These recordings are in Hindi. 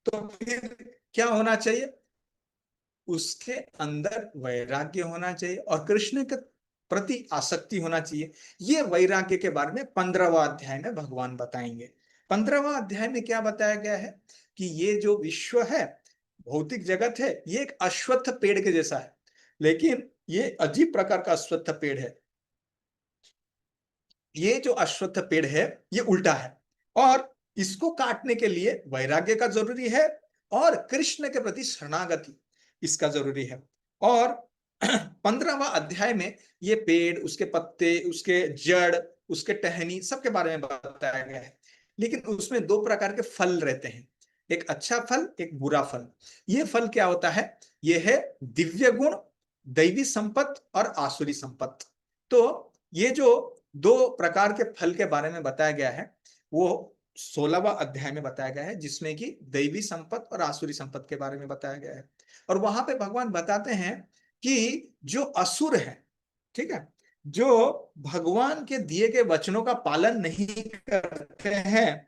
तो फिर क्या होना चाहिए? उसके अंदर वैराग्य होना चाहिए और कृष्ण के प्रति आसक्ति होना चाहिए। ये वैराग्य के बारे में 15वां अध्याय में भगवान बताएंगे। 15वां अध्याय में क्या बताया गया है कि ये जो विश्व है, भौतिक जगत है, ये एक अश्वत्थ पेड़ के जैसा है, लेकिन ये अजीब प्रकार का अश्वत्थ पेड़ है। ये जो अश्वत्थ पेड़ है ये उल्टा है, और इसको काटने के लिए वैराग्य का जरूरी है और कृष्ण के प्रति शरणागति इसका जरूरी है। और 15वां अध्याय में ये पेड़, उसके पत्ते, उसके जड़, उसके टहनी, सबके बारे में बताया गया है। लेकिन उसमें दो प्रकार के फल रहते हैं, एक अच्छा फल, एक बुरा फल। ये फल क्या होता है? ये है दिव्य गुण, दैवी संपत्ति और आसुरी संपत्ति। तो ये जो दो प्रकार के फल के बारे में बताया गया है वो 16वां अध्याय में बताया गया है, जिसमें कि दैवी संपत्ति और आसुरी संपत्ति के बारे में बताया गया है। और वहां पे भगवान बताते हैं कि जो असुर है, ठीक है, जो भगवान के दिए गए वचनों का पालन नहीं करते हैं,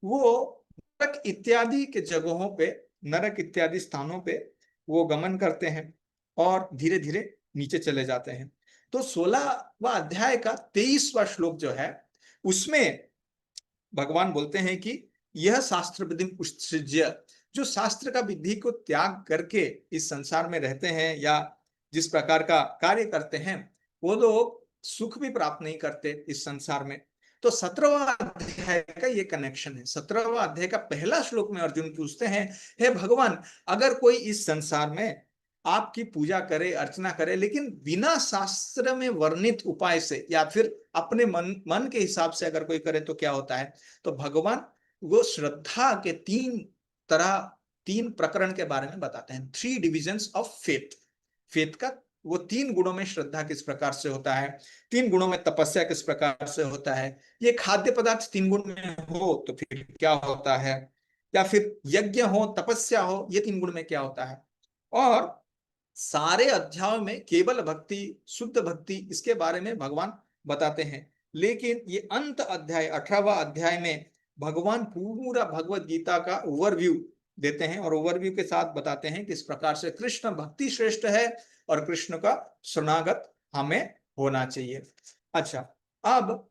वो नरक इत्यादि के जगहों पे, नरक इत्यादि स्थानों पे वो गमन करते हैं और धीरे धीरे नीचे चले जाते हैं। तो 16वां अध्याय का 23वां श्लोक जो है, उसमें भगवान बोलते हैं कि यह शास्त्र विधि उत्सृज्य, जो शास्त्र का विधि को त्याग करके इस संसार में रहते हैं या जिस प्रकार का कार्य करते हैं, वो लोग सुख भी प्राप्त नहीं करते इस संसार में। तो 17वां अध्याय का ये कनेक्शन है। 17वां अध्याय का पहला श्लोक में अर्जुन पूछते हैं, हे भगवान, अगर कोई इस संसार में आपकी पूजा करे, अर्चना करे, लेकिन बिना शास्त्र में वर्णित उपाय से या फिर अपने मन के हिसाब से अगर कोई करे तो क्या होता है? तो भगवान वो श्रद्धा के तीन प्रकरण के बारे में बताते हैं, 3 डिविजन्स ऑफ फेथ। फेथ का वो 3 गुणों में श्रद्धा किस प्रकार से होता है, 3 गुणों में तपस्या किस प्रकार से होता है, ये खाद्य पदार्थ 3 गुण में हो तो फिर क्या होता है, या फिर यज्ञ हो, तपस्या हो, ये 3 गुण में क्या होता है। और सारे अध्यायों में केवल भक्ति, शुद्ध भक्ति, इसके बारे में भगवान बताते हैं। लेकिन ये अंत अध्याय 18वां अध्याय में भगवान पूरा भगवत गीता का ओवरव्यू देते हैं और ओवरव्यू के साथ बताते हैं किस प्रकार से कृष्ण भक्ति श्रेष्ठ है और कृष्ण का शरणागत हमें होना चाहिए। अच्छा, अब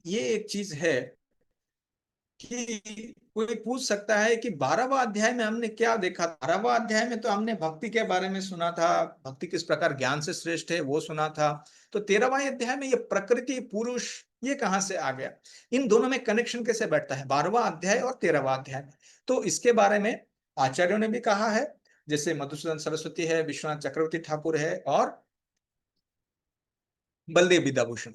ये एक चीज है कि कोई पूछ सकता है कि 12वां अध्याय में हमने क्या देखा? 12वां अध्याय में तो हमने भक्ति के बारे में सुना था, भक्ति किस प्रकार ज्ञान से श्रेष्ठ है वो सुना था। तो 13वां अध्याय में ये प्रकृति पुरुष ये कहां से आ गया? इन दोनों में कनेक्शन कैसे बैठता है 12वां अध्याय और 13वां अध्याय? तो इसके बारे में आचार्यों ने भी कहा है, जैसे मधुसूदन सरस्वती है, विश्वनाथ चक्रवर्ती ठाकुर है और बलदेव विद्याभूषण।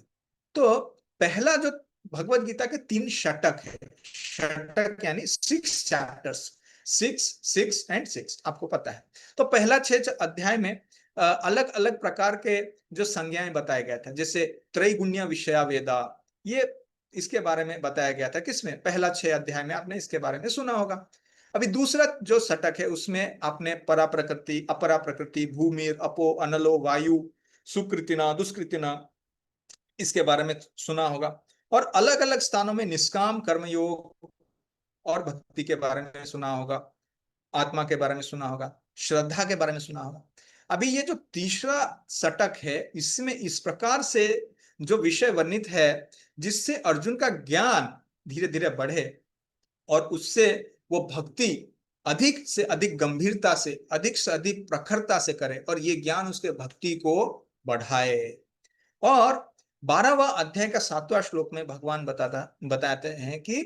तो पहला जो भगवत गीता के 3 षटक है, षटक यानी 6 चैप्टर्स, 6 आपको पता है। तो पहला 6 अध्याय में अलग अलग प्रकार के जो संज्ञाएं बताया गया था, जैसे त्रैगुण्य विषया वेदा, ये इसके बारे में बताया गया था। किसमें? पहला 6 अध्याय में आपने इसके बारे में सुना होगा। अभी दूसरा जो षटक है उसमें आपने परा प्रकृति, अपरा प्रकृति, भूमिर, अपो, अनलो, वायु, सुकृतिना, दुष्कृतिना, इसके बारे में सुना होगा। और अलग अलग स्थानों में निष्काम कर्मयोग और भक्ति के बारे में सुना होगा, आत्मा के बारे में सुना होगा, श्रद्धा के बारे में सुना होगा। अभी ये जो तीसरा षटक है, इसमें इस प्रकार से जो विषय वर्णित है जिससे अर्जुन का ज्ञान धीरे धीरे बढ़े और उससे वो भक्ति अधिक से अधिक गंभीरता से अधिक प्रखरता से करे और ये ज्ञान उसके भक्ति को बढ़ाए। और 12वां अध्याय का 7वां श्लोक में भगवान बताते हैं कि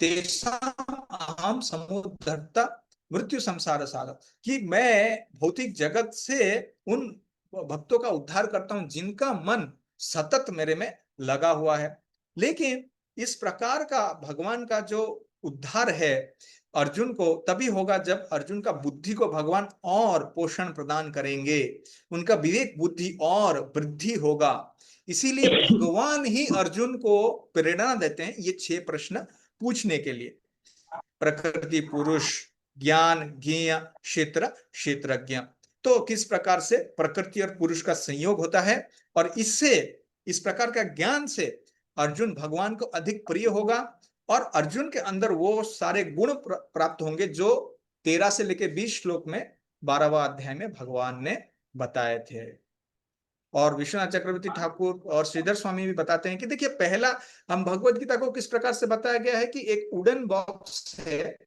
तेषाम अहम समुद्धर्ता मृत्यु संसार सागर, कि मैं भौतिक जगत से उन भक्तों का उद्धार करता हूं जिनका मन सतत मेरे में लगा हुआ है। लेकिन इस प्रकार का भगवान का जो उद्धार है अर्जुन को तभी होगा जब अर्जुन का बुद्धि को भगवान और पोषण प्रदान करेंगे, उनका विवेक बुद्धि और वृद्धि होगा। इसीलिए भगवान ही अर्जुन को प्रेरणा देते हैं ये 6 प्रश्न पूछने के लिए। प्रकृति पुरुष, ज्ञान ज्ञेय, क्षेत्र क्षेत्रज्ञ। तो किस प्रकार से प्रकृति और पुरुष का संयोग होता है और इससे, इस प्रकार का ज्ञान से अर्जुन भगवान को अधिक प्रिय होगा और अर्जुन के अंदर वो सारे गुण प्राप्त होंगे जो 13 से लेकर 20 श्लोक में 12वां अध्याय में भगवान ने बताए थे। और विश्वनाथ चक्रवर्ती ठाकुर और श्रीधर स्वामी भी बताते हैं कि देखिए, पहला हम भगवत गीता को किस प्रकार से बताया गया है कि एक वुडन बॉक्स है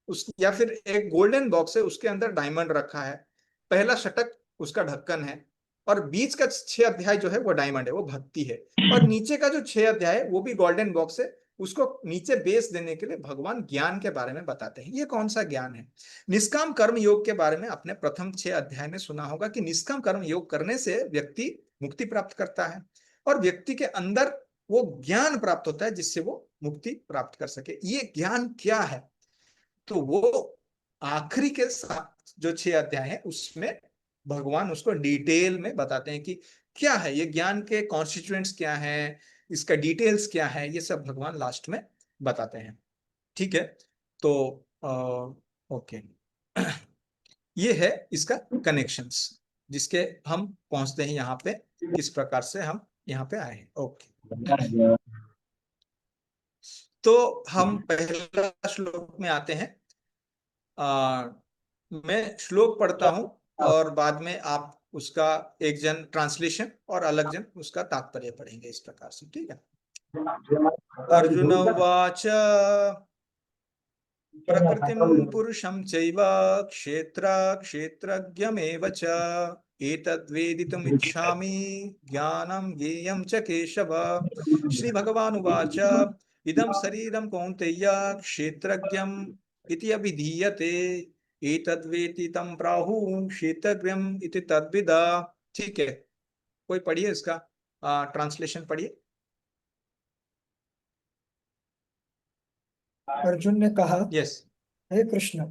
उस, या फिर एक गोल्डन बॉक्स है, उसके अंदर डायमंड रखा है, पहला षटक उसका ढक्कन है, और बीच का 6 अध्याय जो है वो डायमंड है, वो भक्ति है, और नीचे का जो 6 अध्याय है वो भी गोल्डन बॉक्स है, उसको नीचे बेस देने के लिए भगवान ज्ञान के बारे में बताते हैं। ये कौन सा ज्ञान है? निष्काम कर्म योग के बारे में आपने प्रथम 6 अध्याय में सुना होगा कि निष्काम कर्म योग करने से व्यक्ति मुक्ति प्राप्त करता है, और व्यक्ति के अंदर वो ज्ञान प्राप्त होता है जिससे वो मुक्ति प्राप्त कर सके। ये ज्ञान क्या है? तो वो आखिरी के साथ जो 6 अध्याय है उसमें भगवान उसको डिटेल में बताते हैं कि क्या है ये ज्ञान के कॉन्स्टिट्यूएंट्स, क्या है इसका डिटेल्स, क्या है, ये सब भगवान लास्ट में बताते हैं। ठीक है, तो ओके ये है इसका कनेक्शंस जिसके हम पहुंचते हैं यहाँ पे, किस प्रकार से हम यहाँ पे आए हैं। ओके, तो हम पहला श्लोक में आते हैं। आ, मैं श्लोक पढ़ता हूं और बाद में आप उसका एक जन ट्रांसलेशन और अलग जन उसका तात्पर्य पढ़ेंगे, इस प्रकार से। ठीक है। अर्जुन उवाच प्रकृतिं पुरुषं चैव क्षेत्रज्ञमेव च एतद्वेदितुमिच्छामि ज्ञानं ज्ञेयं च केशव। श्री भगवान उवाच इदं शरीरं कौन्तेय क्षेत्रज्ञम् इति अभिधीयते एतद्वेति तं प्राहुः क्षेत्रज्ञम् इति तद्विद। ठीक है, कोई पढ़िए इसका ट्रांसलेशन पढ़िए। अर्जुन ने कहा, यस। हे कृष्ण,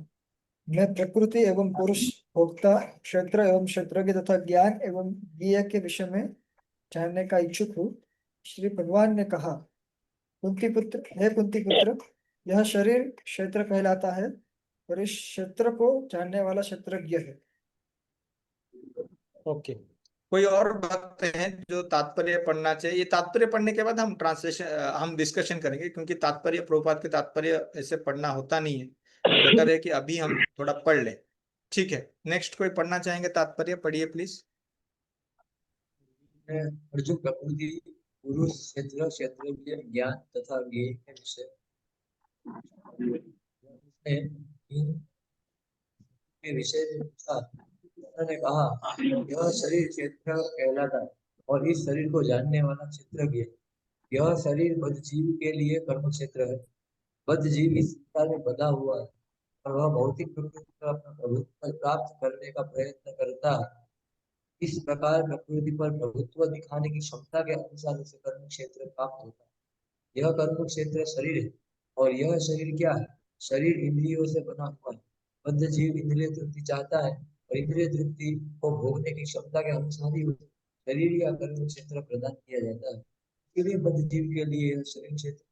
मैं प्रकृति एवं पुरुष, भोक्ता, क्षेत्र एवं क्षेत्रज्ञ तथा ज्ञान एवं ज्ञेय के विषय में जानने का इच्छुक हूँ। श्री भगवान ने कहा, कुंती पुत्र, हे कुंती पुत्र, यह शरीर क्षेत्र कहलाता है और इस क्षेत्र को जानने वाला क्षेत्रज्ञ है। ओके, कोई और भक्त हैं जो तात्पर्य पढ़ना चाहिए? ये तात्पर्य पढ़ने के बाद हम ट्रांसलेशन हम डिस्कशन करेंगे, क्योंकि तात्पर्य प्रभुपाद के तात्पर्य ऐसे पढ़ना होता नहीं है, बेटर है कि अभी हम थोड़ा पढ़ लें। ठीक है, नेक्स्ट कोई पढ़ना चाहेंगे तात्पर्य? पढ़िए प्लीज। अर्जुन प्रकृति, पुरुष, क्षेत्र, क्षेत्रज्ञ, ज्ञान तथा ज्ञेय के विषय के विषय में पूछा। उन्होंने कहा, यह शरीर क्षेत्र कहलाता है और इस शरीर को जानने वाला क्षेत्रज्ञ। यह शरीर बद्ध जीव के लिए कर्म क्षेत्र है। बद्ध जीव इस संसार में बंधा हुआ है और वह भौतिक प्रकृति पर अपना प्रभुत्व प्राप्त करने का प्रयत्न करता है। इस प्रकार प्रकृति पर प्रभुत्व दिखाने की क्षमता के अनुसार उसे कर्म क्षेत्र प्राप्त होता है। यह कर्म क्षेत्र शरीर है। और यह शरीर क्या है? शरीर इंद्रियों से बना हुआ है। बद्ध जीव इंद्रिय तृप्ति चाहता है और इंद्रिय तृप्ति को भोगने की क्षमता के अनुसार ही उसे शरीर या कर्म क्षेत्र प्रदान किया जाता है। इसलिए बद्ध जीव के लिए यह शरीर क्षेत्र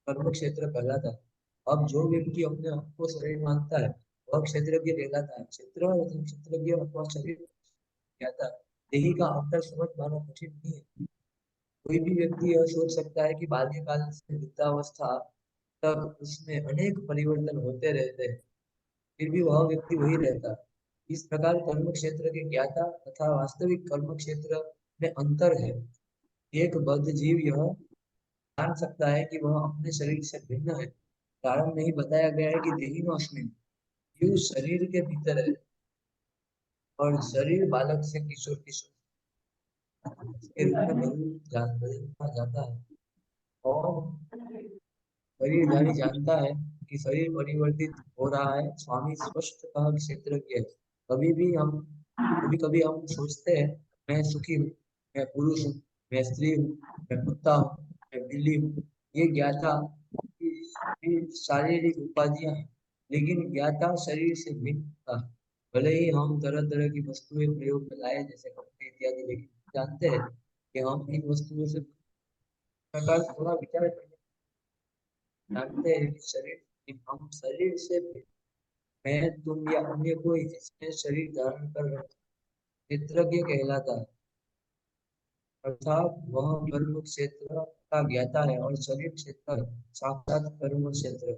कर्म क्षेत्र कहलाता है। अब जो व्यक्ति अपने आप को शरीर मानता है वह क्षेत्रज्ञ कहलाता है। क्षेत्र क्षेत्रज्ञ अथवा शरीर कहता है। देही का अंतर समझ पाना कठिन नहीं है। कोई भी व्यक्ति यह सोच सकता है कि बाल्यकाल से वृद्धावस्था तक उसमें अनेक परिवर्तन होते रहते हैं, फिर भी वह व्यक्ति वही रहता है। इस प्रकार कर्म क्षेत्र के ज्ञाता तथा वास्तविक कर्म क्षेत्र में अंतर है। एक बद्ध जीव यह जान सकता है कि वह अपने शरीर से भिन्न है। कारण नहीं बताया गया है कि देहिनोऽस्मिन्, जीव शरीर के भीतर है और शरीर बालक से किशोर के रूप में बदलता जाता है। और शरीरधारी जानता है कि शरीर परिवर्तित हो रहा है। स्वामी स्पष्टतः क्षेत्रज्ञ है। कभी कभी हम सोचते हैं, मैं सुखी हूँ, मैं पुरुष हूँ, मैं स्त्री हूँ, मैं कुत्ता हूँ, मैं बिल्ली हूँ। ये ज्ञाता की शारीरिक उपाधियां हैं, लेकिन ज्ञाता शरीर से भिन्न होता है। भले ही हम तरह तरह की वस्तुएं प्रयोग में लाए, जैसे कपड़े इत्यादि, लेकिन जानते हैं कि हम इन वस्तुओं से प्रकार थोड़ा विचार करने जानते हैं कि हम शरीर से भिन्न, मैं, तुम या अन्य कोई जिसने शरीर धारण कर रखा क्षेत्रज्ञ कहलाता है। अर्थात वह कर्म क्षेत्र का ज्ञाता है और शरीर क्षेत्र साक्षात कर्म क्षेत्र है।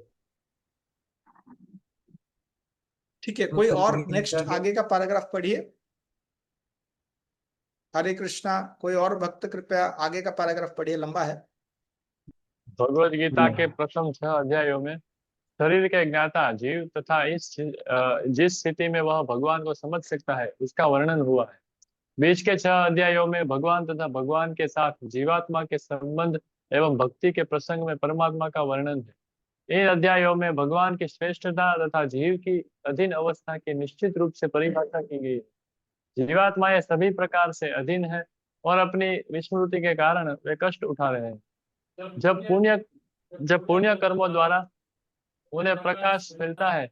ठीक है, कोई भगवद और गीता नेक्स्ट के आगे का पैराग्राफ पढ़िए। हरे कृष्णा, कोई और भक्त कृपया आगे का पैराग्राफ पढ़िए, लंबा है। भगवद गीता के प्रथम 6 अध्यायों में शरीर के ज्ञाता जीव तथा जिस स्थिति में वह भगवान को समझ सकता है उसका वर्णन हुआ है। बीच के 6 अध्यायों में भगवान तथा भगवान के साथ जीवात्मा के संबंध एवं भक्ति के प्रसंग में परमात्मा का वर्णन है। इन अध्यायों में भगवान की श्रेष्ठता तथा जीव की अधीन अवस्था की निश्चित रूप से परिभाषा की गई है। जीवात्माएं सभी प्रकार से अधीन है और अपनी विस्मृति के कारण वे कष्ट उठा रहे हैं। जब पुण्य कर्मों द्वारा उन्हें प्रकाश मिलता है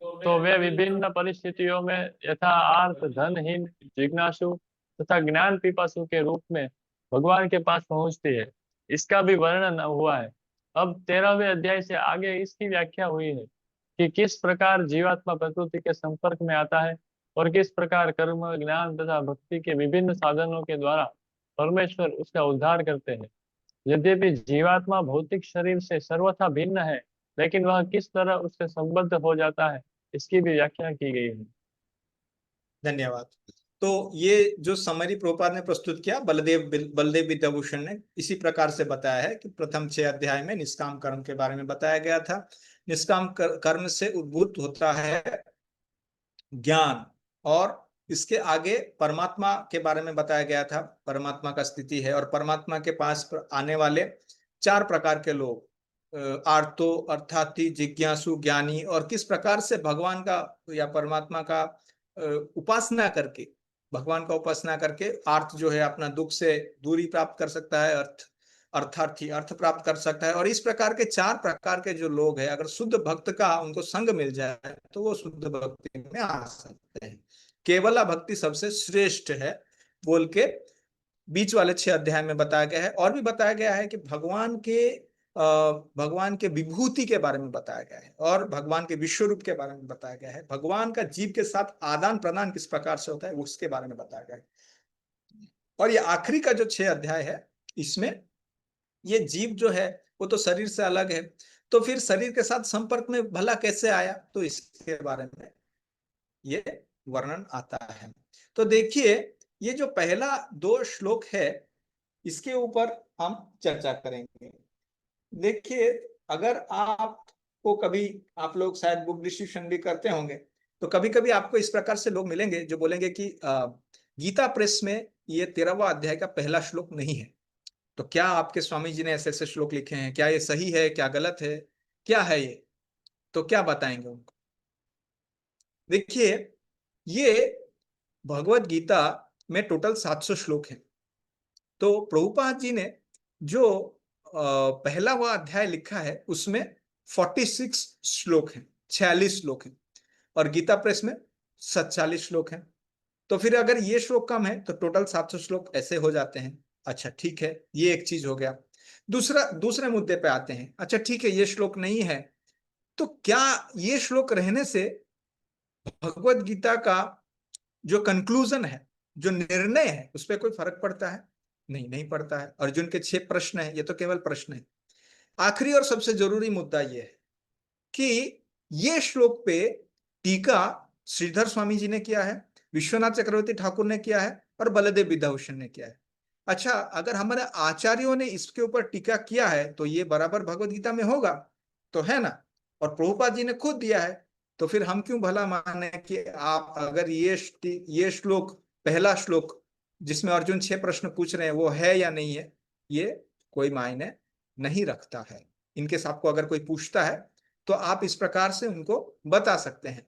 तो वे विभिन्न परिस्थितियों में यथार्थ धनहीन जिज्ञासु तथा ज्ञान पिपासु के रूप में भगवान के पास पहुंचती है। इसका भी वर्णन हुआ है। अब 13वें अध्याय से आगे इसकी व्याख्या हुई है कि किस प्रकार जीवात्मा प्रकृति के संपर्क में आता है और किस प्रकार कर्म ज्ञान तथा भक्ति के विभिन्न साधनों के द्वारा परमेश्वर उसका उद्धार करते हैं। यद्यपि जीवात्मा भौतिक शरीर से सर्वथा भिन्न है, लेकिन वह किस तरह उससे संबद्ध हो जाता है इसकी भी व्याख्या की गई है। धन्यवाद। तो ये जो समरी प्रभुपाद ने प्रस्तुत किया, बलदेव विद्याभूषण ने इसी प्रकार से बताया है कि प्रथम 6 अध्याय में निष्काम कर्म के बारे में बताया गया था। निष्काम कर्म से उद्भूत होता है ज्ञान, और इसके आगे परमात्मा के बारे में बताया गया था। परमात्मा का स्थिति है, और परमात्मा के पास आने वाले 4 प्रकार के लोग, आर्तो अर्थार्थी, जिज्ञासु, ज्ञानी, और किस प्रकार से भगवान का या परमात्मा का उपासना करके, भगवान का उपासना करके अर्थ जो है अपना दुख से दूरी प्राप्त कर सकता है, अर्थार्थी अर्थ प्राप्त कर सकता है। और इस प्रकार के 4 प्रकार के जो लोग हैं, अगर शुद्ध भक्त का उनको संग मिल जाए तो वो शुद्ध भक्ति में आ सकते हैं। केवला भक्ति सबसे श्रेष्ठ है बोल के बीच वाले 6 अध्याय में बताया गया है। और भी बताया गया है कि भगवान के विभूति के बारे में बताया गया है, और भगवान के विश्व रूप के बारे में बताया गया है। भगवान का जीव के साथ आदान प्रदान किस प्रकार से होता है उसके बारे में बताया गया है। और ये आखिरी का जो 6 अध्याय है, इसमें ये जीव जो है वो तो शरीर से अलग है, तो फिर शरीर के साथ संपर्क में भला कैसे आया, तो इसके बारे में ये वर्णन आता है। तो देखिए, ये जो पहला 2 श्लोक है इसके ऊपर हम चर्चा करेंगे। देखिए, अगर आपको कभी, आप लोग शायद बुक डिस्ट्रीब्यूशन भी करते होंगे, तो कभी कभी आपको इस प्रकार से लोग मिलेंगे जो बोलेंगे कि गीता प्रेस में ये 13वां अध्याय का पहला श्लोक नहीं है। तो क्या आपके स्वामी जी ने ऐसे ऐसे श्लोक लिखे हैं, क्या ये सही है, क्या गलत है, क्या है ये, तो क्या बताएंगे उनको। देखिए, ये भगवत गीता में टोटल 700 श्लोक हैं। तो प्रभुपाद जी ने जो पहला वह अध्याय लिखा है उसमें 46 श्लोक हैं, 46 श्लोक हैं, और गीता प्रेस में 47 श्लोक हैं। तो फिर अगर ये श्लोक कम है तो टोटल 700 श्लोक ऐसे हो जाते हैं। अच्छा ठीक है, ये एक चीज हो गया। दूसरे मुद्दे पे आते हैं। अच्छा ठीक है, ये श्लोक नहीं है, तो क्या ये श्लोक रहने से भगवत गीता का जो कंक्लूजन है, जो निर्णय है, उस पर कोई फर्क पड़ता है? नहीं, नहीं पड़ता है। अर्जुन के 6 प्रश्न है, ये तो केवल प्रश्न है। आखिरी और सबसे जरूरी मुद्दा यह है कि ये श्लोक पे टीका श्रीधर स्वामी जी ने किया है, विश्वनाथ चक्रवर्ती ठाकुर ने किया है, और बलदेव विद्याभूषण ने किया है। अच्छा, अगर हमारे आचार्यों ने इसके ऊपर टीका किया है तो ये बराबर भगवत गीता में होगा, तो है ना। और प्रभुपाद जी ने खुद दिया है, तो फिर हम क्यों भला माने कि आप अगर ये श्लोक, पहला श्लोक जिसमें अर्जुन 6 प्रश्न पूछ रहे हैं, वो है या नहीं है, ये कोई मायने नहीं रखता है। इनके साथ को अगर कोई पूछता है तो आप इस प्रकार से उनको बता सकते हैं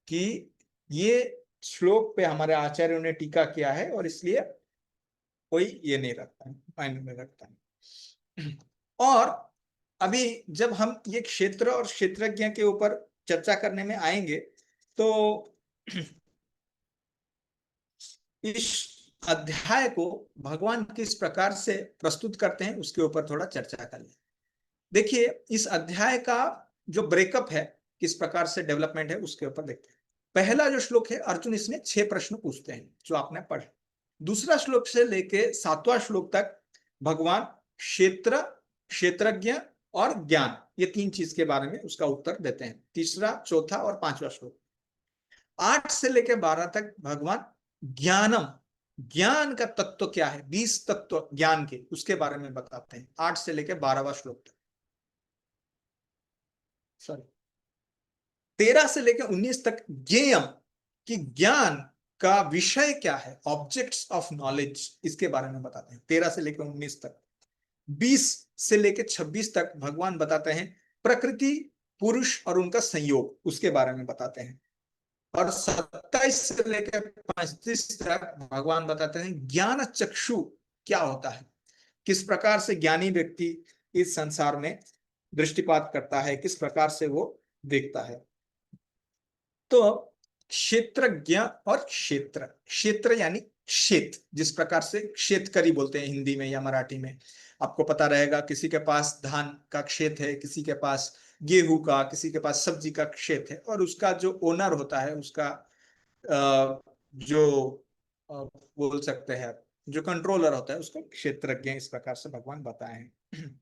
कि ये श्लोक पे हमारे आचार्यों ने टीका किया है, और इसलिए कोई ये नहीं रखता है, मायने नहीं रखता है। और अभी जब हम ये क्षेत्र और क्षेत्रज्ञ के ऊपर चर्चा करने में आएंगे, तो इस अध्याय को भगवान किस प्रकार से प्रस्तुत करते हैं उसके ऊपर थोड़ा चर्चा कर लें। देखिए, इस अध्याय का जो ब्रेकअप है, किस प्रकार से डेवलपमेंट है, उसके ऊपर देखते हैं। पहला जो श्लोक है, अर्जुन इसमें 6 प्रश्न पूछते हैं जो आपने पढ़े। दूसरा श्लोक से लेके 7वां श्लोक तक भगवान क्षेत्र, क्षेत्रज्ञ और ज्ञान, ये 3 चीज के बारे में उसका उत्तर देते हैं। तीसरा, चौथा और 5वां श्लोक। 8 से लेके 12 तक भगवान ज्ञानम, ज्ञान का तत्व क्या है, 20 तत्व ज्ञान के, उसके बारे में बताते हैं 8 से लेके 12वां श्लोक तक। सॉरी, 13 से लेके 19 तक ज्ञेयम, कि ज्ञान का विषय क्या है, ऑब्जेक्ट्स ऑफ नॉलेज, इसके बारे में बताते हैं 13 से लेकर 19 तक। 20 से लेकर 26 तक भगवान बताते हैं प्रकृति, पुरुष और उनका संयोग, उसके बारे में बताते हैं। और 27 से लेकर 35 तक भगवान बताते हैं ज्ञान चक्षु क्या होता है, किस प्रकार से ज्ञानी व्यक्ति इस संसार में दृष्टिपात करता है, किस प्रकार से वो देखता है। तो क्षेत्रज्ञ और क्षेत्र, क्षेत्र यानी क्षेत्र, जिस प्रकार से क्षेत्रकरी बोलते हैं हिंदी में या मराठी में, आपको पता रहेगा, किसी के पास धान का खेत है, किसी के पास गेहूं का, किसी के पास सब्जी का खेत है, और उसका जो ओनर होता है, उसका जो बोल सकते हैं जो कंट्रोलर होता है, उसको क्षेत्रज्ञ, इस प्रकार से भगवान बताए हैं।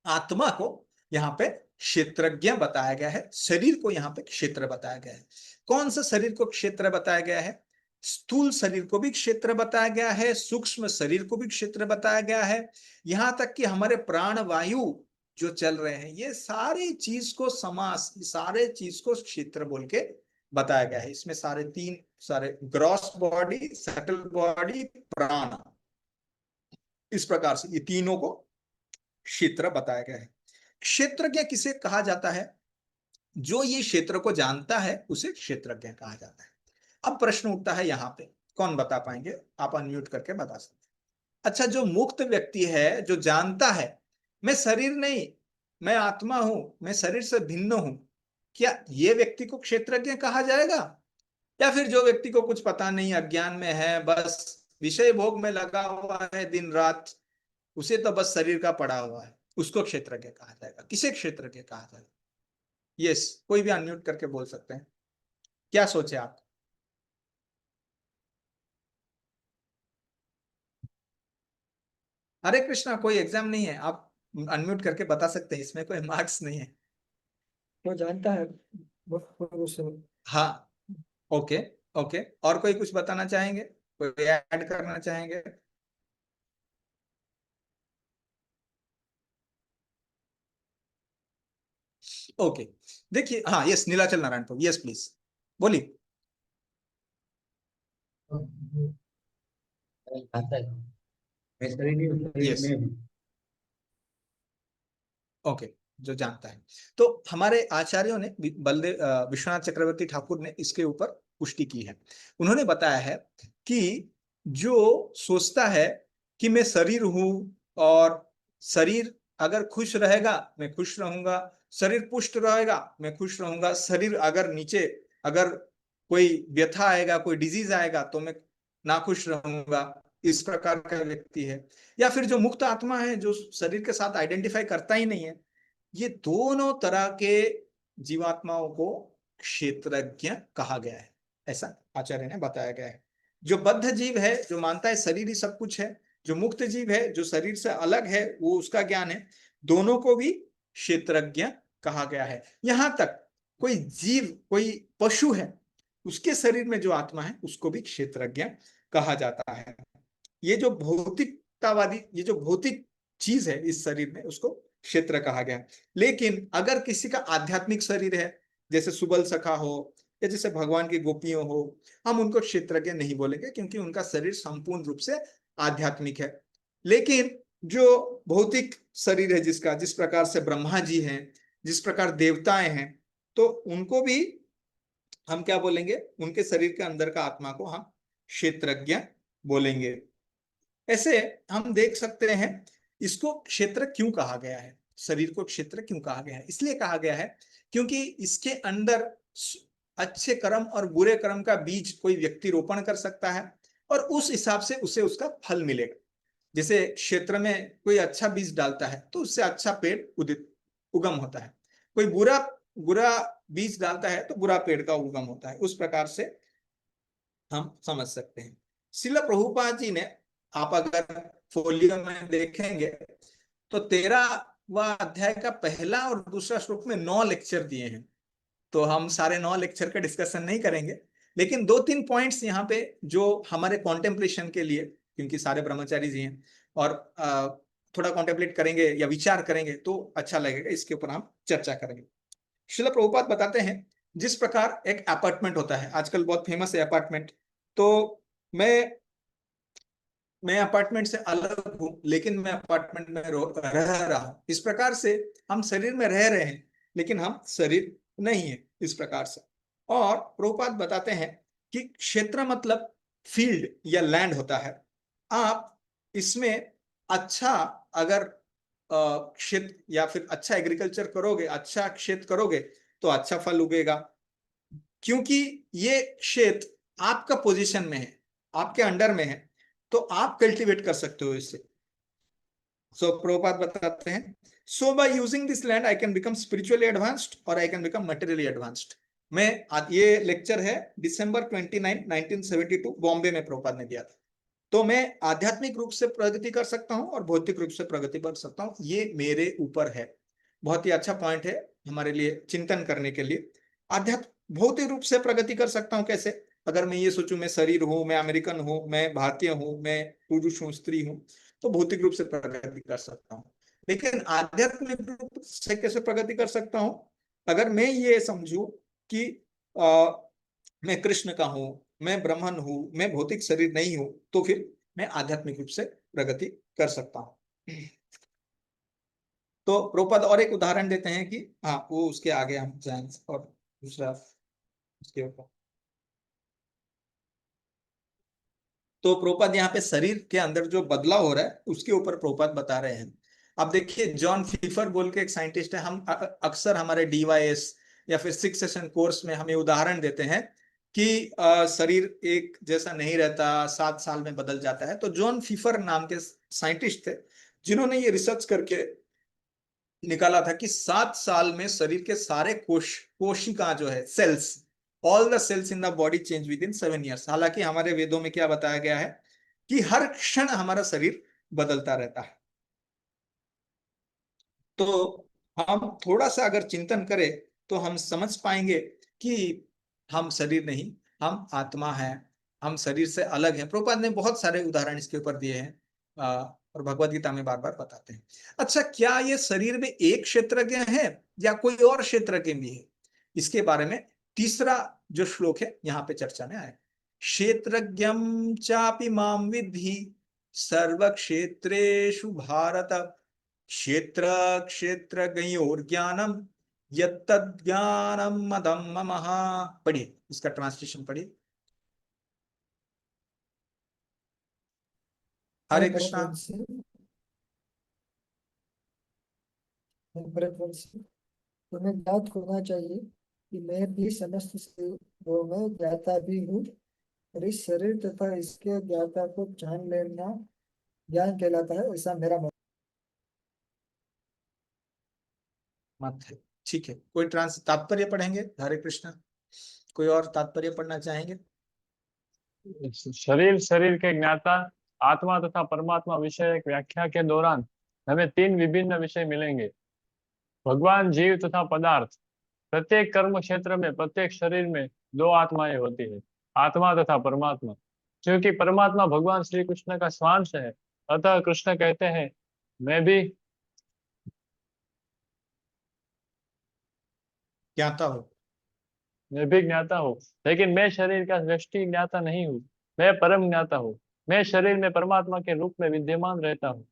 आत्मा को यहाँ पे क्षेत्रज्ञ बताया गया है, शरीर को यहाँ पे क्षेत्र बताया गया है। कौन सा शरीर को क्षेत्र बताया गया है? स्थूल शरीर को भी क्षेत्र बताया गया है, सूक्ष्म शरीर को भी क्षेत्र बताया गया है, यहाँ तक कि हमारे प्राण वायु जो चल रहे हैं, ये सारी चीज को समास, सारे चीज को क्षेत्र बोल के बताया गया है। इसमें सारे ग्रॉस बॉडी, सटल बॉडी, प्राण, इस प्रकार से ये तीनों को क्षेत्र बताया गया है। क्षेत्रज्ञ किसे कहा जाता है? जो ये क्षेत्र को जानता है उसे क्षेत्रज्ञ कहा जाता है। अब प्रश्न उठता है यहाँ पे, कौन बता पाएंगे? आप अनम्यूट करके बता सकते हैं। अच्छा, जो मुक्त व्यक्ति है, जो जानता है मैं शरीर नहीं, मैं आत्मा हूं, मैं शरीर से भिन्न हूं, क्या ये व्यक्ति को क्षेत्रज्ञ कहा जाएगा? या फिर जो व्यक्ति को कुछ पता नहीं, अज्ञान में है, बस विषय भोग में लगा हुआ है दिन रात, उसे तो बस शरीर का पड़ा हुआ है, उसको क्षेत्रज्ञ कहा जाएगा? किसे क्षेत्रज्ञ कहा जाएगा? यस, कोई भी अनम्यूट करके बोल सकते हैं, क्या सोचे आप? हरे कृष्णा, कोई एग्जाम नहीं है, आप अनम्यूट करके बता सकते हैं, इसमें कोई मार्क्स नहीं है। वो जानता है उस हाँ, ओके ओके, और कोई कुछ बताना चाहेंगे, कोई ऐड करना चाहेंगे? ओके, देखिए, हाँ yes, Nilachal Narayan Prabhu, yes please बोलिए। आता है, मैं शरीर नहीं हूँ, शरीर यस, में हूँ। ओके, जो जानता है। तो हमारे आचार्यों ने, बलदेव विश्वनाथ चक्रवर्ती ठाकुर ने इसके ऊपर पुष्टि की है। उन्होंने बताया है कि जो सोचता है कि मैं शरीर हूं, और शरीर अगर खुश रहेगा मैं खुश रहूंगा, शरीर पुष्ट रहेगा मैं खुश रहूंगा, शरीर अगर नीचे, अगर कोई व्यथा आएगा, कोई डिजीज आएगा तो मैं नाखुश रहूंगा, इस प्रकार का व्यक्ति है। या फिर जो मुक्त आत्मा है, जो शरीर के साथ आइडेंटिफाई करता ही नहीं है, ये दोनों तरह के जीवात्माओं को क्षेत्रज्ञ कहा गया है, ऐसा आचार्य ने बताया गया है। जो बद्ध जीव है, जो मानता है शरीर ही सब कुछ है, जो मुक्त जीव है, जो शरीर से अलग है, वो उसका ज्ञान है, दोनों को भी क्षेत्रज्ञ कहा गया है। यहां तक कोई जीव, कोई पशु है, उसके शरीर में जो आत्मा है उसको भी क्षेत्रज्ञ कहा जाता है। ये जो भौतिकतावादी, ये जो भौतिक चीज है इस शरीर में, उसको क्षेत्र कहा गया है। लेकिन अगर किसी का आध्यात्मिक शरीर है, जैसे सुबल सखा हो, या जैसे भगवान की गोपियों हो, हम उनको क्षेत्रज्ञ नहीं बोलेंगे, क्योंकि उनका शरीर संपूर्ण रूप से आध्यात्मिक है। लेकिन जो भौतिक शरीर है जिसका, जिस प्रकार से ब्रह्मा जी हैं, जिस प्रकार देवताएं हैं, तो उनको भी हम क्या बोलेंगे? उनके शरीर के अंदर का आत्मा को हम क्षेत्रज्ञ बोलेंगे। ऐसे हम देख सकते हैं, इसको क्षेत्र क्यों कहा गया है, शरीर को क्षेत्र क्यों कहा गया है? इसलिए कहा गया है क्योंकि इसके अंदर अच्छे कर्म और बुरे कर्म का बीज कोई व्यक्ति रोपण कर सकता है, और उस हिसाब से उसे उसका फल मिलेगा। जैसे क्षेत्र में कोई अच्छा बीज डालता है तो उससे अच्छा पेड़ उगम होता है, कोई बुरा बुरा बीज डालता है तो बुरा पेड़ का उगम होता है। उस प्रकार से हम समझ सकते हैं। श्रील प्रभुपाद जी ने, आप अगर फोलियो में देखेंगे तो 13वां अध्याय का पहला और दूसरा श्लोक में 9 लेक्चर दिए हैं। तो हम सारे 9 लेक्चर का डिस्कशन नहीं करेंगे, लेकिन 2-3 पॉइंट्स यहाँ पे जो हमारे कॉन्टेम्पलेशन के लिए, क्योंकि सारे ब्रह्मचारी जी हैं और थोड़ा कॉन्टेम्पलेट करेंगे या विचार करेंगे तो अच्छा लगेगा, इसके ऊपर हम चर्चा करेंगे। श्रील प्रभुपाद बताते हैं, जिस प्रकार एक अपार्टमेंट होता है, आजकल बहुत फेमस है अपार्टमेंट, तो मैं अपार्टमेंट से अलग हूं लेकिन मैं अपार्टमेंट में रह रहा हूं। इस प्रकार से हम शरीर में रह रहे हैं लेकिन हम शरीर नहीं है, इस प्रकार से। और प्रभुपाद बताते हैं कि क्षेत्र मतलब फील्ड या लैंड होता है। आप इसमें अच्छा अगर क्षेत्र या फिर अच्छा एग्रीकल्चर करोगे, अच्छा क्षेत्र करोगे तो अच्छा फल उगेगा, क्योंकि ये क्षेत्र आपका पोजीशन में है, आपके अंडर में है, तो आप कल्टीवेट कर सकते हो इससे। सो प्रभुपाद बताते हैं, so by using this land I can become spiritually advanced और I can become materially advanced. ये लेक्चर है दिसंबर 29, 1972 बॉम्बे में प्रभुपाद ने दिया था। तो मैं आध्यात्मिक रूप से प्रगति कर सकता हूं और भौतिक रूप से प्रगति कर सकता हूं, ये मेरे ऊपर है। बहुत ही अच्छा पॉइंट है हमारे लिए चिंतन करने के लिए। आध्यात्म भौतिक रूप से प्रगति कर सकता हूं कैसे? अगर मैं ये सोचूं मैं शरीर हूं, मैं अमेरिकन हूं, मैं भारतीय हूं, मैं पुरुष हूं, स्त्री हूं, तो भौतिक रूप से प्रगति कर सकता हूं। लेकिन आध्यात्मिक रूप से कैसे प्रगति कर सकता हूं? अगर मैं ये समझूं कि मैं कृष्ण का हूं, मैं ब्राह्मण हूं, मैं भौतिक शरीर नहीं हूं, तो फिर मैं आध्यात्मिक रूप से प्रगति कर सकता हूं। तो प्रभुपाद और एक उदाहरण देते हैं कि हाँ, वो उसके आगे हम जाएंगे और दूसरा उसके ऊपर। तो प्रभुपाद यहाँ पे शरीर के अंदर जो बदलाव हो रहा है उसके ऊपर प्रभुपाद बता रहे हैं। अब देखिए, जॉन फीफर बोल के एक साइंटिस्ट है, हम अक्सर हमारे DYS या फिर 6 सेशन कोर्स में हम ये उदाहरण देते हैं कि शरीर एक जैसा नहीं रहता, 7 साल में बदल जाता है। तो जॉन फीफर नाम के साइंटिस्ट थे जिन्होंने ये रिसर्च करके निकाला था कि 7 साल में शरीर के सारे कोशिका जो है, cells, all the cells in the body change within 7 years. हालांकि हमारे वेदों में क्या बताया गया है कि हर क्षण हमारा शरीर बदलता रहता है। तो हम थोड़ा सा अगर चिंतन करें तो हम समझ पाएंगे कि हम शरीर नहीं, हम आत्मा है, हम शरीर से अलग है। प्रभुपाद ने बहुत सारे उदाहरण इसके ऊपर दिए हैं और भगवत गीता में बार बार बताते हैं। अच्छा, क्या ये शरीर में एक क्षेत्रज्ञ है या कोई और क्षेत्रज्ञ भी है? इसके बारे में तीसरा जो श्लोक है यहाँ पे चर्चा में आया। क्षेत्रज्ञम चापि माम विद्धि सर्व क्षेत्रेषु भारत, क्षेत्र क्षेत्रज्ञयोर ज्ञानम यत्तद् ज्ञानम मदम ममः। पढ़िए, इसका ट्रांसलेशन पढ़िए। हरे कृष्णा। तुम्हें ज्ञात होना चाहिए कि मैं भी समस्त शरीरों में ज्ञाता भी हूँ, और इस शरीर तथा इसके ज्ञाता को जान लेना ज्ञान कहलाता है, ऐसा मेरा मत। मत है, ठीक है। कोई तात्पर्य पढ़ेंगे? हरे कृष्णा। कोई और तात्पर्य पढ़ना चाहेंगे? शरीर के ज्ञाता, आत्मा तथा परमात्मा विषय व्याख्या के दौरान हमें 3 विभिन्न विषय मिलेंगे। भगवान, जीव तथा पदार्थ। प्रत्येक कर्म क्षेत्र में, प्रत्येक शरीर में 2 आत्माएं होती है, आत्मा तथा परमात्मा। क्योंकि परमात्मा भगवान श्री कृष्ण का स्वांश है, अतः कृष्ण कहते हैं, मैं भी ज्ञाता हो। मैं भी ज्ञाता हूँ, लेकिन मैं शरीर का व्यष्टि ज्ञाता नहीं हूँ, मैं परम ज्ञाता हूँ। मैं शरीर में परमात्मा के रूप में विद्यमान रहता हूँ।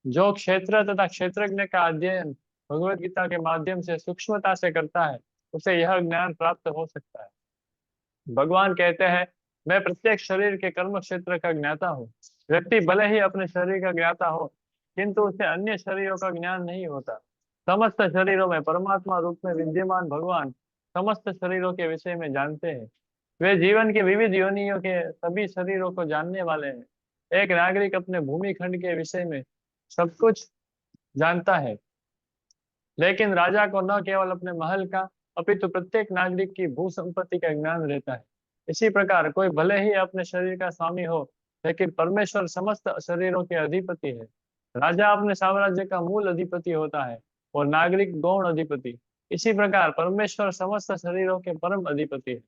जो क्षेत्र तथा क्षेत्रज्ञ का अध्ययन भगवत गीता के माध्यम से सूक्ष्मता से करता है, उसे यह ज्ञान प्राप्त हो सकता है। भगवान कहते हैं, मैं प्रत्येक शरीर के कर्म क्षेत्र का ज्ञाता हूँ। व्यक्ति भले ही अपने शरीर का ज्ञाता हो, किंतु उसे अन्य शरीरों का ज्ञान नहीं होता। समस्त शरीरों में परमात्मा रूप में विद्यमान भगवान समस्त शरीरों के विषय में जानते हैं। वे जीवन के विविध योनियों के सभी शरीरों को जानने वाले हैं। एक नागरिक अपने भूमि खंड के विषय में सब कुछ जानता है, लेकिन राजा को न केवल अपने महल का, अपितु प्रत्येक नागरिक की भू संपत्ति का ज्ञान रहता है। इसी प्रकार कोई भले ही अपने शरीर का स्वामी हो, लेकिन परमेश्वर समस्त शरीरों के अधिपति है। राजा अपने साम्राज्य का मूल अधिपति होता है और नागरिक गौण अधिपति। इसी प्रकार परमेश्वर समस्त शरीरों के परम अधिपति है।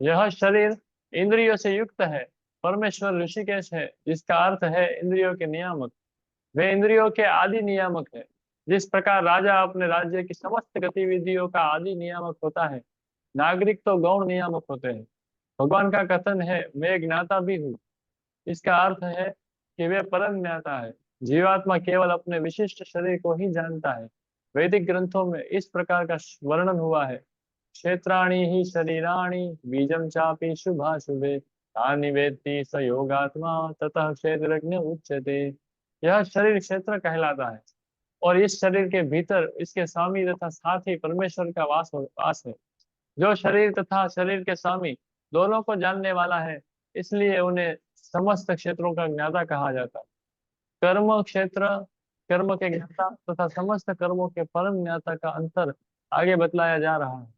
यह शरीर इंद्रियों से युक्त है। परमेश्वर ऋषिकेश है, जिसका अर्थ है इंद्रियों के नियामक। वे इंद्रियों के आदि नियामक है। जिस प्रकार राजा अपने राज्य की समस्त गतिविधियों का आदि नियामक होता है, नागरिक तो गौण नियामक होते हैं। भगवान का कथन है, मैं ज्ञाता भी हूँ। इसका अर्थ है कि वे परम ज्ञाता है। जीवात्मा केवल अपने विशिष्ट शरीर को ही जानता है। वैदिक ग्रंथों में इस प्रकार का वर्णन हुआ है, क्षेत्राणि ही शरीराणि बीजम चापि शुभाशुभे तानि वेत्ति स योगात्मा ततः क्षेत्रज्ञ उच्यते। यह शरीर क्षेत्र कहलाता है और इस शरीर के भीतर इसके स्वामी तथा साथ ही परमेश्वर का वास है। जो शरीर तथा शरीर के स्वामी दोनों को जानने वाला है, इसलिए उन्हें समस्त क्षेत्रों का ज्ञाता कहा जाता है। कर्म क्षेत्र कर्म के ज्ञाता तथा समस्त कर्मों के परम ज्ञाता का अंतर आगे बतलाया जा रहा है।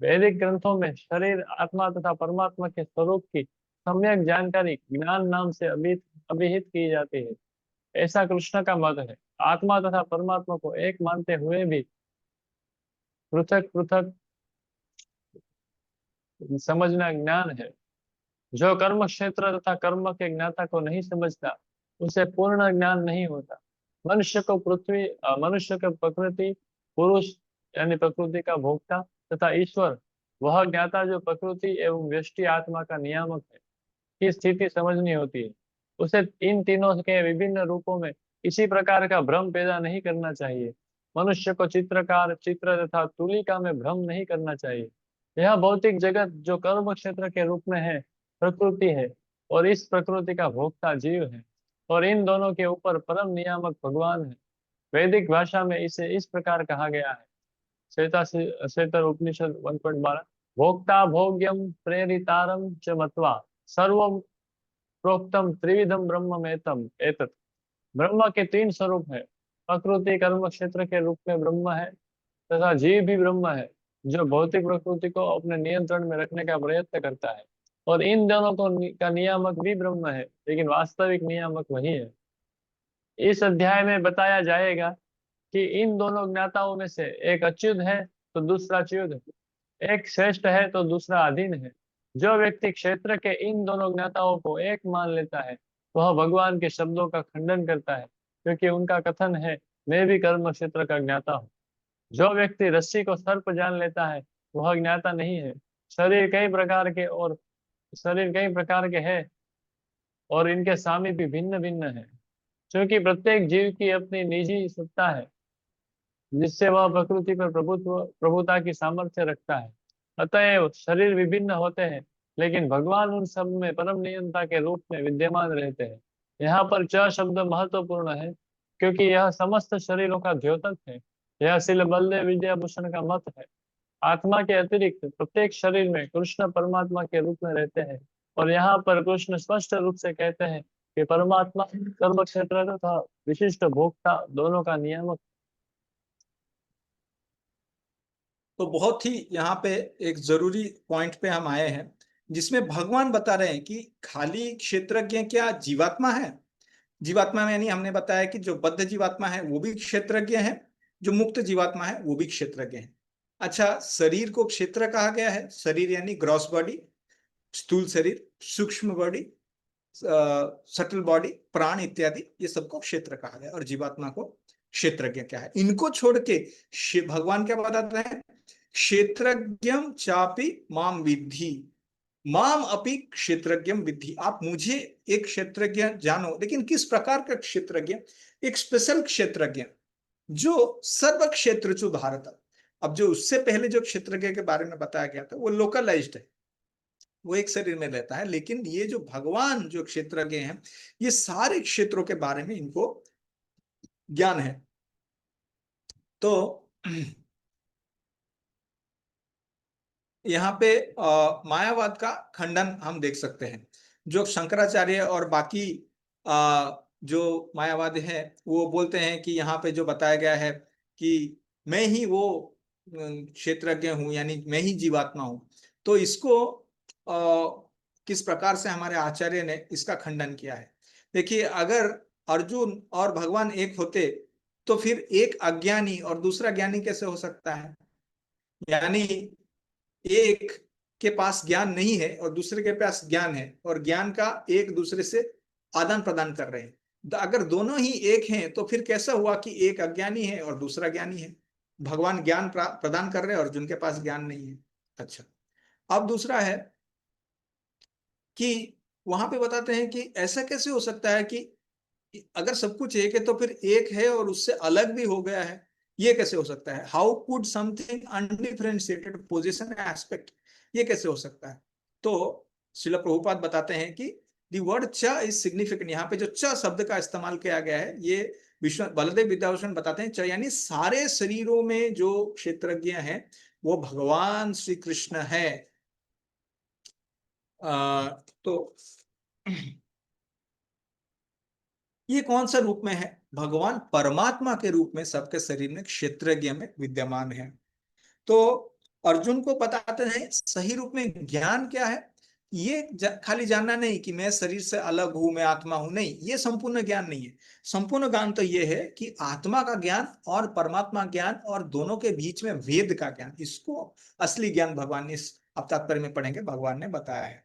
वैदिक ग्रंथों में शरीर, आत्मा तथा परमात्मा के स्वरूप की सम्यक जानकारी ज्ञान नाम से अभिहित की जाती है। ऐसा कृष्ण का मत है। आत्मा तथा परमात्मा को एक मानते हुए भी पृथक पृथक समझना ज्ञान है। जो कर्म क्षेत्र तथा कर्म के ज्ञाता को नहीं समझता, उसे पूर्ण ज्ञान नहीं होता। मनुष्य को मनुष्य को प्रकृति, पुरुष यानी प्रकृति का भोक्ता तथा ईश्वर वह ज्ञाता जो प्रकृति एवं व्यष्टि आत्मा का नियामक है की स्थिति समझनी होती है। उसे इन तीनों के विभिन्न रूपों में इसी प्रकार का भ्रम पैदा नहीं करना चाहिए। मनुष्य को चित्रकार, चित्र तथा तुलिका में भ्रम नहीं करना चाहिए। यह भौतिक जगत जो कर्म क्षेत्र के रूप में है, प्रकृति है और इस प्रकृति का भोक्ता जीव है और इन दोनों के ऊपर परम नियामक भगवान है। वैदिक भाषा में इसे इस प्रकार कहा गया है, श्वेतर उपनिषद 1.12, भोक्ता भोग्यम प्रेरितारम च मत्वा सर्वम प्रोक्तम त्रिविधम ब्रह्ममेतम एतत्। ब्रह्म के तीन स्वरूप है। प्रकृति कर्म क्षेत्र के रूप में ब्रह्म है तथा जीव भी ब्रह्म है, जो भौतिक प्रकृति को अपने नियंत्रण में रखने का प्रयत्न करता है और इन दोनों का नियामक भी ब्रह्म है, लेकिन वास्तविक नियामक वही है। इस अध्याय में बताया जाएगा कि इन दोनों ज्ञाताओं में से एक अच्युत है तो दूसरा च्युत है, एक श्रेष्ठ है तो दूसरा अधीन है। जो व्यक्ति क्षेत्र के इन दोनों ज्ञाताओं को एक मान लेता है, वह भगवान के शब्दों का खंडन करता है, क्योंकि उनका कथन है, मैं भी कर्म क्षेत्र का ज्ञाता हूँ। जो व्यक्ति रस्सी को सर्प जान लेता है, वह ज्ञाता नहीं है। शरीर कई प्रकार के हैं और इनके स्वामी भी भिन्न भिन्न है, क्योंकि प्रत्येक जीव की अपनी निजी सत्ता है जिससे वह प्रकृति पर प्रभुता की सामर्थ्य रखता है। अतएव शरीर विभिन्न होते हैं, लेकिन भगवान उन सब में परम नियंता के रूप में विद्यमान रहते हैं। यहाँ पर च शब्द महत्वपूर्ण है, क्योंकि यह समस्त शरीरों का द्योतक है। यह श्रील बलदेव विद्याभूषण का मत है। आत्मा के अतिरिक्त प्रत्येक शरीर में कृष्ण परमात्मा के रूप में रहते हैं और यहाँ पर कृष्ण स्पष्ट रूप से कहते हैं कि परमात्मा कर्म क्षेत्र तथा विशिष्ट भोक्ता दोनों का नियामक। तो बहुत ही यहाँ पे एक जरूरी पॉइंट पे हम आए हैं, जिसमें भगवान बता रहे हैं कि खाली क्षेत्रज्ञ क्या जीवात्मा है। जीवात्मा में यानी हमने बताया कि जो बद्ध जीवात्मा है वो भी क्षेत्रज्ञ है, जो मुक्त जीवात्मा है वो भी क्षेत्रज्ञ है। अच्छा, शरीर को क्षेत्र कहा गया है। शरीर यानी ग्रॉस बॉडी, स्थूल शरीर, सूक्ष्म बॉडी, सटल बॉडी, प्राण इत्यादि, ये सबको क्षेत्र कहा गया। और जीवात्मा को क्षेत्रज्ञ क्या है, इनको छोड़ के भगवान क्या बताते हैं, क्षेत्रज्ञम चापि माम विद्धि माम अपि क्षेत्रज्ञम विद्धि। आप मुझे एक क्षेत्रज्ञ जानो, लेकिन किस प्रकार का क्षेत्रज्ञ, एक स्पेशल क्षेत्रज्ञ जो सर्व क्षेत्रचु भारत। अब जो उससे पहले जो क्षेत्रज्ञ के बारे में बताया गया था वो लोकलाइज्ड है, वो एक शरीर में रहता है, लेकिन ये जो भगवान जो क्षेत्रज्ञ हैं, ये सारे क्षेत्रों के बारे में इनको ज्ञान है। तो यहाँ पे मायावाद का खंडन हम देख सकते हैं। जो शंकराचार्य और बाकी जो मायावादी हैं वो बोलते हैं कि यहाँ पे जो बताया गया है कि मैं ही वो क्षेत्रज्ञ हूँ, यानी मैं ही जीवात्मा हूँ। तो इसको किस प्रकार से हमारे आचार्य ने इसका खंडन किया है। देखिए, अगर अर्जुन और भगवान एक होते तो फिर एक अज्ञानी और दूसरा ज्ञानी कैसे हो सकता है? यानी एक के पास ज्ञान नहीं है और दूसरे के पास ज्ञान है, और ज्ञान का एक दूसरे से आदान प्रदान कर रहे हैं। अगर दोनों ही एक हैं तो फिर कैसा हुआ कि एक अज्ञानी है और दूसरा ज्ञानी है? भगवान ज्ञान प्रदान कर रहे हैं और अर्जुन के पास ज्ञान नहीं है। अच्छा, अब दूसरा है कि वहां पे बताते हैं कि ऐसा कैसे हो सकता है कि अगर सब कुछ एक है तो फिर एक है और उससे अलग भी हो गया है, ये कैसे हो सकता है? How could something undifferentiated position aspect, ये कैसे हो सकता है? तो श्रील प्रभुपाद बताते हैं कि दी वर्ड च इज सिग्निफिकेंट। यहाँ पे जो च शब्द का इस्तेमाल किया गया है, ये विश्व बलदेव विद्याभूषण बताते हैं, च यानी सारे शरीरों में जो क्षेत्रज्ञ हैं वो भगवान श्री कृष्ण है। तो ये कौन सा रूप में है? भगवान परमात्मा के रूप में सबके शरीर में क्षेत्रज्ञ में विद्यमान है। तो अर्जुन को बताते हैं सही रूप में ज्ञान क्या है। ये खाली जानना नहीं कि मैं शरीर से अलग हूं, मैं आत्मा हूं, नहीं, ये संपूर्ण ज्ञान नहीं है। संपूर्ण ज्ञान तो ये है कि आत्मा का ज्ञान और परमात्मा ज्ञान और दोनों के बीच में वेद का ज्ञान, इसको असली ज्ञान भगवान ने, इस अब तात्पर्य में पढ़ेंगे, भगवान ने बताया है।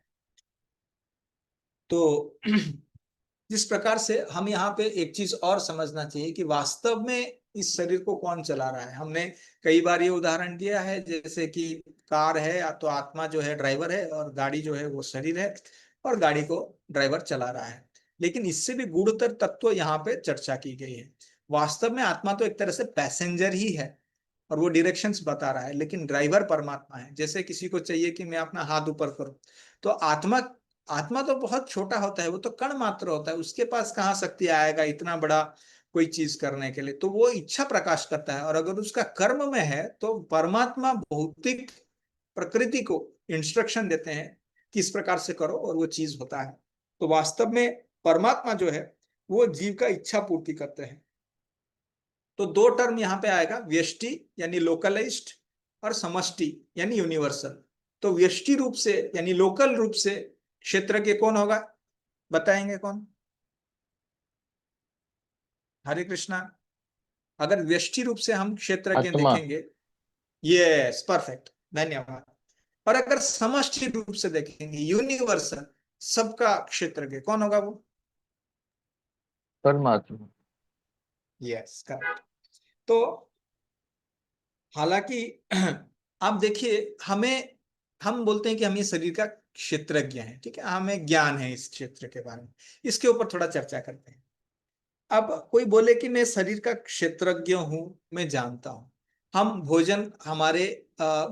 तो जिस प्रकार से हम यहाँ पे एक चीज और समझना चाहिए कि वास्तव में इस शरीर को कौन चला रहा है। हमने कई बार ये उदाहरण दिया है, जैसे कि कार है तो आत्मा जो है ड्राइवर है और गाड़ी जो है वो शरीर है, और गाड़ी को ड्राइवर चला रहा है। लेकिन इससे भी गूढ़तर तत्व यहाँ पे चर्चा की गई है। वास्तव में आत्मा तो एक तरह से पैसेंजर ही है और वो डायरेक्शंस बता रहा है, लेकिन ड्राइवर परमात्मा है। जैसे किसी को चाहिए कि मैं अपना हाथ ऊपर करूं, तो आत्मा आत्मा तो बहुत छोटा होता है, वो तो कण मात्र होता है, उसके पास कहाँ शक्ति आएगा इतना बड़ा कोई चीज करने के लिए। तो वो इच्छा प्रकाश करता है, और अगर उसका कर्म में है तो परमात्मा भौतिक प्रकृति को इंस्ट्रक्शन देते हैं कि इस प्रकार से करो, और वो चीज होता है। तो वास्तव में परमात्मा जो है वो जीव का इच्छा पूर्ति करते हैं। तो दो टर्म यहाँ पे आएगा, व्यष्टि यानी लोकलाइज्ड और समष्टि यानी यूनिवर्सल। तो व्यष्टि रूप से यानी लोकल रूप से क्षेत्र के कौन होगा, बताएंगे कौन? हरे कृष्णा। अगर व्यष्टि रूप से हम क्षेत्र के आत्मा। देखेंगे, यस, परफेक्ट, धन्यवाद। और अगर समष्टि रूप से देखेंगे, यूनिवर्सल, सबका क्षेत्र के, कौन होगा वो? परमात्मा। Yes, correct. तो हालांकि आप देखिए, हम बोलते हैं कि हम ये शरीर का क्षेत्रज्ञ हैं, ठीक है, हमें ज्ञान है इस क्षेत्र के बारे में, इसके ऊपर थोड़ा चर्चा करते हैं। अब कोई बोले कि मैं शरीर का क्षेत्रज्ञ हूं, मैं जानता हूं। हम भोजन हमारे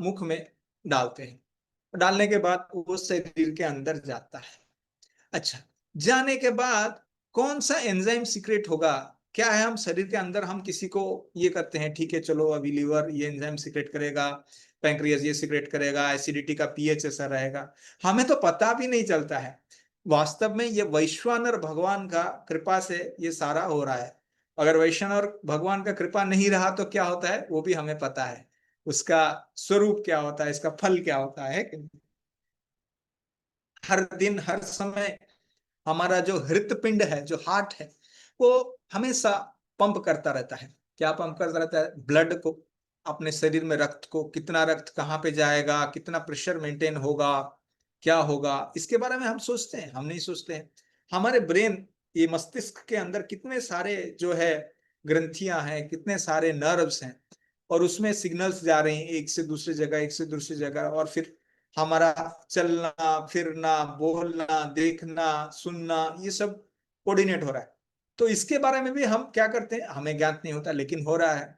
मुख में डालते हैं, डालने के बाद वो शरीर के अंदर जाता है। अच्छा, जाने के बाद कौन सा एंजाइम सीक्रेट होगा? क्या है, हम शरीर के अंदर हम किसी को ये करते हैं, ठीक है चलो अभी लीवर ये एंजाइम सीक्रेट करेगा, पैंक्रियाज ये सीक्रेट करेगा, एसिडिटी का पीएच ऐसा रहेगा, हमें तो पता भी नहीं चलता है। वास्तव में ये वैश्वानर भगवान का कृपा से ये सारा हो रहा है। अगर वैश्वानर भगवान का कृपा नहीं रहा तो क्या होता है वो भी हमें पता है, उसका स्वरूप क्या होता है, इसका फल क्या होता है। हर दिन हर समय हमारा जो हृत्पिंड है, जो हार्ट है, वो हमेशा पंप करता रहता है। क्या पंप करता रहता है? ब्लड को, अपने शरीर में रक्त को, कितना रक्त कहाँ पे जाएगा, कितना प्रेशर मेंटेन होगा, क्या होगा, इसके बारे में हम सोचते हैं? हम नहीं सोचते हैं। हमारे ब्रेन, ये मस्तिष्क के अंदर कितने सारे जो है ग्रंथियां हैं, कितने सारे नर्व्स हैं, और उसमें सिग्नल्स जा रहे हैं एक से दूसरी जगह, एक से दूसरी जगह, और फिर हमारा चलना फिरना, बोलना, देखना, सुनना, ये सब कोऑर्डिनेट हो रहा है। तो इसके बारे में भी हम क्या करते हैं, हमें ज्ञात नहीं होता, लेकिन हो रहा है।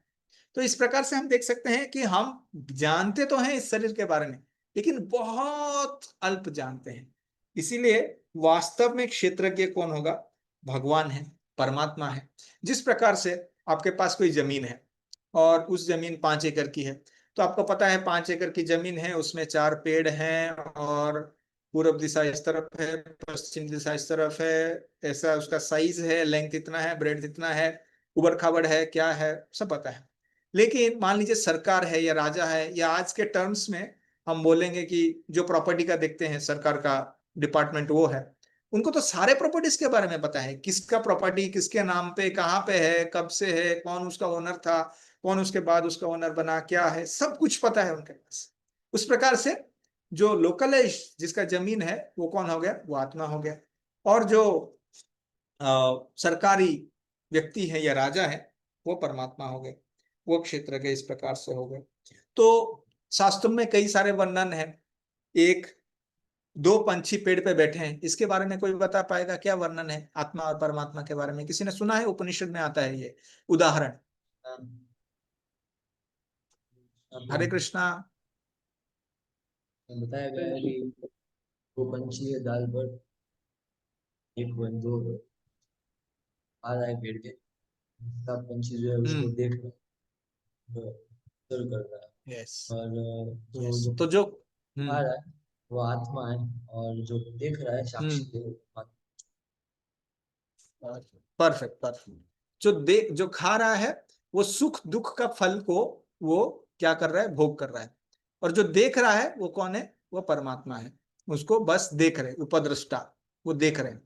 तो इस प्रकार से हम देख सकते हैं कि हम जानते तो हैं इस शरीर के बारे में, लेकिन बहुत अल्प जानते हैं। इसीलिए वास्तव में क्षेत्रज्ञ कौन होगा? भगवान है, परमात्मा है। जिस प्रकार से आपके पास कोई जमीन है और उस जमीन 5 एकड़ की है, तो आपको पता है 5 एकड़ की जमीन है, उसमें 4 पेड़ हैं, और पूर्व दिशा इस तरफ है, पश्चिम दिशा इस तरफ है, ऐसा उसका साइज है, लेंथ इतना है, ब्रेड इतना है, उबड़ खाबड़ है, क्या है, सब पता है। लेकिन मान लीजिए सरकार है या राजा है, या आज के टर्म्स में हम बोलेंगे कि जो प्रॉपर्टी का देखते हैं सरकार का डिपार्टमेंट वो है, उनको तो सारे प्रॉपर्टीज के बारे में पता है, किसका प्रॉपर्टी किसके नाम पे कहाँ पे है, कब से है, कौन उसका ओनर था, कौन उसके बाद उसका ओनर बना, क्या है, सब कुछ पता है उनके पास। उस प्रकार से जो लोकलाइज जिसका जमीन है वो कौन हो गया, वो आत्मा हो गया। और जो सरकारी व्यक्ति है या राजा है वो परमात्मा हो गए, वो क्षेत्र के इस प्रकार से हो गए। तो शास्त्रों में कई सारे वर्णन है। एक दो पंछी पेड़ पे बैठे हैं, इसके बारे में कोई बता पाएगा क्या वर्णन है आत्मा और परमात्मा के बारे में? किसी ने सुना है? उपनिषद में आता है ये उदाहरण। हरे कृष्णा। बताया गया है कि वो पंछी है डाल पर, एक दो आ रहा है पेड़ के, सब पंछी जो है उसको देख रहा है, observe कर रहा है। यस और यस। जो तो जो आ रहा है वो आत्मा है, और जो देख रहा है साक्षी है वो आत्मा। Perfect perfect. जो खा रहा है वो सुख दुख का फल को वो क्या कर रहा है, भोग कर रहा है। और जो देख रहा है वो कौन है, वो परमात्मा है, उसको बस देख रहे, उपद्रष्टा, वो देख रहे हैं।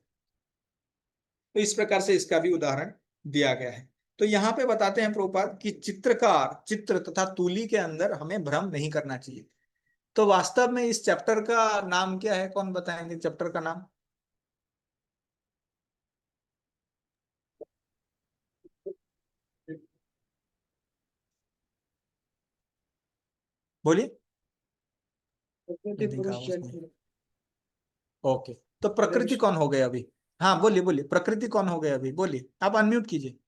तो इस प्रकार से इसका भी उदाहरण दिया गया है। तो यहाँ पे बताते हैं प्रभुपाद कि चित्रकार, चित्र तथा तूली के अंदर हमें भ्रम नहीं करना चाहिए। तो वास्तव में इस चैप्टर का नाम क्या है, कौन बताएंगे चैप्टर का नाम? बोलिए। प्रकृति नहीं पुरुष कहा उसने। चैत्र। ओके, तो प्रकृति कौन हो गए अभी? हाँ बोलिए बोलिए, प्रकृति कौन हो गए अभी, बोलिए, आप अनम्यूट कीजिए।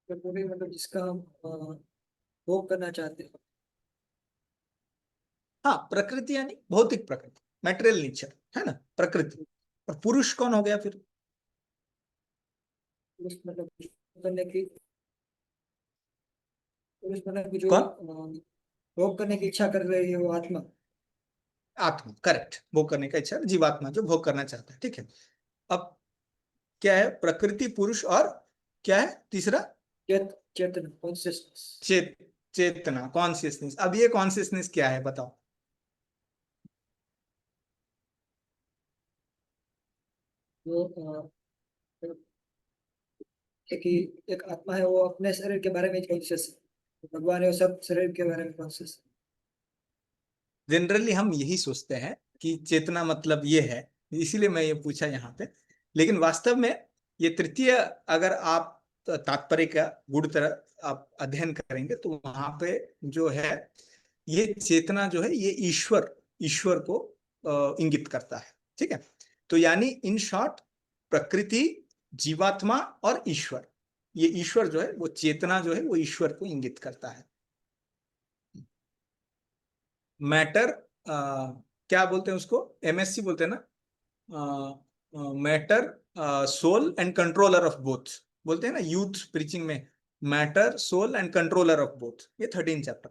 प्रकृति मतलब जिसका हम भोग करना चाहते हैं। हाँ, प्रकृति यानी भौतिक प्रकृति, मैटेरियल नेचर है ना, प्रकृति। और पुरुष कौन हो गया फिर? पुरुष मतलब करने की, पुरुष मतलब की जो कौन? भोग करने की इच्छा कर रही है वो आत्मा। आत्मा, करेक्ट। भोग करने का इच्छा, जीवात्मा जो भोग करना चाहता है, ठीक है। अब क्या है, प्रकृति, पुरुष, और क्या है तीसरा? चेतन, कॉन्शियसनेस। चेत चेतना, कॉन्शियसनेस। अब ये कॉन्शियसनेस क्या है बताओ? वो एक ही एक आत्मा है, वो अपने शरीर के बारे में कॉन्शियस है, भगवान है वो सब शरीर के बारे में कॉन्शियस जनरली हम यही सोचते हैं कि चेतना मतलब ये है, इसीलिए मैं ये पूछा यहाँ पे। लेकिन वास्तव में ये तृतीय, अगर आप तात्पर्य का गुड़ तरह आप अध्ययन करेंगे तो वहां पे जो है, ये चेतना जो है ये ईश्वर, ईश्वर को इंगित करता है, ठीक है। तो यानी इन शॉर्ट, प्रकृति, जीवात्मा और ईश्वर, ये ईश्वर जो है वो चेतना जो है वो ईश्वर को इंगित करता है। मैटर, क्या बोलते हैं उसको, एमएससी बोलते हैं ना, matter, soul and controller of both, बोलते हैं ना यूथ प्रीचिंग में, matter soul and controller of both, ये 13 चैप्टर।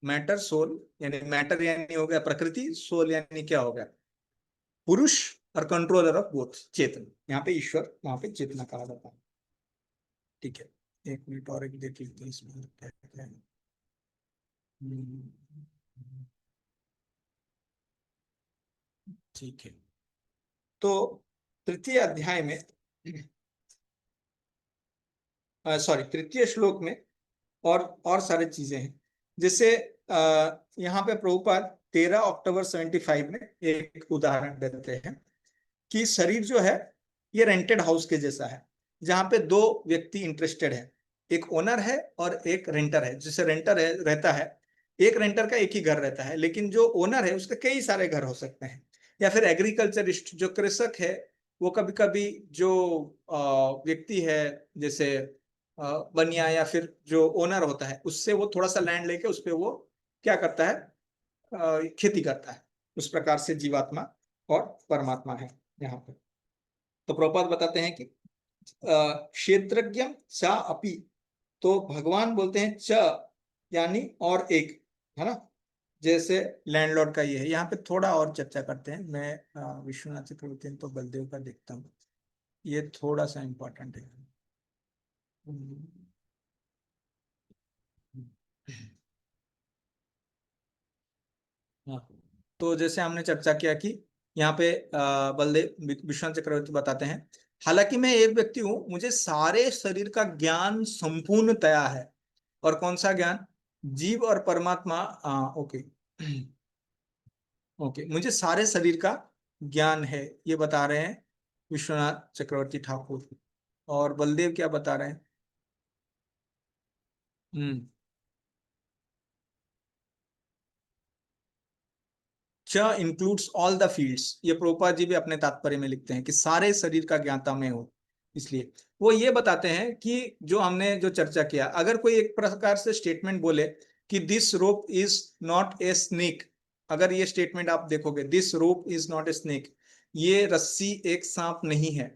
मैटर सोल यानी मैटर यानी हो गया प्रकृति, सोल यानी क्या हो गया, पुरुष, और कंट्रोलर ऑफ बोथ चेतन, यहाँ पे ईश्वर, वहां पे चेतना कहा जाता है, ठीक है। एक मिनट और एक देख लेते हैं इसमें क्या क्या है। ठीक है। तो तृतीय अध्याय में, सॉरी तृतीय श्लोक में और सारी चीजें हैं। जैसे यहाँ पे प्रभुपाद 13 अक्टूबर 75 में एक उदाहरण देते हैं कि शरीर जो है ये रेंटेड हाउस के जैसा है, जहाँ पे दो व्यक्ति इंटरेस्टेड है, एक ओनर है और एक रेंटर है। जैसे रेंटर है रहता है, एक रेंटर का एक ही घर रहता है, लेकिन जो ओनर है उसके कई सारे घर हो सकते हैं। या फिर एग्रीकल्चरिस्ट जो कृषक है, वो कभी कभी जो व्यक्ति है, जैसे बनिया, या फिर जो ओनर होता है उससे वो थोड़ा सा लैंड लेके उस पर वो क्या करता है, खेती करता है। उस प्रकार से जीवात्मा और परमात्मा है यहाँ पे। तो प्रभुपाद बताते हैं कि क्षेत्रज्ञम च अपि, तो भगवान बोलते हैं च यानी और एक, है ना। जैसे लैंडलॉर्ड का ये है, यहाँ पे थोड़ा और चर्चा करते हैं। मैं विश्वनाथ चक्रवर्ती तो बलदेव का देखता हूँ, ये थोड़ा सा इंपॉर्टेंट है। तो जैसे हमने चर्चा किया कि यहाँ पे बलदेव विश्वनाथ चक्रवर्ती बताते हैं, हालांकि मैं एक व्यक्ति हूं, मुझे सारे शरीर का ज्ञान संपूर्णतया है। और कौन सा ज्ञान? जीव और परमात्मा। ओके ओके, मुझे सारे शरीर का ज्ञान है, ये बता रहे हैं विश्वनाथ चक्रवर्ती ठाकुर। और बलदेव क्या बता रहे हैं? हम्म च इंक्लूड्स ऑल द फील्ड्स, ये प्रभुपाद जी भी अपने तात्पर्य में लिखते हैं कि सारे शरीर का ज्ञाता मैं हूं। इसलिए वो ये बताते हैं कि जो हमने जो चर्चा किया, अगर कोई एक प्रकार से स्टेटमेंट बोले कि this rope is not a snake, अगर ये स्टेटमेंट आप देखोगे, this rope is not a snake, ये रस्सी एक सांप नहीं है,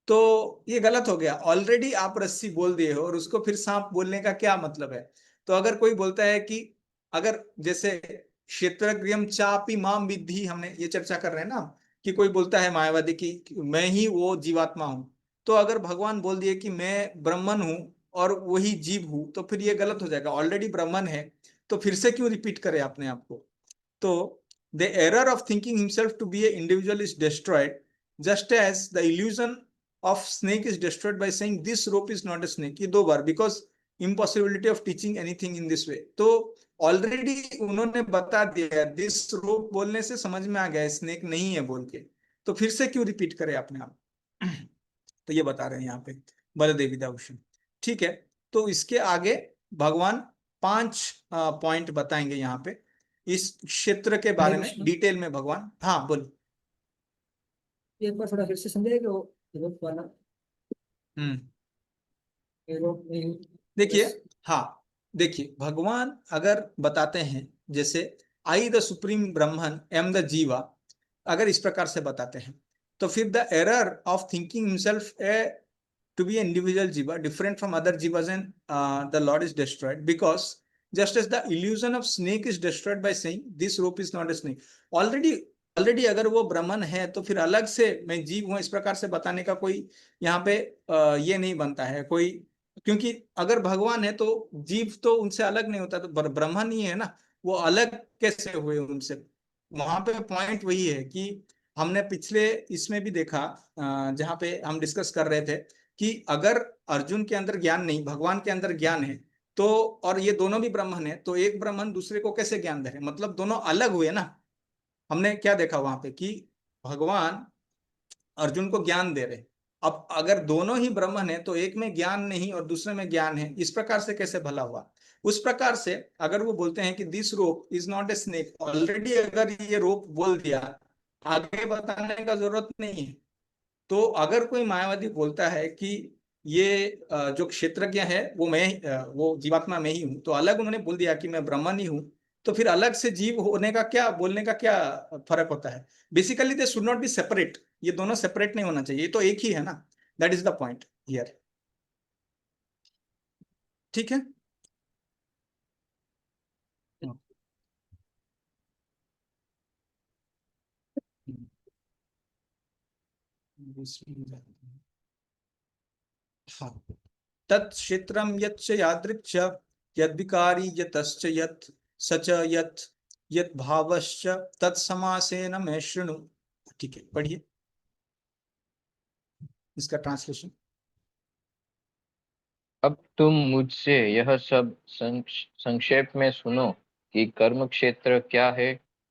तो ये गलत हो गया। ऑलरेडी आप रस्सी बोल दिए हो और उसको फिर सांप बोलने का क्या मतलब है? तो अगर कोई बोलता है कि, अगर जैसे क्षेत्रज्ञम चापि माम विद्धि, हमने ये चर्चा कर रहे हैं ना, कि कोई बोलता है मायावादी की मैं ही वो जीवात्मा हूं, तो अगर भगवान बोल दिए कि मैं ब्राह्मण हूं और वही जीव हूं, तो फिर ये गलत हो जाएगा। ऑलरेडी ब्राह्मण है, तो फिर से क्यों रिपीट करे अपने आप को? तो the error of thinking himself to be a individual is destroyed just as the illusion of snake is destroyed by saying this rope is not a snake, ये 2 बार, because impossibility of teaching anything in this way। तो ऑलरेडी उन्होंने बता दिया, दिस रोप बोलने से समझ में आ गया स्नेक नहीं है बोल के, तो फिर से क्यों रिपीट करे अपने आप? तो ये बता रहे हैं यहाँ पे बलदेवी दाभूषण। ठीक है, तो इसके आगे भगवान 5 पॉइंट बताएंगे यहाँ पे इस क्षेत्र के बारे में डिटेल में। भगवान, हाँ बोल। एक बार थोड़ा फिर से समझाइए वो रोप वाला। रोप नहीं, देखिए, हाँ देखिए, भगवान अगर बताते हैं जैसे I the supreme Brahman am the jiva, अगर इस प्रकार से बताते हैं, तो फिर the error of thinking himself a to be an individual jiva different from other jivas and the Lord is destroyed, because just as the illusion of snake is destroyed by saying this rope is not a snake, already अगर वो ब्राह्मण है तो फिर अलग से मैं जीव हूं इस प्रकार से बताने का कोई यहाँ पे ये नहीं बनता है कोई, क्योंकि अगर भगवान है तो जीव तो उनसे अलग नहीं होता, तो ब्रह्मण ही है ना, वो अलग कैसे हुए उनसे? वहां पे पॉइंट वही है कि हमने पिछले इसमें भी देखा, जहाँ पे हम डिस्कस कर रहे थे कि अगर अर्जुन के अंदर ज्ञान नहीं, भगवान के अंदर ज्ञान है, तो और ये दोनों भी ब्राह्मण है, तो एक ब्राह्मण दूसरे को कैसे ज्ञान दे रहे? मतलब दोनों अलग हुए ना। हमने क्या देखा वहां पे कि भगवान अर्जुन को ज्ञान दे रहे, अब अगर दोनों ही ब्राह्मण है तो एक में ज्ञान नहीं और दूसरे में ज्ञान है, इस प्रकार से कैसे भला हुआ? उस प्रकार से अगर वो बोलते हैं कि this rope is not a snake, already अगर ये रोप बोल दिया, आगे बताने का जरूरत नहीं है। तो अगर कोई मायावादी बोलता है कि ये जो क्षेत्रज्ञ है वो मैं, वो जीवात्मा मैं ही हूं, तो अलग उन्होंने बोल दिया कि मैं ब्रह्मन ही हूं, तो फिर अलग से जीव होने का क्या, बोलने का क्या फर्क होता है? Basically they should not be separate, ये दोनों सेपरेट नहीं होना चाहिए, ये तो एक ही है ना। That is the point here. ठीक है, हाँ, तत्क्षेत्रम यच्च यादृक्ष यद्विकारी यतश्च यत् सच यत् यत् भावश्च तत्समासेन मैं शृणु। ठीक है, पढ़िए इसका ट्रांसलेशन। अब तुम मुझसे यह सब संक्षेप में सुनो कि कर्म क्षेत्र क्या है,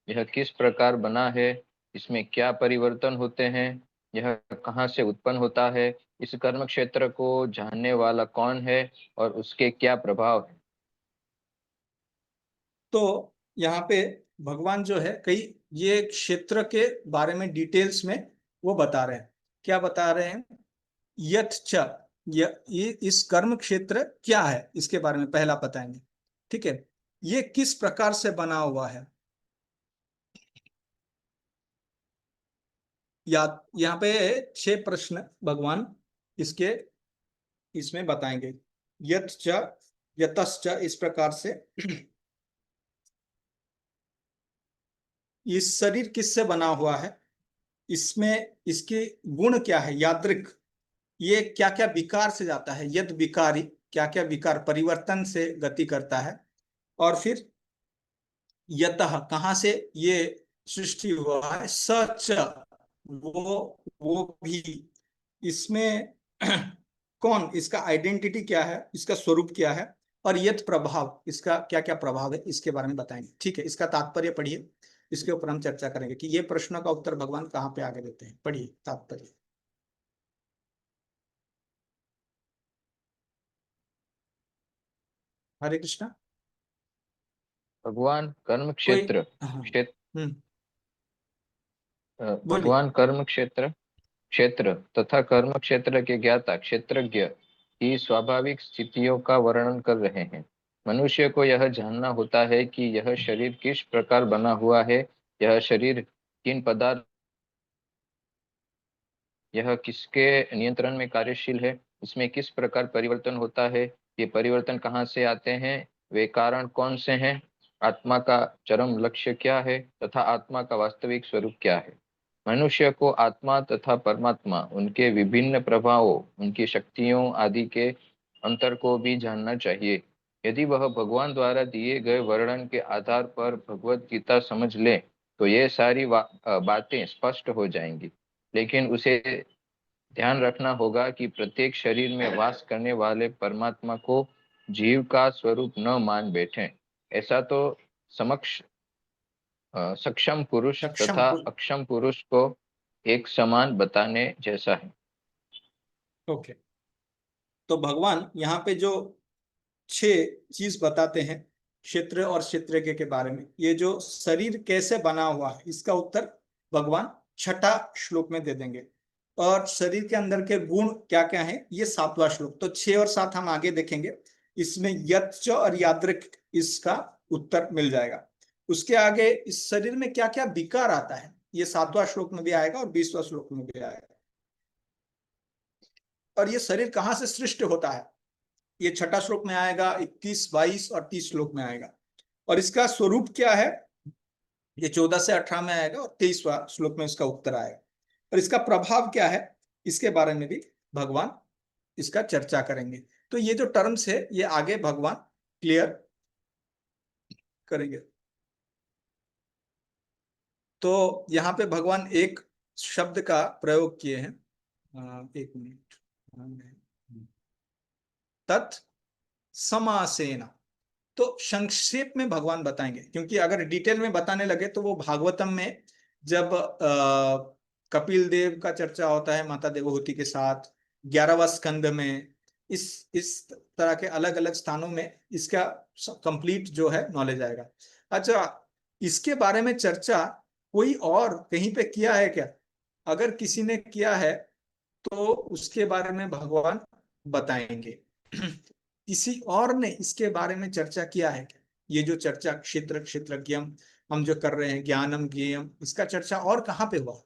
यह किस प्रकार बना है, इसमें क्या परिवर्तन होते हैं, यह कहाँ से उत्पन्न होता है, इस कर्म क्षेत्र को जानने वाला कौन है और उसके क्या प्रभाव है। तो यहाँ पे भगवान जो है कई ये क्षेत्र के बारे में डिटेल्स में वो बता रहे हैं। क्या बता रहे हैं? यथ च, ये इस कर्म क्षेत्र क्या है इसके बारे में पहला बताएंगे। ठीक है, ये किस प्रकार से बना हुआ है, या यहाँ पे 6 प्रश्न भगवान इसके इसमें बताएंगे। यथ च यतश्च, इस प्रकार से इस शरीर किससे बना हुआ है, इसमें इसके गुण क्या है, यादृक, ये क्या क्या विकार से जाता है, यद विकारी, क्या क्या विकार परिवर्तन से गति करता है, और फिर यतः, कहां से ये सृष्टि हुआ है, सच वो भी। इसमें कौन, इसका आइडेंटिटी क्या है, इसका स्वरूप क्या है, और यथ प्रभाव, इसका क्या क्या प्रभाव है, इसके बारे में बताएंगे। ठीक है, इसका तात्पर्य पढ़िए, इसके ऊपर हम चर्चा करेंगे कि ये प्रश्न का उत्तर भगवान कहाँ पे आगे देते हैं। पढ़िए तात्पर्य। हरे कृष्णा। भगवान कर्म कोई, क्षेत्र हाँ, क्षेत्र हम्म, बोलिए। भगवान कर्म क्षेत्र क्षेत्र तथा कर्म क्षेत्र के ज्ञाता क्षेत्रज्ञ की स्वाभाविक स्थितियों का वर्णन कर रहे हैं। मनुष्य को यह जानना होता है कि यह शरीर किस प्रकार बना हुआ है, यह शरीर किन पदार्थ, यह किसके नियंत्रण में कार्यशील है, इसमें किस प्रकार परिवर्तन होता है, ये परिवर्तन कहाँ से आते हैं, वे कारण कौन से हैं, आत्मा का चरम लक्ष्य क्या है तथा आत्मा का वास्तविक स्वरूप क्या है। मनुष्य को आत्मा तथा परमात्मा, उनके विभिन्न प्रभावों, उनकी शक्तियों आदि के अंतर को भी जानना चाहिए। यदि वह भगवान द्वारा दिए गए वर्णन के आधार पर भगवत गीता समझ ले तो ये सारी बातें स्पष्ट हो जाएंगी। लेकिन उसे ध्यान रखना होगा कि प्रत्येक शरीर में वास करने वाले परमात्मा को जीव का स्वरूप न मान बैठें। ऐसा तो समक्ष सक्षम पुरुष सक्षम तथा पुरुष। अक्षम पुरुष को एक समान बताने जैसा है। ओके, तो भगवान यहाँ पे जो 6 चीज बताते हैं क्षेत्र और क्षेत्रज्ञ के बारे में, ये जो शरीर कैसे बना हुआ है, इसका उत्तर भगवान छठा श्लोक में दे देंगे। और शरीर के अंदर के गुण क्या क्या हैं, ये 7वां श्लोक। तो 6 और 7 हम आगे देखेंगे। इसमें यच्च और यादृक, इसका उत्तर मिल जाएगा। उसके आगे इस शरीर में क्या क्या विकार आता है, ये 7वां श्लोक में भी आएगा और 20वां श्लोक में भी आएगा। और ये शरीर कहाँ से सृष्टि होता है, ये छठा श्लोक में आएगा, 21, 22 और 30 श्लोक में आएगा। और इसका स्वरूप क्या है, ये 14 से 18 में आएगा और 23वां श्लोक में इसका उत्तर आएगा। और इसका प्रभाव क्या है, इसके बारे में भी भगवान इसका चर्चा करेंगे। तो ये जो टर्म्स है, ये आगे भगवान क्लियर करेंगे। तो यहाँ पे भगवान एक शब्द का प्रयोग किए हैं, एक मिनट, तत् समासेना। तो संक्षेप में भगवान बताएंगे, क्योंकि अगर डिटेल में बताने लगे तो वो भागवतम में जब कपिल देव का चर्चा होता है माता देवहूति के साथ, 11वां स्कंद में, इस तरह के अलग अलग स्थानों में इसका कंप्लीट जो है नॉलेज आएगा। अच्छा, इसके बारे में चर्चा कोई और कहीं पे किया है क्या? अगर किसी ने किया है तो उसके बारे में भगवान बताएंगे। किसी और ने इसके बारे में चर्चा किया है क्या? ये जो चर्चा क्षेत्र क्षेत्रज्ञम हम जो कर रहे हैं, ज्ञानम ज्ञेयम, इसका चर्चा और कहाँ पे हुआ?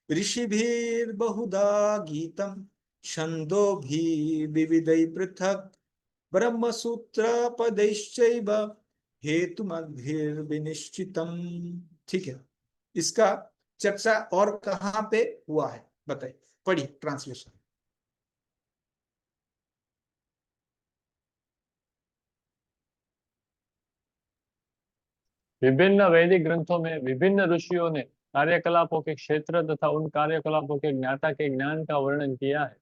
ऋषिभिर बहुधा गीतम छंदोभि विविधै पृथक ब्रह्म सूत्र पदैश्चैव हेतुमद्भिर विनिश्चितम। ठीक है, इसका चर्चा और कहाँ पे हुआ है, बताइए। पढ़िए ट्रांसलेशन। विभिन्न वैदिक ग्रंथों में विभिन्न ऋषियों ने कार्यकलापों के क्षेत्र तथा उन कार्यकलापों के ज्ञाता के ज्ञान का वर्णन किया है।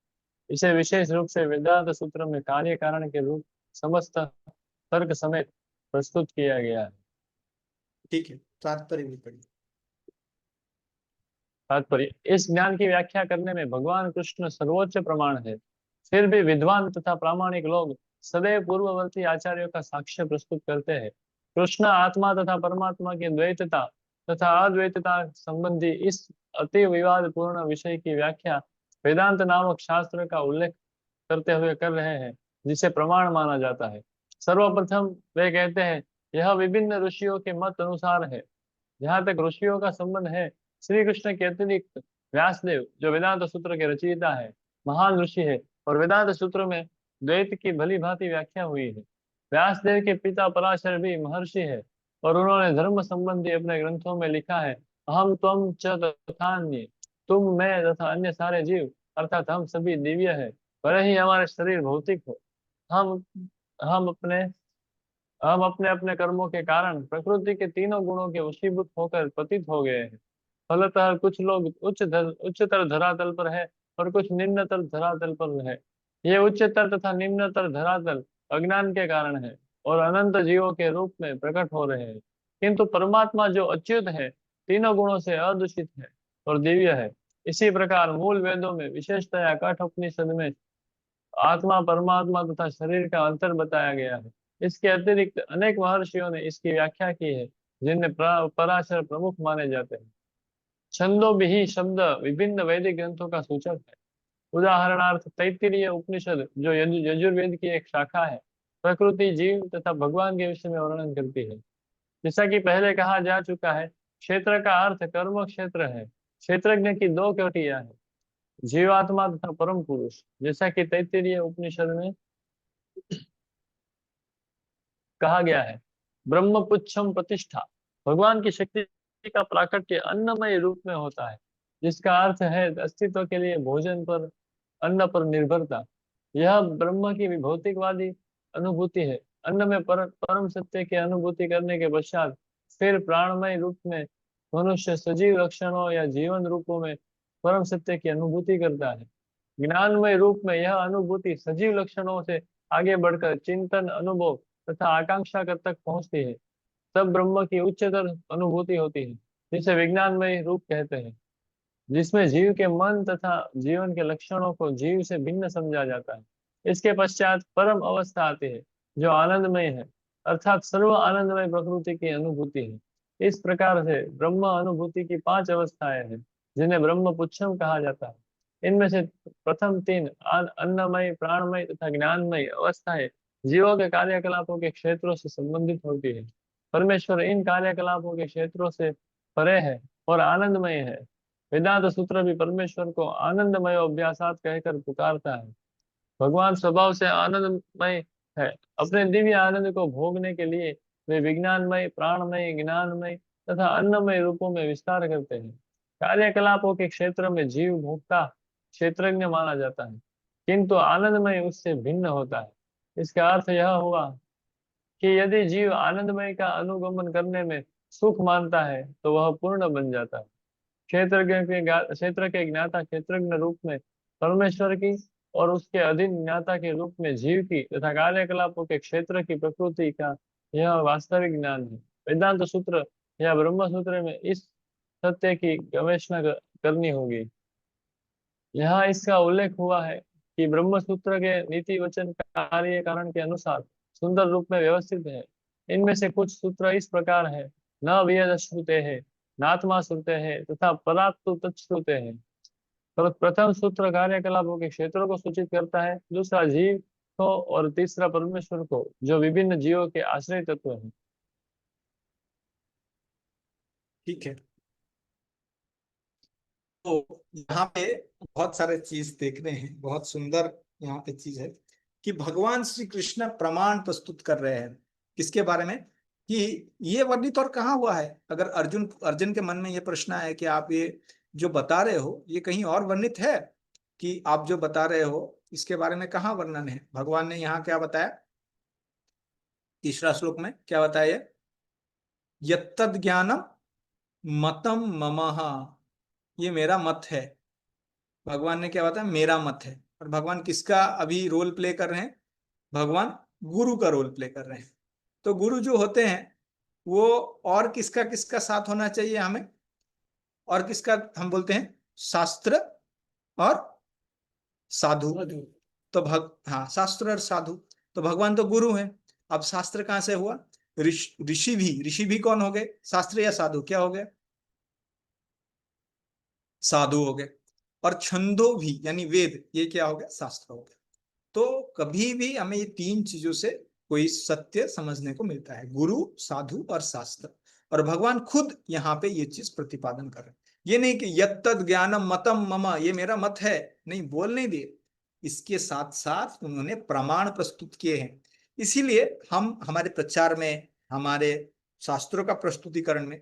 इसे विशेष रूप से वेदांत सूत्र में कार्य कारण के रूप समस्त तर्क समेत प्रस्तुत किया गया है। ठीक है, तात्पर्य भी पढ़िए। तात्पर्य, इस ज्ञान की व्याख्या करने में भगवान कृष्ण सर्वोच्च प्रमाण है। फिर भी विद्वान तथा प्रामाणिक लोग सदैव पूर्ववर्ती आचार्यों का साक्ष्य प्रस्तुत करते हैं। कृष्ण आत्मा तथा परमात्मा की द्वैतता तथा अद्वैतता संबंधी इस अति विवादपूर्ण विषय की व्याख्या वेदांत नामक शास्त्र का उल्लेख करते हुए कर रहे हैं, जिसे प्रमाण माना जाता है। सर्वप्रथम वे कहते हैं, यह विभिन्न ऋषियों के मत अनुसार है। जहाँ तक ऋषियों का संबंध है, श्री कृष्ण के अतिरिक्त व्यासदेव, जो वेदांत सूत्र के रचयिता है, महान ऋषि है और वेदांत सूत्र में द्वैत की भली भांति व्याख्या हुई है। व्यासदेव के पिता पराशर भी महर्षि है और उन्होंने धर्म संबंधी अपने ग्रंथों में लिखा है, अहम त्वम च तथान्य, तुम मैं तथा अन्य सारे जीव, अर्थात हम सभी दिव्य है, भले ही हमारे शरीर भौतिक हो। हम हम अपने हम अपने अपने कर्मों के कारण प्रकृति के तीनों गुणों के वशीभूत होकर पतित हो गए हैं। फलतः कुछ लोग उच्चतर धरातल पर है और कुछ निम्नतर धरातल पर है। ये उच्चतर तथा निम्नतर धरातल अज्ञान के कारण है और अनंत जीवों के रूप में प्रकट हो रहे हैं। किंतु परमात्मा जो अच्युत है, तीनों गुणों से अदूषित है और दिव्य है। इसी प्रकार मूल वेदों में विशेषतया कठोपनिषद में आत्मा, परमात्मा तथा शरीर का अंतर बताया गया है। इसके अतिरिक्त अनेक महर्षियों ने इसकी व्याख्या की है, जिनमें पराशर प्रमुख माने जाते हैं। छंदोबिही शब्द विभिन्न वैदिक ग्रंथों का सूचक है। उदाहरणार्थ तैत्तिरीय उपनिषद, जो यजुर्वेद की एक शाखा है, प्रकृति, जीव तथा भगवान के विषय में वर्णन करती है। जैसा कि पहले कहा जा चुका है, क्षेत्र का अर्थ कर्म क्षेत्र है। क्षेत्रज्ञ की दो कोटियां हैं, जीवात्मा तथा परम पुरुष। जैसा कि तैत्तिरीय उपनिषद में कहा गया है, ब्रह्म पुच्छम प्रतिष्ठा। भगवान की शक्ति का प्राकट्य अन्नमय रूप में होता है, जिसका अर्थ है अस्तित्व के लिए भोजन पर, अन्न पर निर्भरता। यह ब्रह्म की भौतिकवादी अनुभूति है। अन्न में परम सत्य की अनुभूति करने के पश्चात फिर प्राणमय रूप में मनुष्य सजीव लक्षणों या जीवन रूपों में परम सत्य की अनुभूति करता है। ज्ञानमय रूप में यह अनुभूति सजीव लक्षणों से आगे बढ़कर चिंतन, अनुभव तथा आकांक्षा तक पहुंचती है। तब ब्रह्म की उच्चतर अनुभूति होती है, जिसे विज्ञानमय रूप कहते हैं, जिसमें जीव के मन तथा जीवन के लक्षणों को जीव से भिन्न समझा जाता है। इसके पश्चात परम अवस्था आती है, जो आनंदमय है, अर्थात सर्व आनंदमय प्रकृति की अनुभूति है। इस प्रकार से ब्रह्म अनुभूति की 5 अवस्थाएं हैं, जिन्हें ब्रह्म पुच्छम कहा जाता है। इनमें से प्रथम 3 अन्नमय, प्राणमय तथा ज्ञानमय अवस्थाएं जीवों के कार्यकलापों के क्षेत्रों से संबंधित होती है। परमेश्वर इन कार्यकलापों के क्षेत्रों से परे है और आनंदमय है। वेदांत सूत्र भी परमेश्वर को आनंदमय अभ्यासात कहकर पुकारता है। भगवान स्वभाव से आनंदमय है। अपने दिव्य आनंद को भोगने के लिए वे विज्ञानमय, प्राणमय, ज्ञानमय तथा अन्नमय रूपों में विस्तार करते हैं। कार्यकलापों के क्षेत्र में जीव भोक्ता, क्षेत्रज्ञ माना जाता है, किंतु आनंदमय उससे भिन्न होता है। इसका अर्थ यह हुआ कि यदि जीव आनंदमय का अनुगमन करने में सुख मानता है, तो वह पूर्ण बन जाता है। क्षेत्र के ज्ञाता क्षेत्रज्ञ रूप में परमेश्वर की और उसके अधीन ज्ञाता के रूप में जीव की तथा कार्यकलापों के क्षेत्र की प्रकृति का यह वास्तविक ज्ञान है। वेदांत सूत्र या ब्रह्म सूत्र में इस सत्य की गवेषणा करनी होगी। यहाँ इसका उल्लेख हुआ है कि ब्रह्म सूत्र के नीति वचन कार्य कारण के अनुसार सुंदर रूप में व्यवस्थित है। इनमें से कुछ सूत्र इस प्रकार है, न वेद श्रुते है, नात्मा श्रुते है तथा परात्तु तच्छ्रुते है। प्रथम सूत्र कार्यकलापों के क्षेत्रों को सूचित करता है, दूसरा जीव को और तीसरा परमेश्वर को, जो विभिन्न जीवों के आश्रय तत्व है। ठीक है, तो यहाँ पे बहुत सारे चीज देखने हैं। बहुत सुंदर यहाँ पे चीज है कि भगवान श्री कृष्ण प्रमाण प्रस्तुत कर रहे हैं किसके बारे में, कि ये वर्णित और कहाँ हुआ है। अगर अर्जुन के मन में ये प्रश्न है कि आप ये जो बता रहे हो ये कहीं और वर्णित है, कि आप जो बता रहे हो इसके बारे में कहाँ वर्णन है। भगवान ने यहाँ क्या बताया, तीसरा श्लोक में क्या बताया, यत्तद् ज्ञानम मतम ममः, ये मेरा मत है। भगवान ने क्या बताया, मेरा मत है। और भगवान किसका अभी रोल प्ले कर रहे हैं, भगवान गुरु का रोल प्ले कर रहे हैं। तो गुरु जो होते हैं वो और किसका किसका साथ होना चाहिए हमें, और किसका हम बोलते हैं, शास्त्र और साधु। तो हाँ, शास्त्र और साधु। तो भगवान तो गुरु हैं। अब शास्त्र कहां से हुआ, ऋषि भी कौन हो गए, शास्त्र या साधु, क्या हो गए, साधु हो गए। और छंदो भी यानी वेद, ये क्या हो गया, शास्त्र हो गया। तो कभी भी हमें ये 3 चीजों से कोई सत्य समझने को मिलता है, गुरु, साधु और शास्त्र। और भगवान खुद यहाँ पे ये चीज प्रतिपादन कर रहे हैं। ये नहीं कि यत्तद् ज्ञानम मतम मम, ये मेरा मत है, नहीं, बोल नहीं दिए। इसके साथ साथ उन्होंने प्रमाण प्रस्तुत किए हैं। इसीलिए हम हमारे प्रचार में, हमारे शास्त्रों का प्रस्तुतिकरण में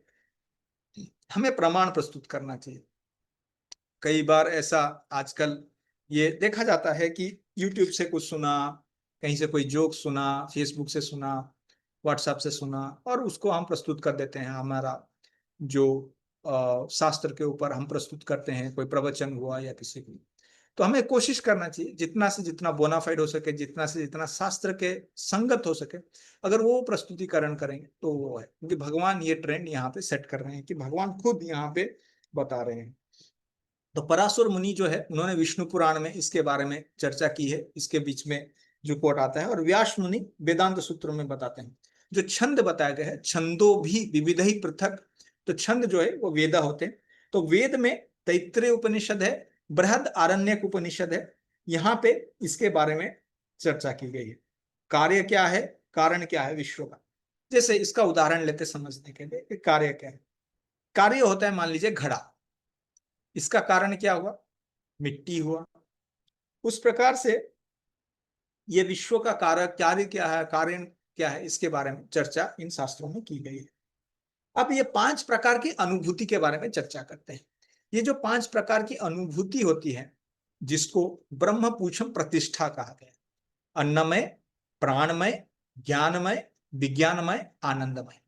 हमें प्रमाण प्रस्तुत करना चाहिए। कई बार ऐसा आजकल ये देखा जाता है कि YouTube से कुछ सुना, कहीं से कोई जोक सुना, फेसबुक से सुना, व्हाट्सएप से सुना और उसको हम प्रस्तुत कर देते हैं। हमारा जो शास्त्र के ऊपर हम प्रस्तुत करते हैं, कोई प्रवचन हुआ या किसी की, तो हमें कोशिश करना चाहिए जितना से जितना बोनाफाइड हो सके, जितना से जितना शास्त्र के संगत हो सके, अगर वो प्रस्तुतिकरण करेंगे तो वो है। क्योंकि भगवान ये ट्रेंड यहाँ पे सेट कर रहे हैं कि भगवान खुद यहाँ पे बता रहे हैं। तो पराशर मुनि जो है उन्होंने विष्णु पुराण में इसके बारे में चर्चा की है, इसके बीच में जो कोट आता है। और व्यास मुनि वेदांत सूत्रों में बताते हैं। जो छंद बताया गया है, छंदो भी विविध ही पृथक, तो छंद जो है वो वेदा होते हैं। तो वेद में तैत्तिरीय उपनिषद है, बृहद आरण्यक उपनिषद है, यहाँ पे इसके बारे में चर्चा की गई है। कार्य क्या है, कारण क्या है विश्व का। जैसे इसका उदाहरण लेते समझने के लिए कि कार्य क्या है। कार्य होता है मान लीजिए घड़ा, इसका कारण क्या हुआ, मिट्टी हुआ। उस प्रकार से ये विश्व का कारक कार्य क्या है, कारण क्या है, इसके बारे में चर्चा इन शास्त्रों में की गई है। अब ये 5 प्रकार की अनुभूति के बारे में चर्चा करते हैं। ये जो 5 प्रकार की अनुभूति होती है, जिसको ब्रह्म पूछम प्रतिष्ठा कहा गया, अन्नमय, प्राणमय, ज्ञानमय, विज्ञानमय, आनंदमय।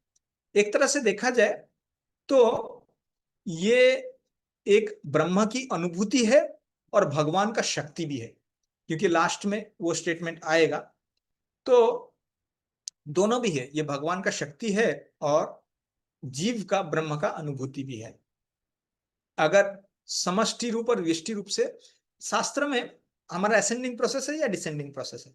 एक तरह से देखा जाए तो ये एक ब्रह्म की अनुभूति है और भगवान का शक्ति भी है, क्योंकि लास्ट में वो स्टेटमेंट आएगा। तो दोनों भी है, ये भगवान का शक्ति है और जीव का ब्रह्म का अनुभूति भी है। अगर समष्टि रूप और व्यष्टि रूप से शास्त्र में हमारा असेंडिंग प्रोसेस है या डिसेंडिंग प्रोसेस है,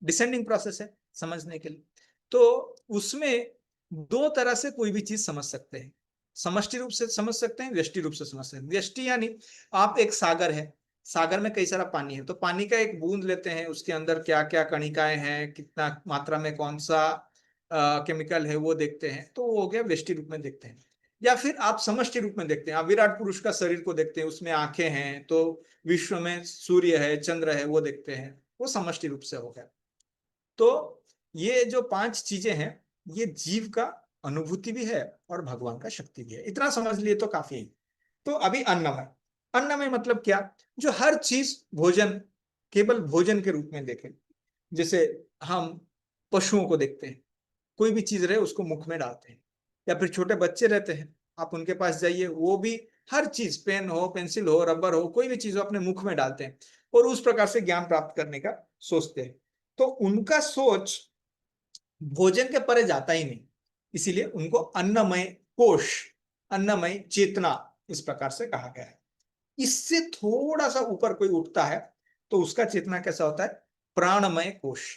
डिसेंडिंग प्रोसेस है समझने के लिए। तो उसमें 2 तरह से कोई भी चीज समझ सकते हैं, समष्टि रूप से समझ सकते हैं, व्यष्टि रूप से समझ सकते हैं। व्यष्टि यानी आप एक सागर है, सागर में कई सारा पानी है, तो पानी का एक बूंद लेते हैं, उसके अंदर क्या क्या कणिकाएं हैं, कितना मात्रा में कौन सा केमिकल है वो देखते हैं, तो वो हो गया व्यष्टि रूप में देखते हैं। या फिर आप समष्टि रूप में देखते हैं, आप विराट पुरुष का शरीर को देखते हैं, उसमें आंखें हैं, तो विश्व में सूर्य है, चंद्र है, वो देखते हैं, वो समष्टि रूप से हो गया। तो ये जो 5 चीजें हैं, ये जीव का अनुभूति भी है और भगवान का शक्ति भी है। इतना समझ लिए तो काफी है। तो अभी अन्नमय, अन्नमय मतलब क्या, जो हर चीज भोजन, केवल भोजन के रूप में देखें। जैसे हम पशुओं को देखते हैं, कोई भी चीज रहे उसको मुख में डालते हैं, या फिर छोटे बच्चे रहते हैं, आप उनके पास जाइए, वो भी हर चीज, पेन हो, पेंसिल हो, रबर हो, कोई भी चीज हो, अपने मुख में डालते हैं और उस प्रकार से ज्ञान प्राप्त करने का सोचते हैं। तो उनका सोच भोजन के परे जाता ही नहीं, इसीलिए उनको अन्नमय कोश, अन्नमय चेतना इस प्रकार से कहा गया है। इससे थोड़ा सा ऊपर कोई उठता है तो उसका चेतना कैसा होता है, प्राणमय कोश।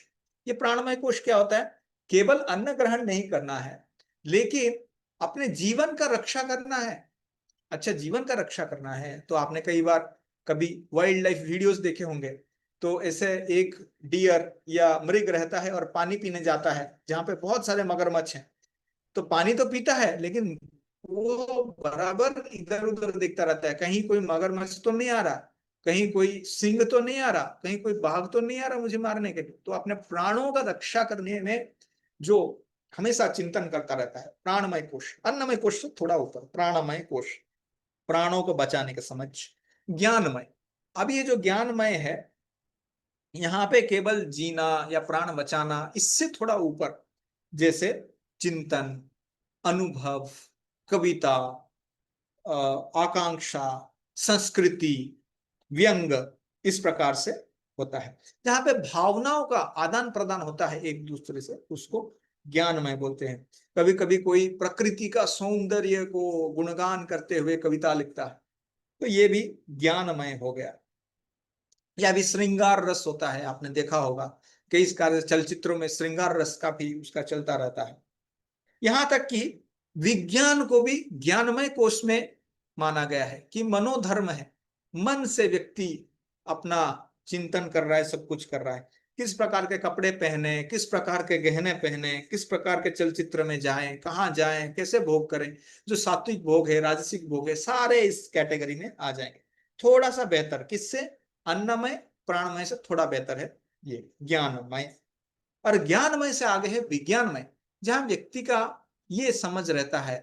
ये प्राणमय कोश क्या होता है, केवल अन्न ग्रहण नहीं करना है, लेकिन अपने जीवन का रक्षा करना है। अच्छा, जीवन का रक्षा करना है तो आपने कई बार कभी वाइल्ड लाइफ वीडियोस देखे होंगे। तो ऐसे एक डियर या मृग रहता है और पानी पीने जाता है जहां पे बहुत सारे मगरमच्छ हैं। तो पानी तो पीता है, लेकिन वो बराबर इधर उधर देखता रहता है, कहीं कोई मगरमच्छ तो नहीं आ रहा, कहीं कोई सिंह तो नहीं आ रहा, कहीं कोई बाघ तो नहीं आ रहा मुझे मारने के लिए। तो अपने प्राणों का रक्षा करने में जो हमेशा चिंतन करता रहता है, प्राणमय कोश, अन्नमय कोश से थोड़ा ऊपर प्राणमय कोश, प्राणों को बचाने का समझ। ज्ञानमय, अब ये जो ज्ञानमय है, यहाँ पे केवल जीना या प्राण बचाना, इससे थोड़ा ऊपर, जैसे चिंतन, अनुभव, कविता, आकांक्षा, संस्कृति, व्यंग, इस प्रकार से होता है। जहां पे भावनाओं का आदान प्रदान होता है एक दूसरे से, उसको ज्ञानमय बोलते हैं। कभी कभी कोई प्रकृति का सौंदर्य को गुणगान करते हुए कविता लिखता है, तो ये भी ज्ञानमय हो गया। या भी श्रृंगार रस होता है, आपने देखा होगा कई सारे चलचित्रों में श्रृंगार रस का भी उसका चलता रहता है। यहां तक कि विज्ञान को भी ज्ञानमय कोश में माना गया है कि मनोधर्म है, मन से व्यक्ति अपना चिंतन कर रहा है, सब कुछ कर रहा है, किस प्रकार के कपड़े पहने, किस प्रकार के गहने पहने, किस प्रकार के चलचित्र में जाएं, कहाँ जाएं, कैसे भोग करें। जो सात्विक भोग है, राजसिक भोग है, सारे इस कैटेगरी में आ जाएंगे। थोड़ा सा बेहतर किससे, अन्नमय प्राणमय से थोड़ा बेहतर है ये ज्ञानमय। और ज्ञानमय से आगे है विज्ञानमय, जहां व्यक्ति का ये समझ रहता है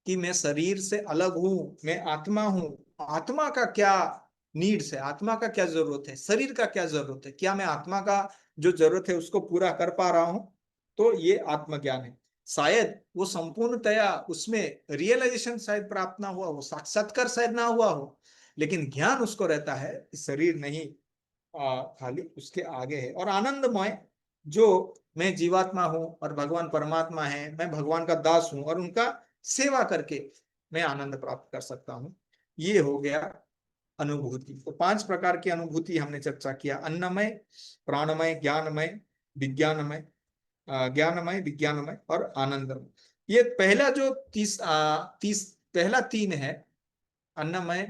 कि मैं शरीर से अलग हूं, मैं आत्मा हूं, आत्मा का क्या नीड्स है, आत्मा का क्या जरूरत है, शरीर का क्या जरूरत है, क्या मैं आत्मा का जो जरूरत है उसको पूरा कर पा रहा हूं, तो ये आत्मज्ञान है। शायद वो संपूर्णतया उसमें रियलाइजेशन शायद प्राप्त ना हुआ हो, साक्षात्कार शायद ना हुआ हो, लेकिन ज्ञान उसको रहता है कि शरीर नहीं, खाली उसके आगे है। और आनंदमय, जो मैं जीवात्मा हूं और भगवान परमात्मा है, मैं भगवान का दास हूं और उनका सेवा करके मैं आनंद प्राप्त कर सकता हूं। ये हो गया अनुभूति। तो 5 प्रकार की अनुभूति हमने चर्चा किया: अन्नमय, प्राणमय, ज्ञानमय, विज्ञानमय, ज्ञानमय, विज्ञानमय और आनंदमय। ये पहला जो पहला 3 है, अन्नमय,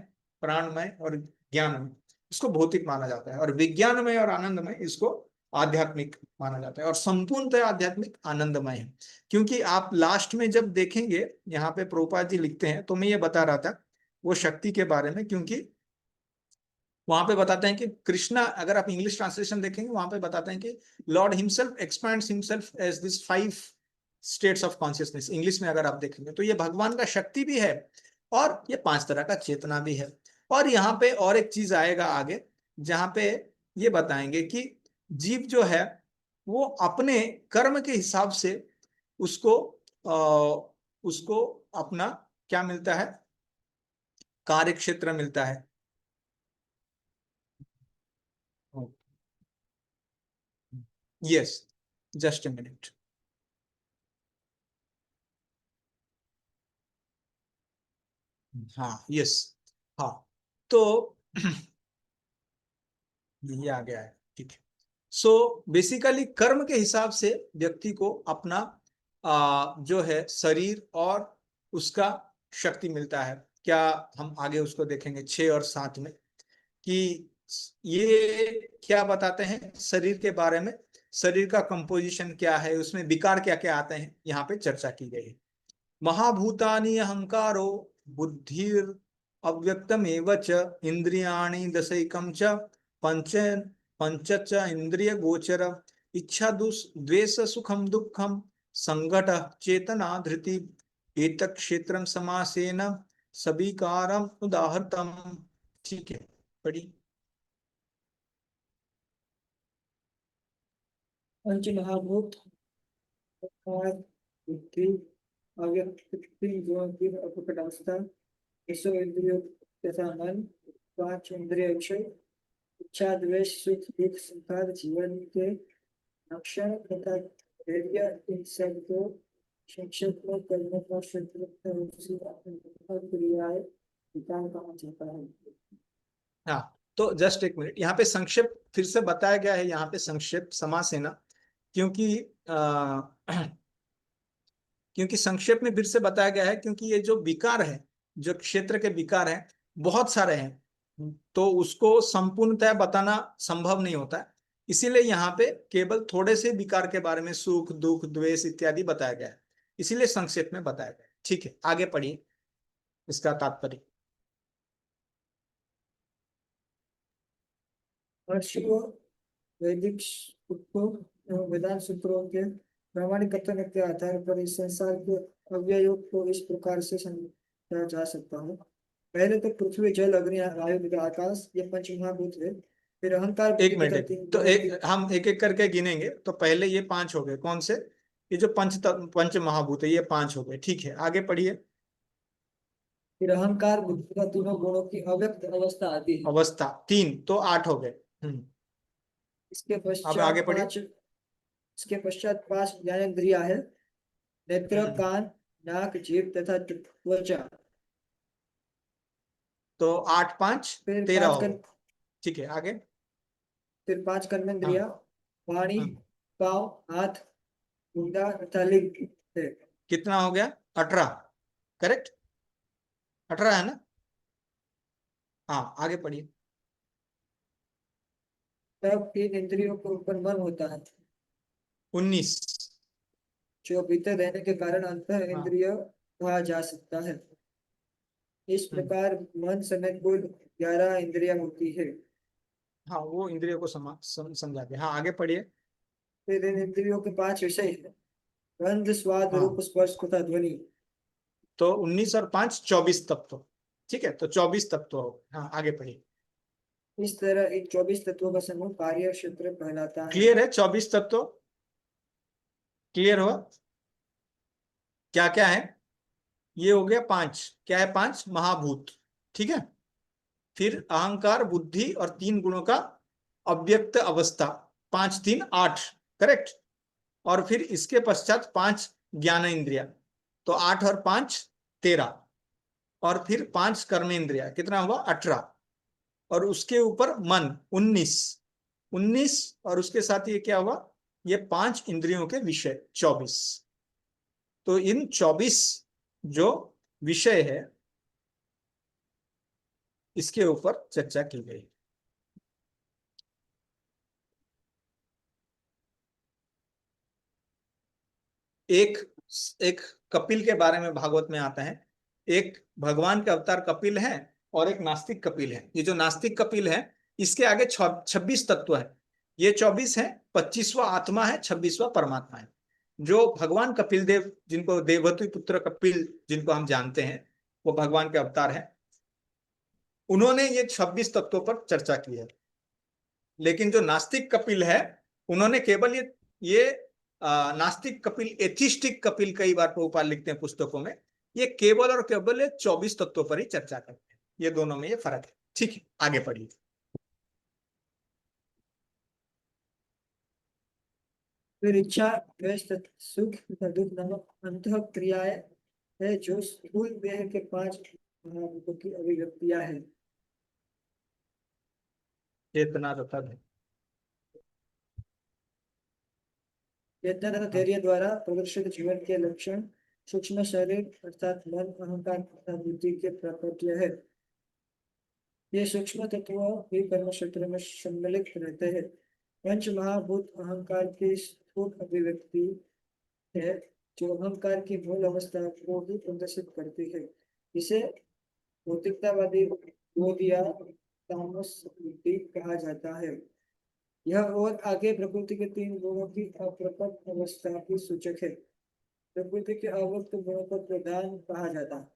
प्राणमय और ज्ञानमय, इसको भौतिक माना जाता है, और विज्ञानमय और आनंदमय इसको आध्यात्मिक माना जाता है, और संपूर्णतः आध्यात्मिक आनंदमय है। क्योंकि आप लास्ट में जब देखेंगे, यहाँ पे प्रभुपाद जी लिखते हैं, तो मैं ये बता रहा था वो शक्ति के बारे में, क्योंकि वहां पे बताते हैं कि कृष्णा, अगर आप इंग्लिश ट्रांसलेशन देखेंगे वहां पे बताते हैं कि lord himself expands himself as this 5 states of consciousness. English में अगर आप देखेंगे तो ये भगवान का शक्ति भी है और ये 5 तरह का चेतना भी है। और यहाँ पे और एक चीज आएगा आगे, जहां पे ये बताएंगे कि जीव जो है वो अपने कर्म के हिसाब से उसको उसको अपना क्या मिलता है, कार्य क्षेत्र मिलता है। Yes, just a minute. हाँ, यस, हाँ, तो ये आ गया है, ठीक है। सो बेसिकली कर्म के हिसाब से व्यक्ति को अपना जो है शरीर और उसका शक्ति मिलता है। क्या हम आगे उसको देखेंगे 6 और 7 में कि ये क्या बताते हैं शरीर के बारे में, शरीर का कंपोजिशन क्या है, उसमें विकार क्या क्या आते हैं, यहाँ पे चर्चा की गई है। महाभूतानि अहंकारो बुद्धिर अव्यक्तमेव च इंद्रियाणि दशैकं च पंच पंचच इंद्रिय गोचर इच्छा द्वेष सुखम दुखम संघट चेतना धृति एतत् क्षेत्रम समासेन सविकारम उदाहृतम। ठीक है, पढ़िए। पंच महाभूत अर्थात बुद्धि, अव्यक्ति जो की अप्रकट अवस्था, ईश्वर इंद्रियों तथा मन, 5 इंद्रिय विषय, इच्छा द्वेष सुख दुख संसार जीवन के लक्षण तथा धैर्य, इन सब को संक्षेप में कर्म का क्षेत्र क्रियाएं विकार कहा जाता है। हाँ, तो जस्ट एक मिनट, यहाँ पे संक्षेप फिर से बताया गया है, यहाँ पे संक्षेप समासेना, क्योंकि क्योंकि संक्षेप में फिर से बताया गया है, क्योंकि ये जो विकार है, जो क्षेत्र के विकार हैं बहुत सारे हैं, तो उसको संपूर्णतः बताना संभव नहीं होता है। इसीलिए यहाँ पे केवल थोड़े से विकार के बारे में, सुख दुख द्वेष इत्यादि बताया गया है, इसीलिए संक्षेप में बताया गया है। ठीक है, आगे पढ़िए इसका तात्पर्य। वैदिक सूत्रों एवं वेदांत सूत्रों के प्रामाणिक कथन के आधार पर इस संसार के अवयवों को इस प्रकार से समझा जा सकता है। पहले तो पृथ्वी जल अग्नि वायु तथा आकाश, ये 5 महाभूत है। फिर अहंकार, एक मिनट, तो हम एक एक करके गिनेंगे। तो पहले ये 5 हो गए, कौन से? ये जो पंच महाभूत है, ये 5 हो गए। ठीक है, आगे पढ़िए। फिर अहंकार बुद्धि का तीनों गुणों की अव्यक्त अवस्था आती है। अवस्था 3, तो 8 हो गए। इसके अब आगे पश्चात पढ़िए। 5 इसके पश्चात 5 ज्ञानेंद्रिया है, नेत्र, कान, नाक, जीभ तथा त्वचा। तो 8 5 फिर 13 5 हो गए। ठीक है, आगे। फिर 5 कर्मेंद्रिया, हाँ, वाणी, हाँ। पाँव, हाथ, गुंडा तथा लिंग है। कितना हो गया? 18, करेक्ट? 18 है ना? हाँ, आगे पढ़िए। तब 3 इंद्रियों के ऊपर मन होता है, 19। जो भीतर रहने के कारण अंतर हाँ। इंद्रिय कहा जा सकता है। इस प्रकार मन समेत कुल 11 इंद्रियां होती है। हाँ, वो इंद्रियों को समझा के। हाँ, आगे पढ़िए। फिर इन इंद्रियों के 5 विषय है, गंध, स्वाद, हाँ, रूप, स्पर्श तथा ध्वनि। तो 19 और 5 24 तत्व। ठीक है, तो 24 तत्व हो गए। हाँ, आगे पढ़िए। इस तरह इन 24 तत्वों का समूह कार्य क्षेत्र कहलाता है। क्लियर है 24 तत्व? क्लियर हुआ? क्या क्या है? ये हो गया 5। क्या है? 5 महाभूत। ठीक है। फिर अहंकार, बुद्धि और 3 गुणों का अव्यक्त अवस्था, 5 3 8, करेक्ट। और फिर इसके पश्चात 5 ज्ञान इंद्रिया, तो 8 और 5 13, और फिर 5 कर्मेंद्रिया, कितना हुआ? 18, और उसके ऊपर मन 19, और उसके साथ ये क्या हुआ? ये 5 इंद्रियों के विषय 24। तो इन 24 जो विषय है इसके ऊपर चर्चा की गई। एक एक कपिल के बारे में भागवत में आता है। एक भगवान के अवतार कपिल है और एक नास्तिक कपिल है। ये जो नास्तिक कपिल है इसके आगे 26 तत्व है। ये 24 है, 25वां आत्मा है, 26वां परमात्मा है। जो भगवान कपिल देव, जिनको देवहूति पुत्र कपिल जिनको हम जानते हैं, वो भगवान के अवतार है। उन्होंने ये 26 तत्वों पर चर्चा की है। लेकिन जो नास्तिक कपिल है उन्होंने केवल ये नास्तिक कपिल, एथिस्टिक कपिल, कई बार प्रभुपाद लिखते हैं पुस्तकों में, ये केवल और केवल ये 24 तत्वों पर ही चर्चा करते हैं। ये दोनों में ये फर्क है। ठीक है, आगे पढ़िए। फिर इच्छा, द्वेष, सुख तथा दुख नामक अंतः क्रियाएं है जो स्थूल देह के 5 महाभूतों की अभिव्यक्तियां है। चेतना तथा चेतना तथा धैर्य द्वारा प्रदर्शित जीवन के लक्षण सूक्ष्म शरीर अर्थात मन, अहंकार तथा बुद्धि के प्रकृतियां है। ये सूक्ष्म तत्व भी कर्म क्षेत्र में सम्मिलित रहते हैं। पंच महाभूत अहंकार की स्थूल अभिव्यक्ति है जो अहंकार की मूल अवस्था को भी प्रदर्शित करती है। इसे भौतिकतावादी बोध या तामस बुद्धि कहा जाता है। यह और आगे प्रकृति के 3 गुणों की अप्रकट अवस्था की सूचक है। प्रकृति के अव्यक्त गुणों को प्रधान कहा जाता है।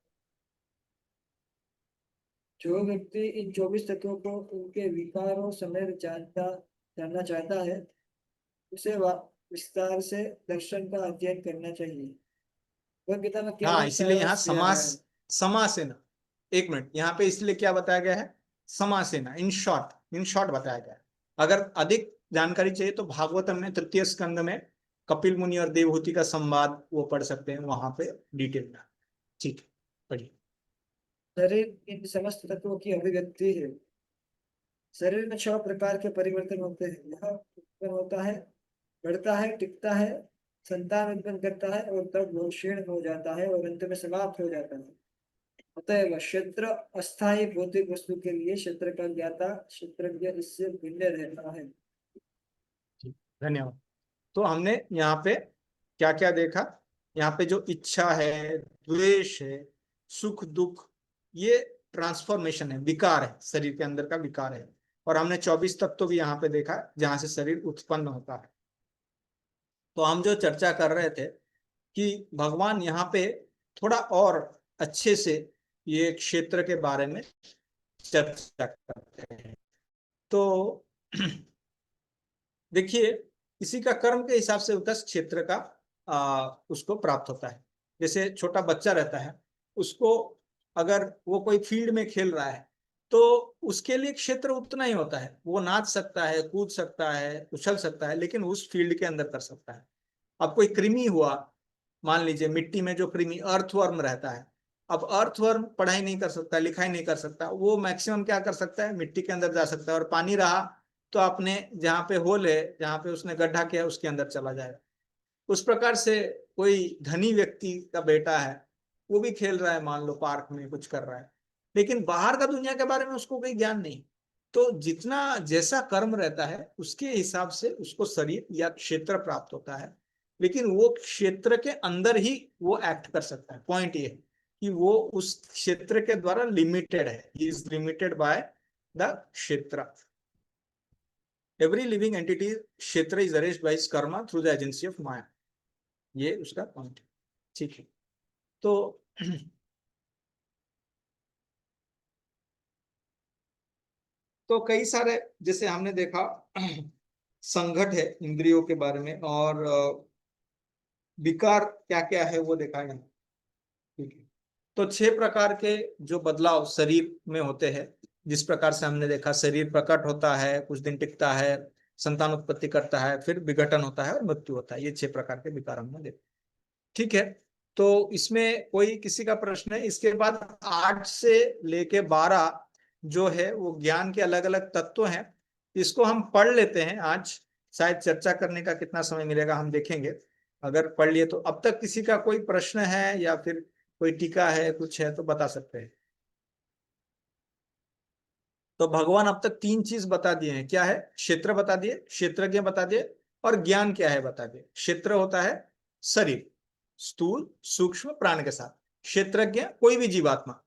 जो व्यक्ति इन 24 तत्वों को उनके विकारों समेत जानना चाहता है उसे विस्तार से दर्शन का अध्ययन करना चाहिए। भगवद गीता में क्या इसलिए यहाँ दिया गया है? समासेना, एक मिनट, यहाँ पे इसलिए क्या बताया गया है? समासेना, इन शॉर्ट बताया गया है। अगर अधिक जानकारी चाहिए तो भागवतम में 3य स्कंद में कपिल मुनि और देवहूति का संवाद वो पढ़ सकते हैं, वहां पे डिटेल में। ठीक है, पढ़िए। शरीर इन समस्त तत्वों की अभिव्यक्ति है। शरीर में 6 प्रकार के परिवर्तन होते हैं। यह उत्पन्न होता है, बढ़ता है, टिकता है, संतान उत्पन्न करता है और तब वो क्षीण हो जाता है और अंत में समाप्त हो जाता है। अतएव क्षेत्र अस्थायी भौतिक वस्तु के लिए क्षेत्र का ज्ञाता क्षेत्रज्ञ इससे भिन्न रहता है। धन्यवाद। तो हमने यहाँ पे क्या क्या देखा? यहाँ पे जो इच्छा है, द्वेष है, सुख दुख, ये ट्रांसफॉर्मेशन है, विकार है, शरीर के अंदर का विकार है। और हमने 24 तत्व भी यहाँ पे देखा जहां से शरीर उत्पन्न होता है। तो हम जो चर्चा कर रहे थे कि भगवान यहाँ पे थोड़ा और अच्छे से ये क्षेत्र के बारे में चर्चा करते हैं। तो देखिए, इसी का कर्म के हिसाब से उस क्षेत्र का उसको प्राप्त होता है। जैसे छोटा बच्चा रहता है, उसको अगर वो कोई फील्ड में खेल रहा है तो उसके लिए क्षेत्र उतना ही होता है। वो नाच सकता है, कूद सकता है, उछल सकता है, लेकिन उस फील्ड के अंदर कर सकता है। अब कोई कृमि हुआ, मान लीजिए मिट्टी में जो कृमि अर्थवर्म रहता है, अब अर्थवर्म पढ़ाई नहीं कर सकता, लिखाई नहीं कर सकता, वो मैक्सिमम क्या कर सकता है? मिट्टी के अंदर जा सकता है, और पानी रहा तो अपने जहाँ पे होल है, जहाँ पे उसने गड्ढा किया उसके अंदर चला जाएगा। उस प्रकार से कोई धनी व्यक्ति का बेटा है, वो भी खेल रहा है, मान लो पार्क में कुछ कर रहा है, लेकिन बाहर का दुनिया के बारे में उसको कोई ज्ञान नहीं। तो जितना जैसा कर्म रहता है उसके हिसाब से उसको शरीर या क्षेत्र प्राप्त होता है, लेकिन वो क्षेत्र के अंदर ही वो एक्ट कर सकता है। पॉइंट ये है कि वो उस क्षेत्र के द्वारा लिमिटेड है, he is limited by the kshetra. Every living entity kshetra is arranged by his karma through the agency of maya. ये उसका पॉइंट है। ठीक है, तो कई सारे, जैसे हमने देखा संघट है इंद्रियों के बारे में, और विकार क्या क्या है वो देखा है। ठीक है, तो 6 प्रकार के जो बदलाव शरीर में होते हैं, जिस प्रकार से हमने देखा, शरीर प्रकट होता है, कुछ दिन टिकता है, संतान उत्पत्ति करता है, फिर विघटन होता है और मृत्यु होता है। ये 6 प्रकार के विकार हमने देखे। ठीक है, तो इसमें कोई किसी का प्रश्न है? इसके बाद 8 से लेके 12 जो है वो ज्ञान के अलग अलग तत्व हैं। इसको हम पढ़ लेते हैं आज, शायद चर्चा करने का कितना समय मिलेगा हम देखेंगे। अगर पढ़ लिए तो अब तक किसी का कोई प्रश्न है या फिर कोई टीका है, कुछ है तो बता सकते हैं। तो भगवान अब तक 3 चीज बता दिए हैं। क्या है? क्षेत्र बता दिए, क्षेत्रज्ञ बता दिए, और ज्ञान क्या है बता दिए। क्षेत्र होता है शरीर, स्थूल सूक्ष्म प्राण के साथ। क्षेत्रज्ञ कोई भी जीवात्मा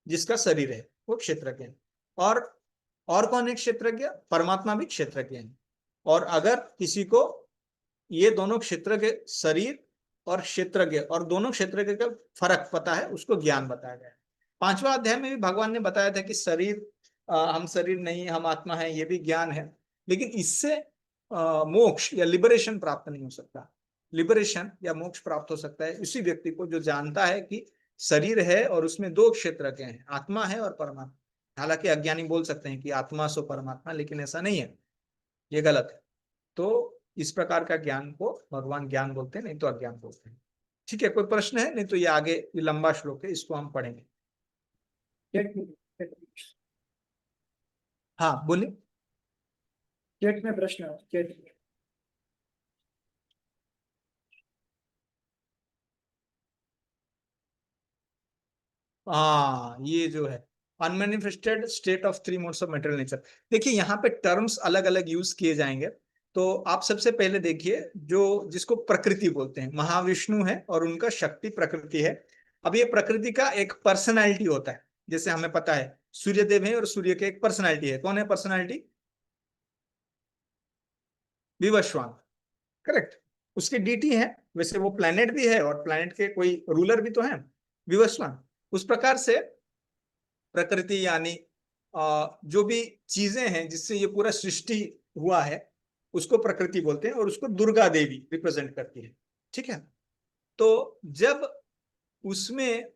जिसका शरीर है वो क्षेत्रज्ञ है। और कौन है क्षेत्रज्ञ? परमात्मा भी क्षेत्रज्ञ है। और अगर किसी को ये दोनों क्षेत्र के, शरीर और क्षेत्रज्ञ, और दोनों क्षेत्रज्ञ का फर्क पता है, उसको ज्ञान बताया गया है। 5वां अध्याय में भी भगवान ने बताया था कि शरीर, हम शरीर नहीं, हम आत्मा है, ये भी ज्ञान है। लेकिन इससे मोक्ष या लिबरेशन प्राप्त नहीं हो सकता। लिबरेशन या मोक्ष प्राप्त हो सकता है उसी व्यक्ति को जो जानता है कि शरीर है और उसमें 2 क्षेत्रज्ञ हैं, आत्मा है और परमात्मा। हालांकि अज्ञानी बोल सकते हैं कि आत्मा सो परमात्मा, लेकिन ऐसा नहीं है, ये गलत है। तो इस प्रकार का ज्ञान को भगवान ज्ञान बोलते हैं, नहीं तो अज्ञान बोलते हैं। ठीक है, कोई प्रश्न है? नहीं तो ये आगे, ये लंबा श्लोक है, इसको हम पढ़ेंगे। हाँ बोलिए। चैट में प्रश्न है, चैट में। हाँ, ये जो है unmanifested state of 3 modes of material nature. देखिए यहाँ पे टर्म्स अलग अलग यूज किए जाएंगे। तो आप सबसे पहले देखिए, जो जिसको प्रकृति बोलते हैं, महाविष्णु है और उनका शक्ति प्रकृति है। अब ये प्रकृति का एक पर्सनैलिटी होता है। जैसे हमें पता है सूर्य देव है और सूर्य के एक पर्सनैलिटी है। कौन है पर्सनैलिटी? विवस्वान। करेक्ट। उसकी डीटी है, वैसे वो प्लैनेट भी है और प्लैनेट के कोई रूलर भी तो है, विवस्वान। उस प्रकार से प्रकृति यानी जो भी चीजें हैं जिससे ये पूरा सृष्टि हुआ है, उसको प्रकृति बोलते हैं और उसको दुर्गा देवी रिप्रेजेंट करती है। ठीक है, तो जब उसमें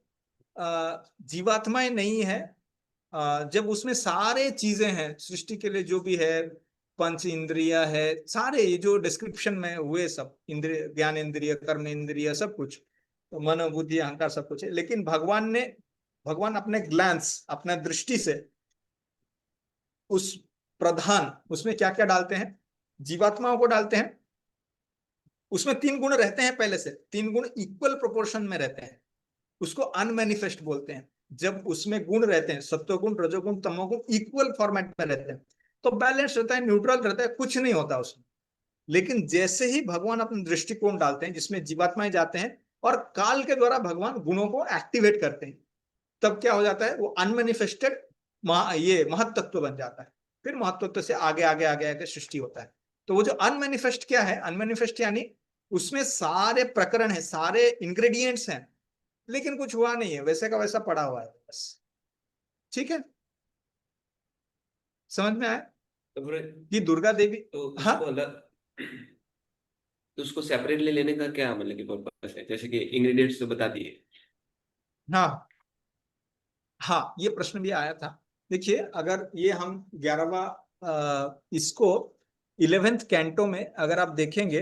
जीवात्माएं नहीं है, जब उसमें सारे चीजें हैं सृष्टि के लिए, जो भी है, पंच इंद्रिया है, सारे ये जो डिस्क्रिप्शन में हुए सब इंद्रिय, ज्ञान इंद्रिय, कर्म इंद्रिय, सब कुछ, तो मन बुद्धि अहंकार सब कुछ है। लेकिन भगवान अपने ग्लैंस, अपने दृष्टि से उस प्रधान, उसमें क्या क्या डालते हैं? जीवात्माओं को डालते हैं। उसमें 3 गुण रहते हैं पहले से, 3 गुण इक्वल प्रोपोर्शन में रहते हैं। उसको अनमैनिफेस्ट बोलते हैं। जब उसमें गुण रहते हैं, सत्वगुण रजोगुण तमोगुण इक्वल फॉर्मेट में रहते हैं, तो बैलेंस रहता है, न्यूट्रल रहता है, कुछ नहीं होता उसमें। लेकिन जैसे ही भगवान अपने दृष्टिकोण डालते हैं जिसमें जीवात्माएं जाते हैं और काल के द्वारा भगवान गुणों को एक्टिवेट करते हैं, तब क्या हो जाता है? वो अनमैनिफेस्टेड ये महत्त्व बन जाता है। फिर महत्त्व से आगे आगे आगे आगे सृष्टि होता है। तो वो जो अनमैनिफेस्ट क्या है? अनमैनिफेस्ट यानी उसमें सारे प्रकरण है, सारे इंग्रेडिएंट्स हैं, लेकिन कुछ हुआ नहीं है, वैसे का वैसा पड़ा हुआ है बस। ठीक है, समझ में आया तो फिर कि दुर्गा देवी? तो हाँ उसको अलग, तो उसको सेपरेटली लेने का क्या मतलब कि पर्पस है? जैसे कि इंग्रेडिएंट्स तो बता दिए। हाँ हाँ, ये प्रश्न भी आया था। देखिए, अगर ये हम 11वां इसको 11th कैंटो में अगर आप देखेंगे,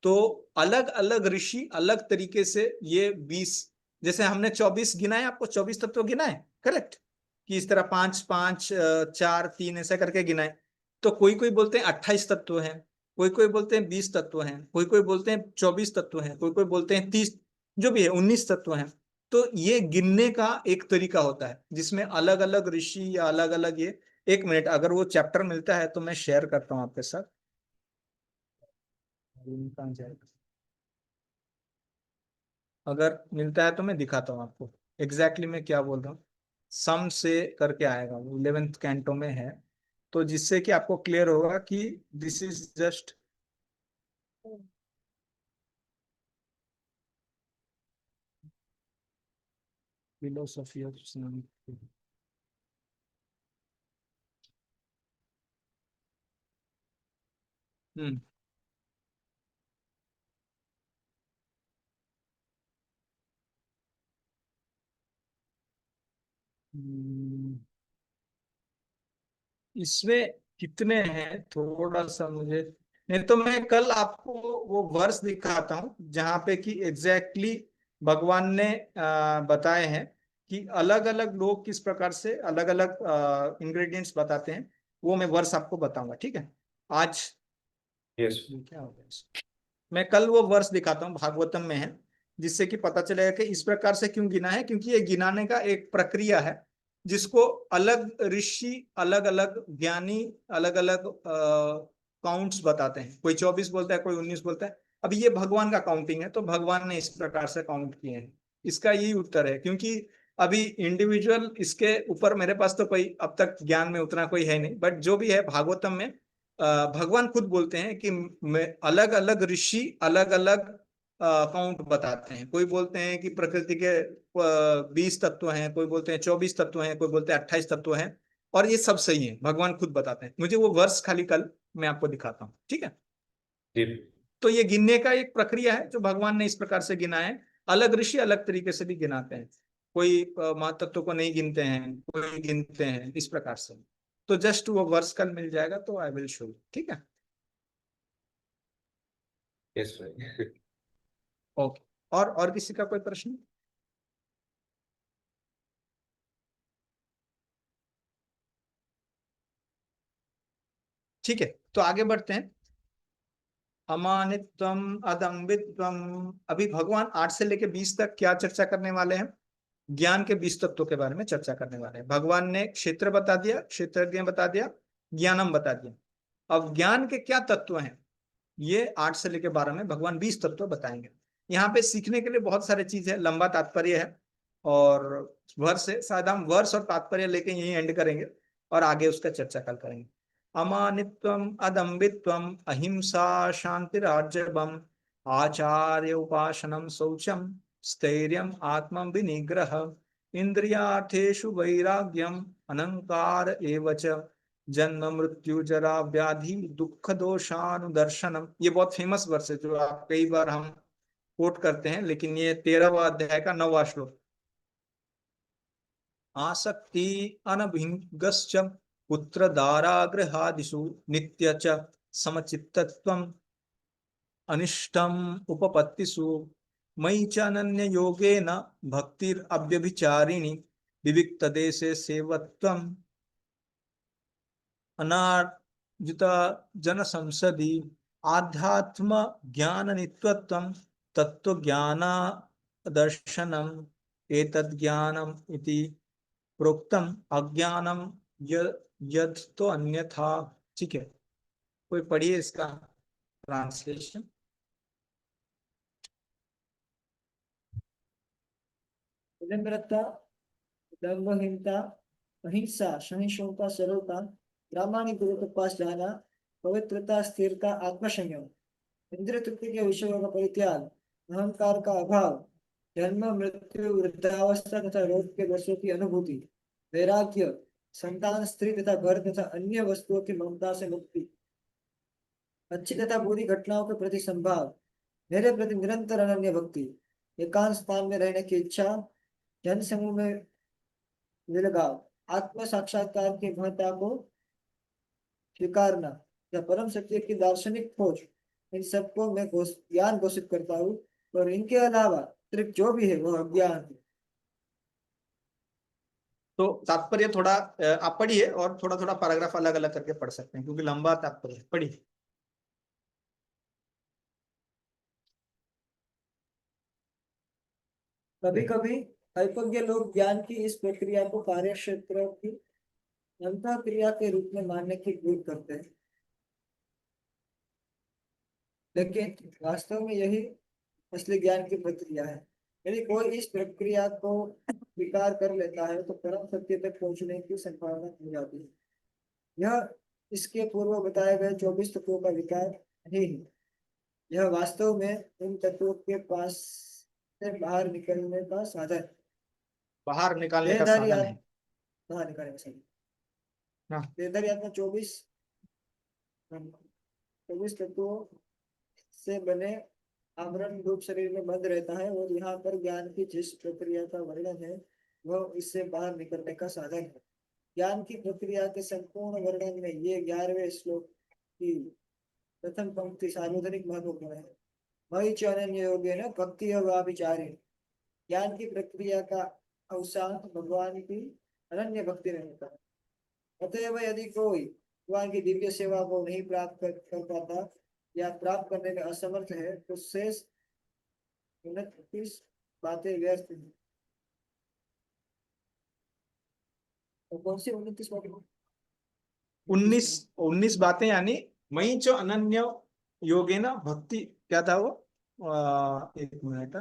तो अलग अलग ऋषि अलग तरीके से ये 20, जैसे हमने 24 गिनाए, आपको 24 तत्व गिनाए, करेक्ट, कि इस तरह 5 5 4 3 ऐसा करके गिनाए। तो कोई कोई बोलते हैं 28 तत्व हैं, कोई कोई बोलते हैं 20 तत्व हैं, कोई कोई बोलते हैं 24 तत्व हैं, कोई कोई बोलते हैं 30, जो भी है 19 तत्व हैं। तो ये गिनने का एक तरीका होता है जिसमें अलग अलग ऋषि या अलग अलग ये, एक मिनट, अगर वो चैप्टर मिलता है तो मैं शेयर करता हूँ आपके साथ। कहाँ जाएगा? अगर मिलता है तो मैं दिखाता हूँ आपको एग्जैक्टली मैं क्या बोल रहा हूँ। सम से करके आएगा, वो 11th कैंटो में है, तो जिससे कि आपको क्लियर होगा कि this is just philosophy of स्नान। हम्म हम्म, इसमें कितने हैं थोड़ा सा मुझे, नहीं तो मैं कल आपको वो वर्स दिखाता हूँ जहां पे कि एग्जैक्टली भगवान ने बताए हैं कि अलग अलग लोग किस प्रकार से अलग अलग इंग्रेडिएंट्स बताते हैं। वो मैं वर्स आपको बताऊंगा, ठीक है। आज यस। क्या हो गया मैं कल वो वर्स दिखाता हूँ, भागवतम में है, जिससे कि पता चलेगा कि इस प्रकार से क्यों गिना है, क्योंकि ये गिनाने का एक प्रक्रिया है जिसको अलग ऋषि अलग अलग ज्ञानी अलग अलग काउंट्स बताते हैं। कोई 24 बोलता है, कोई 19 बोलता है। अब ये भगवान का काउंटिंग है, तो भगवान ने इस प्रकार से काउंट किए हैं। इसका यही उत्तर है, क्योंकि अभी इंडिविजुअल इसके ऊपर मेरे पास तो कोई अब तक ज्ञान में उतना कोई है नहीं, बट जो भी है भागवतम में भगवान खुद बोलते हैं कि मैं अलग अलग ऋषि अलग अलग काउंट बताते हैं। कोई बोलते हैं कि प्रकृति के 20 तत्व हैं, कोई बोलते हैं 24 तत्व हैं, कोई बोलते हैं 28 तत्व हैं। और ये सब सही है, भगवान खुद बताते हैं। मुझे वो वर्ष खाली कल मैं आपको दिखाता हूँ, ठीक है। जी। तो ये गिनने का एक प्रक्रिया है जो भगवान ने इस प्रकार से गिना है। अलग ऋषि अलग तरीके से भी गिनाते हैं। कोई महातत्व को नहीं गिनते हैं, कोई गिनते हैं, इस प्रकार से। तो जस्ट वो वर्ष कल मिल जाएगा तो आई विल शो, ठीक है। यस भाई। ओके। और किसी का कोई प्रश्न? ठीक है, तो आगे बढ़ते हैं। अमानित्वम अदम्बित्वम। अभी भगवान 8 से लेके 20 तक क्या चर्चा करने वाले हैं? ज्ञान के 20 तत्वों के बारे में चर्चा करने वाले हैं। भगवान ने क्षेत्र बता दिया, क्षेत्रज्ञ बता दिया, ज्ञानम बता दिया। अब ज्ञान के क्या तत्व हैं, ये 8 से लेके 12 में भगवान 20 तत्व बताएंगे। यहाँ पे सीखने के लिए बहुत सारे चीज है, लंबा तात्पर्य है। और वर्ष है, शायद हम वर्ष और तात्पर्य लेके यही एंड करेंगे और आगे उसका चर्चा कल करेंगे। अमानित्वम अदम्बित्वम अहिंसा शांतिरार्जवम आचार्य उपासनम शौचम स्थैर्यम आत्म विनिग्रह इंद्रियार्थेषु वैराग्यम अनंकार एवच जन्म मृत्यु जरा व्याधि दुख दोषानुदर्शनम। ये बहुत फेमस वर्स है जो आप कई बार हम कोट करते हैं, लेकिन ये 13वां अध्याय का 9वां श्लोक। आसक्ति अनभिज्ञश्च पुत्र दारागृहादिषु नित्य च समचित्तत्वम् अनिष्टम उपपत्तिषु मयि च अनन्य योगेन भक्तिरव्यभिचारिणी विविक्त देशे सेवत्वम् अनार्जित जन संसदि आध्यात्म ज्ञान नित्यत्वम् तत्व ज्ञान दर्शनम एतद् ज्ञानम इति प्रोक्तम अज्ञानम यद तो अन्यथा। ठीक है, कोई पढ़िए इसका ट्रांसलेशन। विनम्रता, दम्भहीनता, अहिंसा, सहिष्णुता, सरलता, प्रामाणिक गुरु के पास जाना, पवित्रता, स्थिरता, आत्मसंयम, इंद्रिय तृप्ति के विषयों का परित्याग, अहंकार का अभाव, जन्म मृत्यु वृद्धावस्था तथा रोग के वर्षों की अनुभूति, वैराग्य, संतान, स्त्री तथा घर तथा अन्य वस्तुओं की ममता से मुक्ति, अच्छी तथा बुरी घटनाओं के प्रति संभाव, मेरे प्रति निरंतर अनन्य भक्ति, एकांत स्थान में रहने की इच्छा, जन समूह में विलगाव, आत्म साक्षात्कार की महत्ता को स्वीकारना या परम सत्य की दार्शनिक खोज, इन सबको मैं ज्ञान घोषित करता हूँ। और इनके अलावा अतिरिक्त जो भी है वह अज्ञान है। तो तात्पर्य थोड़ा आप पढ़िए और थोड़ा थोड़ा पैराग्राफ अलग अलग करके पढ़ सकते हैं, क्योंकि लंबा तात्पर्य है। पढ़िए। कभी कभी अल्पज्ञ लोग ज्ञान की इस प्रक्रिया को कार्य क्षेत्र की अंतः क्रिया के रूप में मानने की भूल करते हैं, लेकिन वास्तव में यही असली ज्ञान की प्रक्रिया है। यदि कोई इस प्रक्रिया को स्वीकार कर लेता है तो परम सत्य तक पहुंचने की संभावना हो जाती है। यह इसके पूर्व बताए गए 24 तत्वों का विकार नहीं है। यह वास्तव में इन तत्वों के पास से बाहर निकलने का साधन है। बाहर निकालने का देहधारी साधन है। बाहर निकलने का साधन। हाँ। देहधारी आत्मा 24 तत्वों से बने आवरण रूप शरीर में बंद रहता है। और यहाँ पर ज्ञान की जिस प्रक्रिया का वर्णन है वह इससे बाहर निकलने का साधन है। ज्ञान की प्रक्रिया के संपूर्ण वर्णन में ये 11वें श्लोक की प्रथम पंक्ति सार्वजनिक महत्वपूर्ण है। वही च अनन्य योगेन भक्ति विचारे। ज्ञान की प्रक्रिया का अवसान भगवान की अनन्य भक्ति में होता है। अतएव यदि कोई भगवान की दिव्य सेवा को नहीं प्राप्त कर पाता या प्राप्त करने में असमर्थ है तो शेष 29 बातें व्यर्थ हैं। तो कौन सी 29 बातें? 19 बातें यानी मई जो अनन्य योगेन भक्ति, क्या था वो? एक मिनट।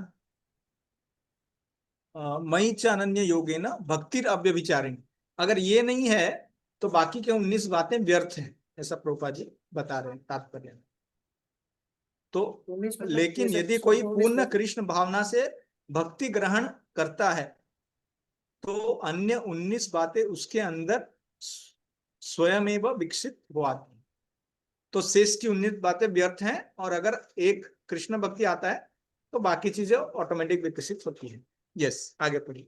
मई च अनन्य योगेन भक्तिर अव्यभिचारिणी। अगर ये नहीं है तो बाकी के 19 बातें व्यर्थ हैं, ऐसा प्रभुपाद जी बता रहे हैं तात्पर्य में। तो 19 मतलब लेकिन ये यदि सब कोई 19 पूर्ण बातें। कृष्ण भावना से भक्ति ग्रहण करता है तो अन्य 19 बातें उसके अंदर स्वयं विकसित हो आती हैं। तो शेष की 19 बातें व्यर्थ हैं, और अगर एक कृष्ण भक्ति आता है तो बाकी चीजें ऑटोमेटिक विकसित होती है। यस, आगे पढ़िए।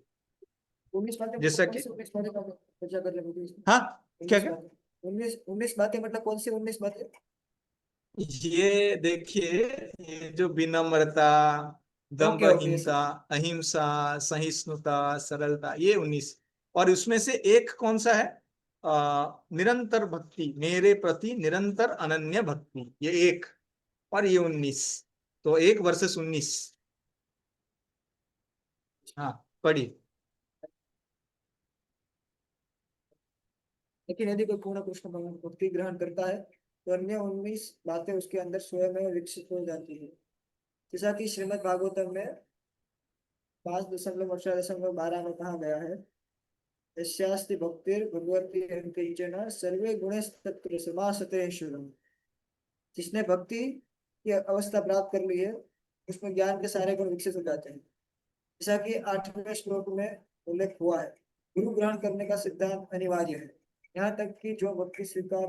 19 बातें जैसा कौन कि सी 19 बातें का चर्चा कर रहे हैं इसमें? हाँ, क्या 19 क्या? बातें, 19 बातें मतलब कौन सी 19 बातें? ये देखिए, ये जो विनम्रता, ओके ओके, ये दम्भहीनता, सब। अहिंसा, सहिष्णुता, सरलता, ये 19। और उसमें से एक कौन सा है? निरंतर भक्ति, मेरे प्रति निरंतर अनन्य भक्ति, ये एक। और ये 19, तो 1 वर्सेस 19। हाँ, पढ़िए। लेकिन यदि कोई पूर्ण कृष्ण भक्ति ग्रहण करता है तो अन्य 19 बातें उसके अंदर स्वयं में विकसित हो जाती है। जैसा कि श्रीमद् भागवतम में 5.18.12 में कहा गया है, यस्यास्ति भक्तिर् भगवती किंचन सर्वे गुणस्तत्र समासते शुरम। जिसने भक्ति की अवस्था प्राप्त कर ली है उसमें ज्ञान के सारे गुण विकसित हो जाते हैं। जैसा कि 8वें श्लोक में उल्लेख हुआ है, गुरु ग्रहण करने का सिद्धांत अनिवार्य है। यहाँ तक कि जो भक्ति स्वीकार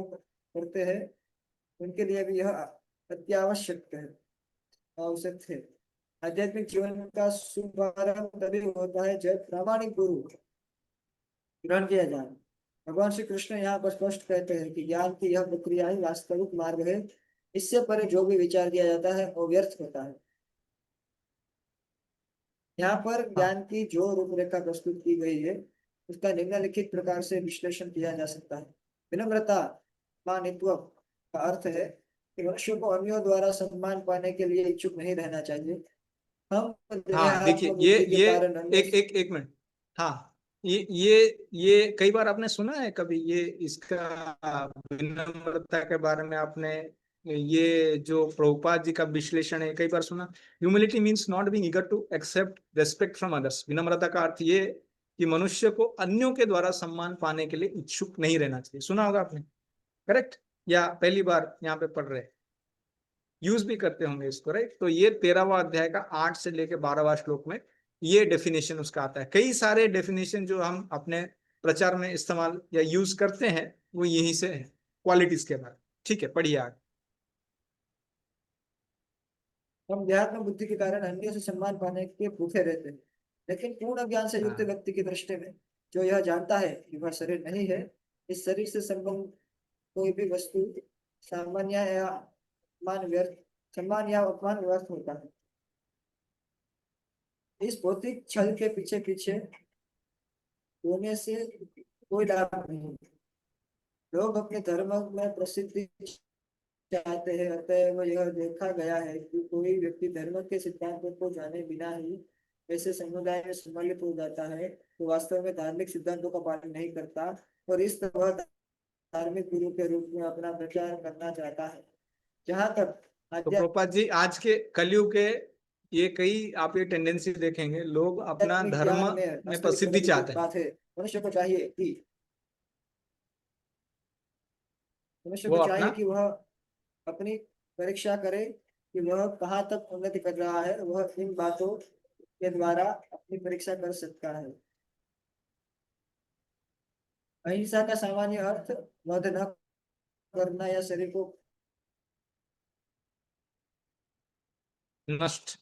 करते हैं उनके लिए भी यह अत्यावश्यक है, आवश्यक है। आध्यात्मिक जीवन का शुभारंभ तभी होता है जब प्रामाणिक गुरु ग्रहण किया जाए। भगवान श्री कृष्ण यहाँ पर स्पष्ट कहते हैं कि ज्ञान की यह प्रक्रिया ही वास्तविक मार्ग है। इससे परे जो भी विचार किया जाता है वो व्यर्थ होता है। यहाँ पर हाँ, ज्ञान की जो रूपरेखा प्रस्तुत की गई है उसका निम्नलिखित प्रकार से विश्लेषण किया जा सकता है। विनम्रता मानित्व का अर्थ है कि मनुष्य को अन्यों द्वारा सम्मान पाने के लिए इच्छुक नहीं रहना चाहिए। हम हाँ, देखिए, देहात्म ये बुद्धि के ये कारण अन्य। एक मिनट। हाँ, ये कई बार आपने सुना है कभी ये इसका विनम्रता के बारे में आपने, ये जो प्रभुपाद जी का विश्लेषण है, कई बार सुना। Humility means not being eager to accept respect from others. विनम्रता का अर्थ ये कि मनुष्य को अन्यों के द्वारा सम्मान पाने के लिए इच्छुक नहीं रहना चाहिए। सुना होगा आपने, करेक्ट? या पहली बार यहाँ पे पढ़ रहे हैं? यूज भी करते होंगे इसको, राइट? तो ये 13वां अध्याय का 8 से लेके 12वां श्लोक में ये डेफिनेशन उसका आता है। कई सारे डेफिनेशन जो हम अपने प्रचार में इस्तेमाल या यूज करते हैं वो यहीं से है, क्वालिटीज के बारे में। ठीक है, पढ़िए आगे। हम देहात्म बुद्धि के कारण अन्य से सम्मान पाने के भूखे रहते हैं। लेकिन पूर्ण ज्ञान से युक्त हाँ, व्यक्ति की दृष्टि में जो यह जानता है कि वह शरीर नहीं है, इस शरीर से संबंध कोई भी वस्तु सामान्य या अपमान व्यर्थ सम्मान या अपमान व्यर्थ होता है। इस भौतिक छल के पीछे पीछे होने से कोई लाभ नहीं। लोग अपने धर्म में प्रसिद्धि चाहते हैं। अतः यह देखा गया है कि कोई व्यक्ति धर्म के सिद्धांतों को जाने बिना ही ऐसे समुदाय में सम्मिलित हो जाता है तो वास्तव में धार्मिक सिद्धांतों का पालन नहीं करता और इस तरह धार्मिक गुरु के रूप में अपना प्रचार करना चाहता है। जहाँ तक तो प्रभुपाद जी आज के कलयुग के ये कई आप ये टेंडेंसी देखेंगे, लोग अपना आध्यात्मिक धर्म ज्ञान में में वास्तविक प्रसिद्धि प्रगति की चाहते हैं। बात है। मनुष्य को चाहिए कि मनुष्य वो को अपना, चाहिए कि वह अपनी परीक्षा करे कि वह कहाँ तक उन्नति कर रहा है। वह इन बातों के द्वारा अपनी परीक्षा कर सकता है। अहिंसा का सामान्य अर्थ वध न करना या शरीर को नष्ट।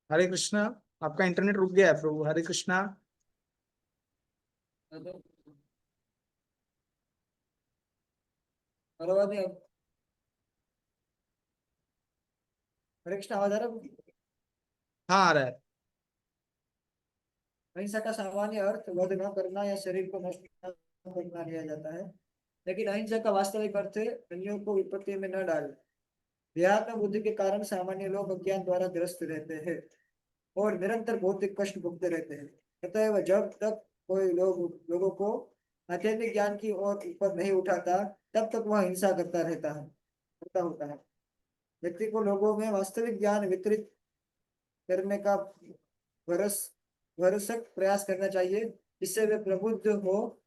हरे कृष्णा। आपका इंटरनेट रुक गया है प्रभु। हरे कृष्णा। बराबर नहीं। हरे कृष्ण, आवाज आ रहा है? हाँ आ रहा है। अहिंसा का सामान्य अर्थ वध न करना या शरीर को नष्ट न करना लिया जाता है, लेकिन अहिंसा का वास्तविक अर्थ है अन्यों को विपत्ति में न डाले। देहात्म बुद्धि के कारण सामान्य लोग अज्ञान द्वारा ग्रस्त रहते हैं और निरंतर भौतिक कष्ट भुगते रहते हैं। अतएव जब तक कोई लोगों को आध्यात्मिक ज्ञान की ओर ऊपर नहीं उठाता, तब तक वह हिंसा करता होता है। व्यक्ति को लोगों में वास्तविक ज्ञान वितरित करने का भरस भरसक प्रयास करना चाहिए, जिससे वे प्रबुद्ध हो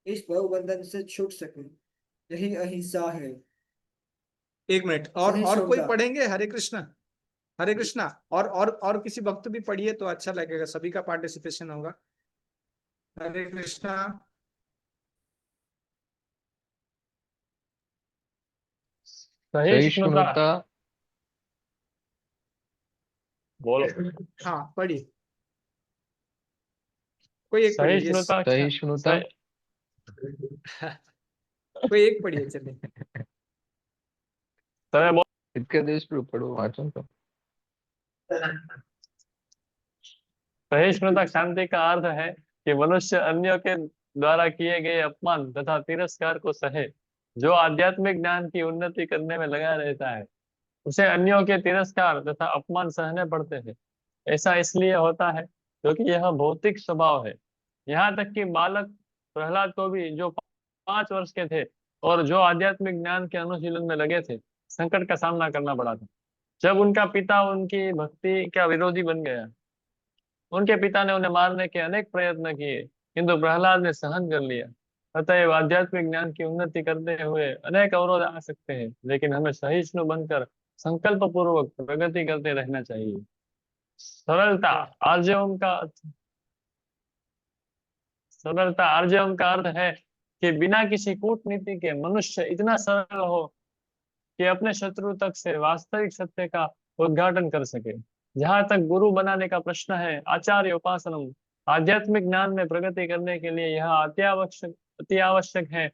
इस भवबंधन से छूट सके। यही अहिंसा है। एक मिनट, और कोई सहिष्णुता। पढ़ेंगे? हरे कृष्णा। हरे कृष्णा। और किसी भक्त भी पढ़िए तो अच्छा लगेगा, सभी का पार्टिसिपेशन होगा। हरे कृष्णा। सहिष्णुता। सहिष्णुता। बोलो। हाँ पढ़िए, कोई एक पढ़िए। यस। सहिष्णुता। सहिष्णुता। कोई एक पढ़िए चलिए। તમે इसके देश पर पढ़ो वाचन तो। सहिष्णुता शांति का अर्थ है कि मनुष्य अन्यों के द्वारा किए गए अपमान तथा तिरस्कार को सहे। जो आध्यात्मिक ज्ञान की उन्नति करने में लगा रहता है, उसे अन्यों के तिरस्कार तथा अपमान सहने पड़ते हैं। ऐसा इसलिए होता है क्योंकि यह भौतिक स्वभाव है। यहाँ तक कि बालक प्रहलाद को भी, जो 5 वर्ष के थे और जो आध्यात्मिक ज्ञान के अनुशीलन में लगे थे, संकट का सामना करना पड़ा था। जब उनका पिता उनकी भक्ति का विरोधी बन गया, उनके पिता ने उन्हें मारने के अनेक प्रयत्न किए, किंतु प्रहलाद ने सहन कर लिया। अतएव आध्यात्मिक ज्ञान की उन्नति करते हुए अनेक अवरोध आ सकते हैं, लेकिन हमें सहिष्णु बनकर संकल्प पूर्वक प्रगति करते रहना चाहिए। सरलता आर्जवम का सरलता आर्जवम का अर्थ है कि बिना किसी कूटनीति के मनुष्य इतना सरल हो कि अपने शत्रु तक से वास्तविक सत्य का उद्घाटन कर सके। जहां तक गुरु बनाने का प्रश्न है, आचार्य उपासनम, आध्यात्मिक ज्ञान में प्रगति करने के लिए यह अति आवश्यक है,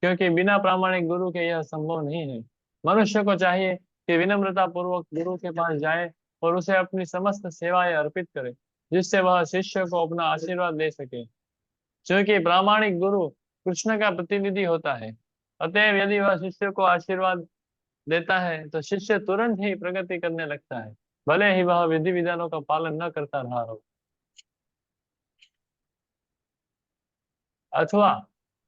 क्योंकि बिना प्रामाणिक गुरु के यह संभव नहीं है। मनुष्य को चाहिए कि विनम्रता पूर्वक गुरु के पास जाए और उसे अपनी समस्त सेवाएं अर्पित करे, जिससे वह शिष्य को अपना आशीर्वाद दे सके। क्योंकि प्रामाणिक गुरु कृष्ण का प्रतिनिधि होता है, अतएव यदि वह शिष्य को आशीर्वाद देता है तो शिष्य तुरंत ही प्रगति करने लगता है, भले ही वह विधि विधानों का पालन न करता रहा हो। अथवा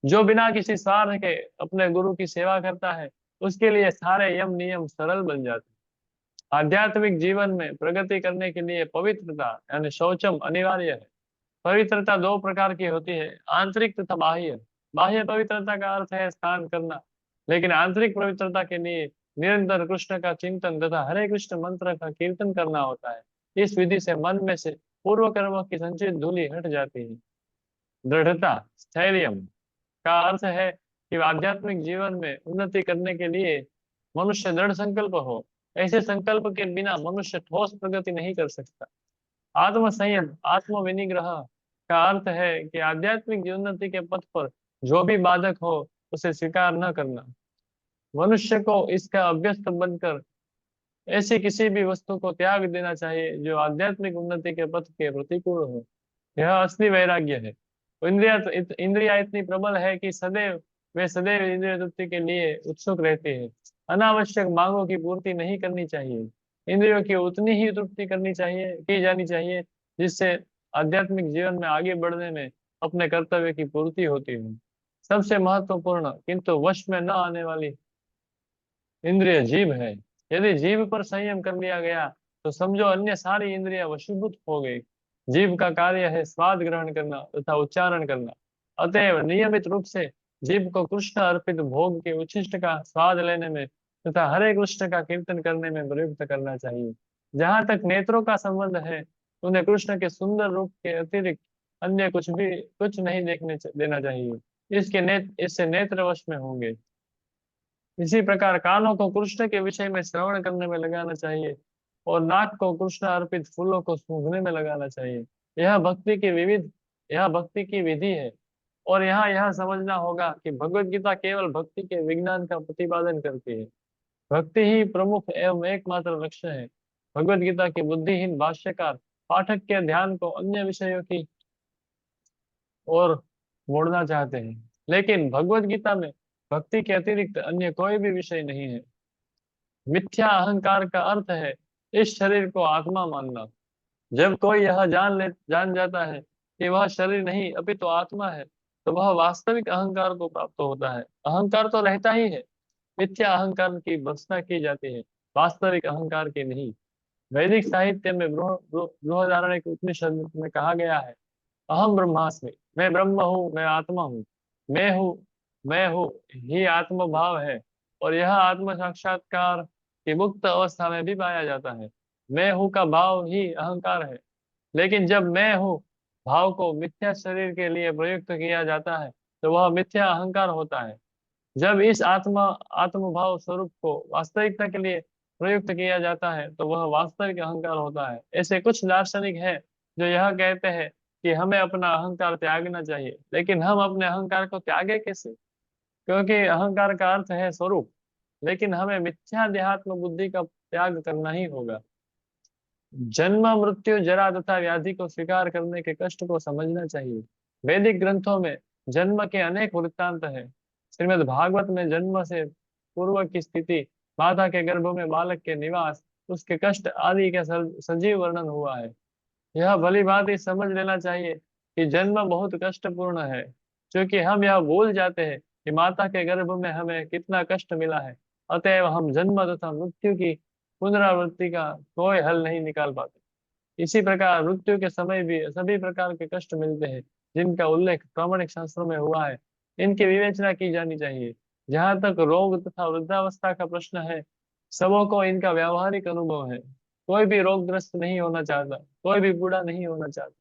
जो बिना किसी स्वार्थ के अपने गुरु की सेवा करता है, उसके लिए सारे यम नियम सरल बन जाते हैं। आध्यात्मिक जीवन में प्रगति करने के लिए पवित्रता यानी शौचम अनिवार्य है। पवित्रता 2 प्रकार की होती है, आंतरिक तथा बाह्य। बाह्य पवित्रता का अर्थ है स्नान करना, लेकिन आंतरिक पवित्रता के लिए निरंतर कृष्ण का चिंतन तथा हरे कृष्ण मंत्र का कीर्तन करना होता है। इस विधि से मन में से पूर्व कर्मों की संचित धूलि हट जाती है। दृढ़ता स्थैर्य का अर्थ है कि आध्यात्मिक जीवन में उन्नति करने के लिए मनुष्य दृढ़ संकल्प हो। ऐसे संकल्प के बिना मनुष्य ठोस प्रगति नहीं कर सकता। आत्म संयम आत्म विनिग्रह का अर्थ है कि आध्यात्मिक उन्नति के पथ पर जो भी बाधक हो, उसे स्वीकार न करना। मनुष्य को इसका अभ्यस्त बनकर ऐसी किसी भी वस्तु को त्याग देना चाहिए जो आध्यात्मिक उन्नति के पथ के प्रतिकूल हो। यह असली वैराग्य है। इंद्रिया इतनी प्रबल है कि सदैव इंद्रिय तृप्ति के लिए उत्सुक रहती है। अनावश्यक मांगों की पूर्ति नहीं करनी चाहिए। इंद्रियों की उतनी ही तृप्ति की जानी चाहिए जिससे आध्यात्मिक जीवन में आगे बढ़ने में अपने कर्तव्य की पूर्ति होती हो। सबसे महत्वपूर्ण किंतु वश में न आने वाली इंद्रिय जीभ है। यदि जीभ पर संयम कर लिया गया तो समझो अन्य सारी इंद्रियां वशीभूत हो गई। जीभ का कार्य है स्वाद ग्रहण करना तथा उच्चारण करना। अतएव नियमित रूप से जीभ को कृष्ण अर्पित भोग के उच्छिष्ट का स्वाद लेने में तथा हरे कृष्ण का कीर्तन करने में प्रयुक्त करना चाहिए। जहां तक नेत्रों का संबंध है, उन्हें कृष्ण के सुंदर रूप के अतिरिक्त अन्य कुछ नहीं देना चाहिए। इससे नेत्र वश में होंगे। इसी प्रकार कानों को कृष्ण के विषय में श्रवण करने में लगाना चाहिए। और नाक को कृष्ण अर्पित फूलों को सूंघने में लगाना चाहिए। यह भक्ति की विधि है। और यहाँ यह समझना होगा कि भगवत गीता केवल भक्ति के विज्ञान का प्रतिपादन करती है। भक्ति ही प्रमुख एवं एकमात्र लक्ष्य है। भगवत गीता के बुद्धिहीन भाष्यकार पाठक के ध्यान को अन्य विषयों की ओर मोड़ना चाहते हैं, लेकिन भगवत गीता में भक्ति के अतिरिक्त अन्य कोई भी विषय नहीं है। मिथ्या अहंकार का अर्थ है इस शरीर को आत्मा मानना। जब कोई यह जान जाता है कि वह शरीर नहीं अपितु आत्मा है, तो वह वास्तविक अहंकार को प्राप्त होता है। अहंकार तो रहता ही है, मिथ्या अहंकार की भर्त्सना की जाती है, वास्तविक अहंकार की नहीं। वैदिक साहित्य में बृहदारण्यक उपनिषद में कहा गया है, अहम ब्रह्मास्मि, मैं ब्रह्म हूँ, मैं आत्मा हूँ, मैं हूँ ही आत्म भाव है। और यह आत्म साक्षात्कार की मुक्त अवस्था में भी पाया जाता है। मैं हूँ का भाव ही अहंकार है। लेकिन जब मैं हूँ भाव को मिथ्या शरीर के लिए प्रयुक्त किया जाता है, तो वह मिथ्या अहंकार होता है। जब इस आत्म भाव स्वरूप को वास्तविकता के लिए प्रयुक्त किया जाता है, तो वह वास्तविक अहंकार होता है। ऐसे कुछ दार्शनिक हैं जो यह कहते हैं कि हमें अपना अहंकार त्यागना चाहिए, लेकिन हम अपने अहंकार को त्यागे कैसे? क्योंकि अहंकार का अर्थ है स्वरूप। लेकिन हमें मिथ्या देहात्म बुद्धि का त्याग करना ही होगा। जन्म मृत्यु जरा तथा व्याधि को स्वीकार करने के कष्ट को समझना चाहिए। वैदिक ग्रंथों में जन्म के अनेक वृत्तांत हैं। श्रीमद् भागवत में जन्म से पूर्व की स्थिति, माता के गर्भ में बालक के निवास, उसके कष्ट आदि का सजीव वर्णन हुआ है। यह भली बात ही समझ लेना चाहिए कि जन्म बहुत कष्टपूर्ण है, क्योंकि हम यह भूल जाते हैं कि माता के गर्भ में हमें कितना कष्ट मिला है। अतएव हम जन्म तथा मृत्यु की पुनरावृत्ति का कोई हल नहीं निकाल पाते। इसी प्रकार मृत्यु के समय भी सभी प्रकार के कष्ट मिलते हैं, जिनका उल्लेख प्रामाणिक शास्त्रों में हुआ है। इनकी विवेचना की जानी चाहिए। जहाँ तक रोग तथा वृद्धावस्था का प्रश्न है, सबों को इनका व्यावहारिक अनुभव है। कोई भी रोगग्रस्त नहीं होना चाहता, कोई भी बूढ़ा नहीं होना चाहता,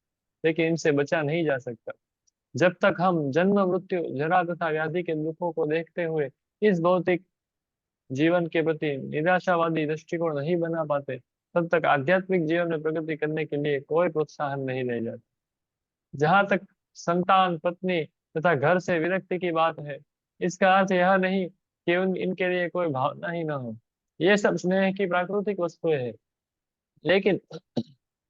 लेकिन इनसे बचा नहीं जा सकता। जब तक हम जन्म मृत्यु जरा तथा व्याधि के दुखों को देखते हुए इस भौतिक जीवन के प्रति निराशावादी दृष्टिकोण नहीं बना पाते, तब तक आध्यात्मिक जीवन में प्रगति करने के लिए कोई प्रोत्साहन नहीं रह जाता। जहां तक संतान, पत्नी तथा घर से विरक्ति की बात है, इसका अर्थ यह नहीं कि इनके लिए कोई भावना ही न हो। ये सब स्नेह की प्राकृतिक वस्तुएं हैं। लेकिन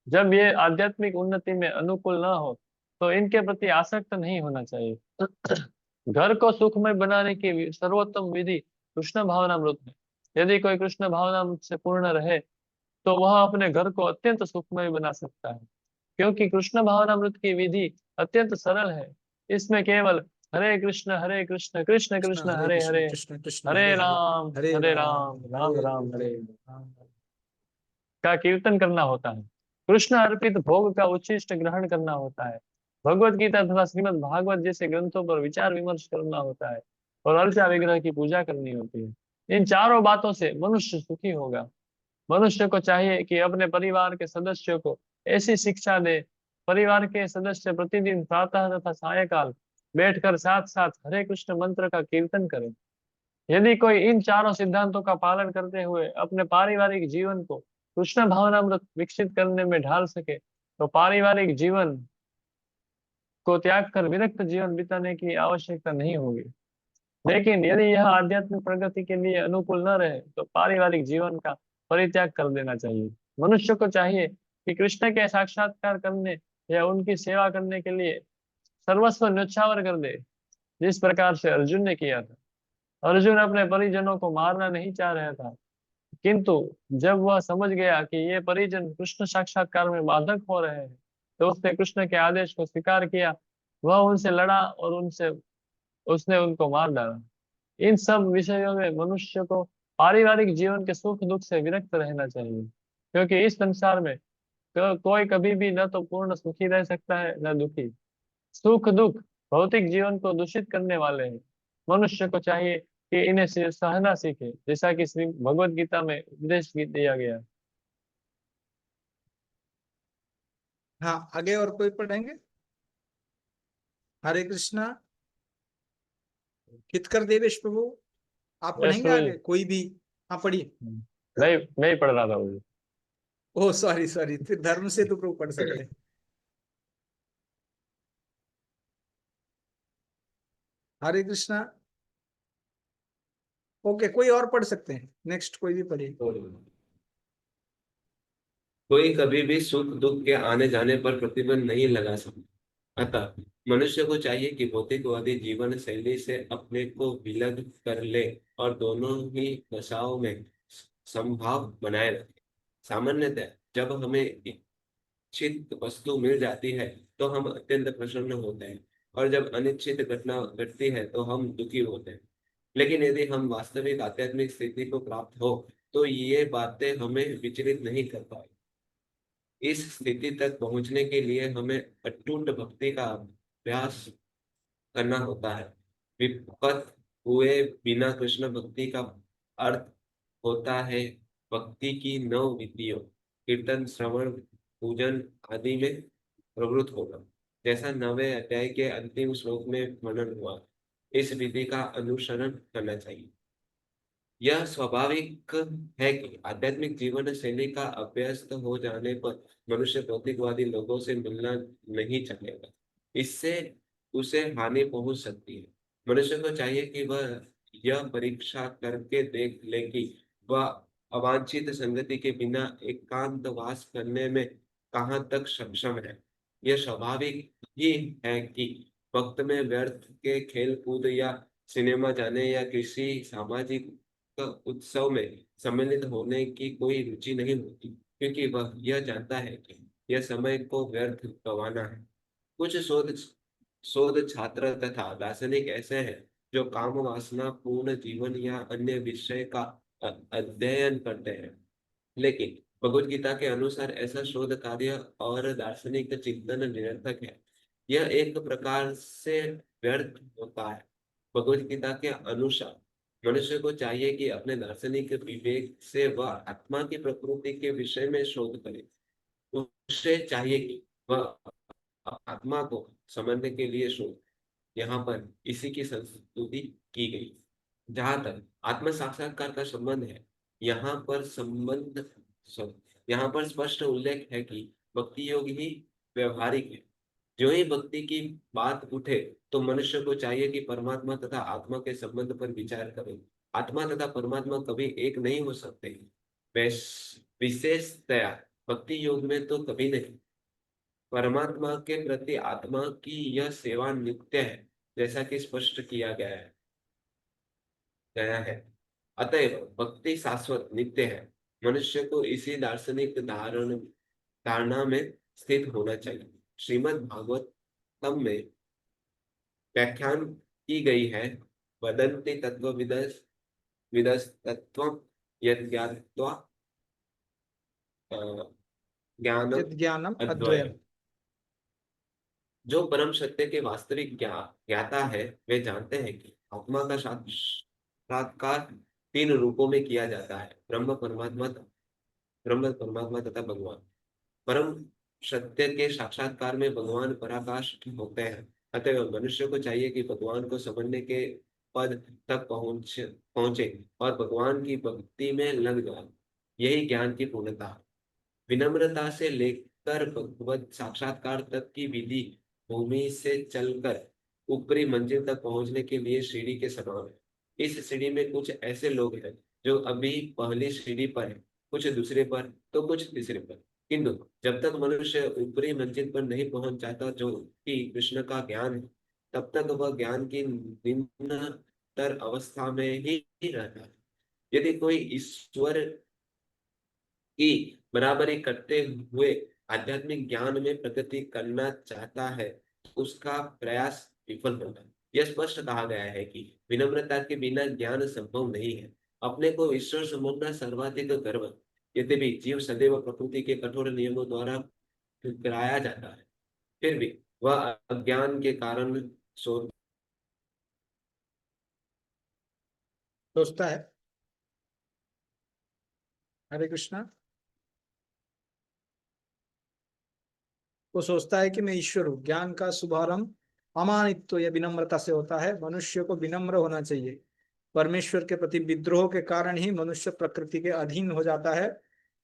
जब ये आध्यात्मिक उन्नति में अनुकूल न हो, तो इनके प्रति आसक्त नहीं होना चाहिए। घर को सुखमय बनाने की सर्वोत्तम विधि कृष्ण भावनामृत है। यदि कोई कृष्ण भावनामृत से पूर्ण रहे, तो वह अपने घर को अत्यंत सुखमय बना सकता है, क्योंकि कृष्ण भावनामृत की विधि अत्यंत सरल है। इसमें केवल हरे कृष्ण कृष्ण कृष्ण कृष्ण हरे हरे कृष्ण हरे, कृष्ण कृष्ण हरे हरे हरे राम राम राम हरे राम हरे राम। का कीर्तन करना होता है। कृष्ण अर्पित भोग का उच्छिष्ट ग्रहण करना होता है। भगवत गीता तथा श्रीमद् भागवत जैसे ग्रंथों पर विचार विमर्श करना होता है, और अर्चा विग्रह की पूजा करनी होती है। इन चारों बातों से मनुष्य सुखी होगा। मनुष्य को चाहिए कि अपने परिवार के सदस्यों को ऐसी शिक्षा दे। परिवार के सदस्य प्रतिदिन प्रातः तथा सायकाल बैठकर साथ साथ हरे कृष्ण मंत्र का कीर्तन करें। यदि कोई इन चारों सिद्धांतों का पालन करते हुए अपने पारिवारिक जीवन को कृष्ण भावनामृत विकसित करने में ढाल सके, तो पारिवारिक जीवन को त्याग कर विरक्त जीवन बिताने की आवश्यकता नहीं होगी। लेकिन यदि यह आध्यात्मिक प्रगति के लिए अनुकूल न रहे, तो पारिवारिक जीवन का परित्याग कर देना चाहिए। मनुष्य को चाहिए कि कृष्ण के साक्षात्कार करने या उनकी सेवा करने के लिए सर्वस्व न्यौछावर कर दे, जिस प्रकार से अर्जुन ने किया था। अर्जुन अपने परिजनों को मारना नहीं चाह रहा था, किंतु जब वह समझ गया कि ये परिजन कृष्ण साक्षात्कार में बाधक हो रहे हैं, तो उसने कृष्ण के आदेश को स्वीकार किया। वह उनसे लड़ा और उसने उनको मार डाला। इन सब विषयों में मनुष्य को पारिवारिक जीवन के सुख दुख से विरक्त रहना चाहिए, क्योंकि इस संसार में कोई कभी भी न तो पूर्ण सुखी रह सकता है, न दुखी। सुख दुख भौतिक जीवन को दूषित करने वाले हैं। मनुष्य को चाहिए कि इन्हें सहना सीखे, जैसा कि श्री भगवत गीता में उपदेश दिया गया। हाँ, आगे और कोई पढ़ेंगे? हरे कृष्णा हितकर देवेश प्रभु, आप यस पढ़ेंगे प्रभु जी। आगे कोई भी? हाँ, पढ़िए। मैं ही पढ़ रहा था वो। ओ सॉरी सॉरी, फिर धर्म से तो प्रभु पढ़ सकते हैं। हरे कृष्णा। ओके, कोई और पढ़ सकते हैं, नेक्स्ट कोई भी पढ़िए। कोई कभी भी सुख दुख के आने जाने पर प्रतिबंध नहीं लगा सकता। अतः मनुष्य को चाहिए कि भौतिकवादी जीवन शैली से अपने को विलग कर ले और दोनों ही दशाओं में समभाव बनाए रखे। सामान्यतः जब हमें इच्छित वस्तु मिल जाती है तो हम अत्यंत प्रसन्न होते हैं, और जब अनिच्छित घटना घटती है तो हम दुखी होते हैं। लेकिन यदि हम वास्तविक आध्यात्मिक स्थिति को प्राप्त हो तो ये बातें हमें विचलित नहीं कर पाए। इस स्थिति तक पहुंचने के लिए हमें अटूट भक्ति का अभ्यास करना होता है। विपत हुए बिना कृष्ण भक्ति का अर्थ होता है भक्ति की 9 विधियों, कीर्तन, श्रवण, पूजन आदि में प्रवृत्त होना, जैसा 9वें अध्याय के अंतिम श्लोक में वर्णन हुआ। इस विधि का अनुसरण करना चाहिए। यह स्वाभाविक है कि आध्यात्मिक जीवन शैली का अभ्यस्त हो जाने पर मनुष्य भौतिकवादी लोगों से मिलना नहीं चाहेगा। इससे उसे हानि पहुंच सकती है। मनुष्य को चाहिए कि वह यह परीक्षा करके देख ले कि वह अवांछित संगति के बिना एकांतवास करने में कहाँ तक सक्षम है। यह स्वाभाविक ही है कि वक्त में व्यर्थ के खेल कूद या सिनेमा जाने या किसी सामाजिक उत्सव में सम्मिलित होने की कोई रुचि नहीं होती, क्योंकि वह यह जानता है कि यह समय को व्यर्थ गंवाना है। कुछ शोध छात्र तथा दार्शनिक ऐसे हैं जो काम वासना पूर्ण जीवन या अन्य विषय का अध्ययन करते हैं, लेकिन भगवत गीता के अनुसार ऐसा शोध कार्य और दार्शनिक चिंतन निरर्थक है। यह एक प्रकार से व्यर्थ होता है। भगवत गीता के अनुसार मनुष्य को चाहिए कि अपने दार्शनिक विवेक से वह आत्मा की प्रकृति के विषय में शोध करे। उसे चाहिए कि वह आत्मा को समझने के लिए शोध। यहाँ पर इसी की संस्तुति की गई। जहां तक आत्म साक्षात्कार का संबंध है, यहाँ पर यहाँ पर स्पष्ट उल्लेख है कि भक्ति योग ही व्यवहारिक है। जो ही भक्ति की बात उठे तो मनुष्य को चाहिए कि परमात्मा तथा आत्मा के संबंध पर विचार करे। आत्मा तथा परमात्मा कभी एक नहीं हो सकते। विशेषतया भक्ति योग में तो कभी नहीं। परमात्मा के प्रति आत्मा की यह सेवा नित्य है, जैसा कि स्पष्ट किया गया है। अतएव भक्ति शाश्वत नित्य है। मनुष्य को इसी दार्शनिक धारणा में स्थित होना चाहिए। श्रीमद् भागवतम में व्याख्यान की गई है, वदन्ति तत्त्वविदः विदस्तत्त्वं यज्ञात्वा ज्ञानम यद् ज्ञानम अद्वयम्। अद्वयम्। जो परम सत्य के वास्तविक ज्ञाता है वे जानते हैं कि आत्मा का साक्षात्कार 3 रूपों में किया जाता है, ब्रह्म परमात्मा तथा भगवान। परम सत्य के साक्षात्कार में भगवान पराकाश होते हैं। अतः मनुष्य को चाहिए कि भगवान को समझने के पद तक पहुंचे और भगवान की भक्ति में लग जाए। यही ज्ञान की पूर्णता है। विनम्रता से लेकर भगवत साक्षात्कार तक की विधि भूमि से चलकर ऊपरी मंजिल तक पहुंचने के लिए सीढ़ी के समान है। इस सीढ़ी में कुछ ऐसे लोग हैं जो अभी पहली सीढ़ी पर है, कुछ दूसरे पर तो कुछ तीसरे पर। किंतु जब तक मनुष्य ऊपरी मंजिल पर नहीं पहुंच जाता जो कि कृष्ण का ज्ञान है, तब तक वह ज्ञान की निम्नतर अवस्था में ही रहता है। यदि कोई ईश्वर की बराबरी करते हुए आध्यात्मिक ज्ञान में प्रगति करना चाहता है तो उसका प्रयास विफल होगा। यह स्पष्ट कहा गया है कि विनम्रता के बिना ज्ञान संभव नहीं है। अपने को ईश्वर समझना सर्वाधिक गर्व। यद्यपि जीव सदैव प्रकृति के कठोर नियमों द्वारा ठुकराया जाता है, फिर भी वह अज्ञान के कारण सोचता है। हरे कृष्णा। वो सोचता है कि मैं ईश्वर हूँ। ज्ञान का शुभारंभ अमानित्व या विनम्रता से होता है। मनुष्य को विनम्र होना चाहिए। परमेश्वर के प्रति विद्रोह के कारण ही मनुष्य प्रकृति के अधीन हो जाता है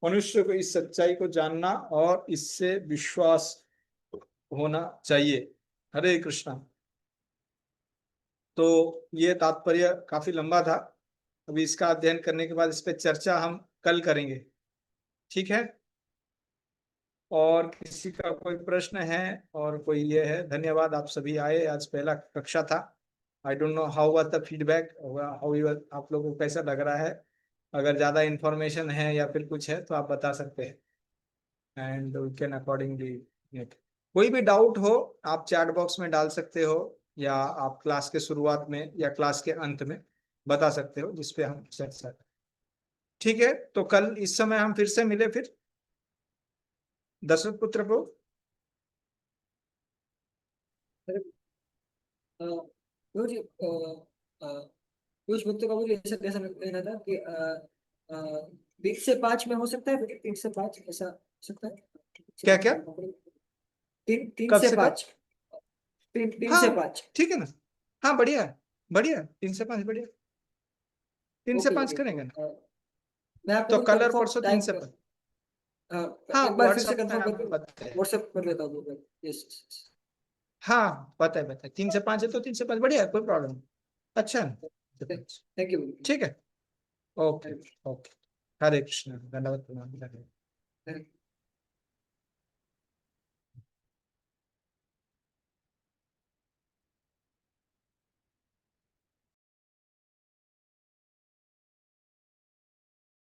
मनुष्य को इस सच्चाई को जानना और इससे विश्वास होना चाहिए। हरे कृष्णा। तो ये तात्पर्य काफी लंबा था, अभी इसका अध्ययन करने के बाद इस पे चर्चा हम कल करेंगे, ठीक है। और किसी का कोई प्रश्न है और कोई ये है? धन्यवाद, आप सभी आए, आज पहला कक्षा था। I don't know how was the feedback, how आप लोगों को कैसा लग रहा है। अगर ज्यादा इंफॉर्मेशन है या फिर कुछ है तो आप बता सकते हैं एंड वी कैन अकॉर्डिंगली। कोई भी डाउट हो आप चैट बॉक्स में डाल सकते हो, या आप क्लास के शुरुआत में या क्लास के अंत में बता सकते हो, जिसपे हम चर्चा करें, ठीक है। तो कल इस समय हम फिर से मिले, फिर दशरथ पुत्र को गुरु जी, कुछ भक्तों का मुझे ऐसा कैसा कहना था कि 20 से 5 में हो सकता है, 3 से 5 ऐसा हो सकता है। क्या क्या? 3 कब से से कब? 5, 3 हाँ से 5। ठीक है ना, हाँ बढ़िया है, बढ़िया, 3 से 5 बढ़िया, 3 से ओके 5 ओके, करेंगे ना। मैं आपको तो फिर कल और कंफर्म परसों 3 टाइम से 5, हाँ एक बार फिर से व्हाट्सएप में कंफर्म हम करके बताते हैं। व्हाट्सएप कर लेता हूँ। यस, हाँ पता है 3 से 5 है तो 3 से 5 बढ़िया है, कोई प्रॉब्लम नहीं। अच्छा है ना? Thank you. ठीक है, ओके ओके। हरे कृष्ण, धन्यवाद प्रणाम।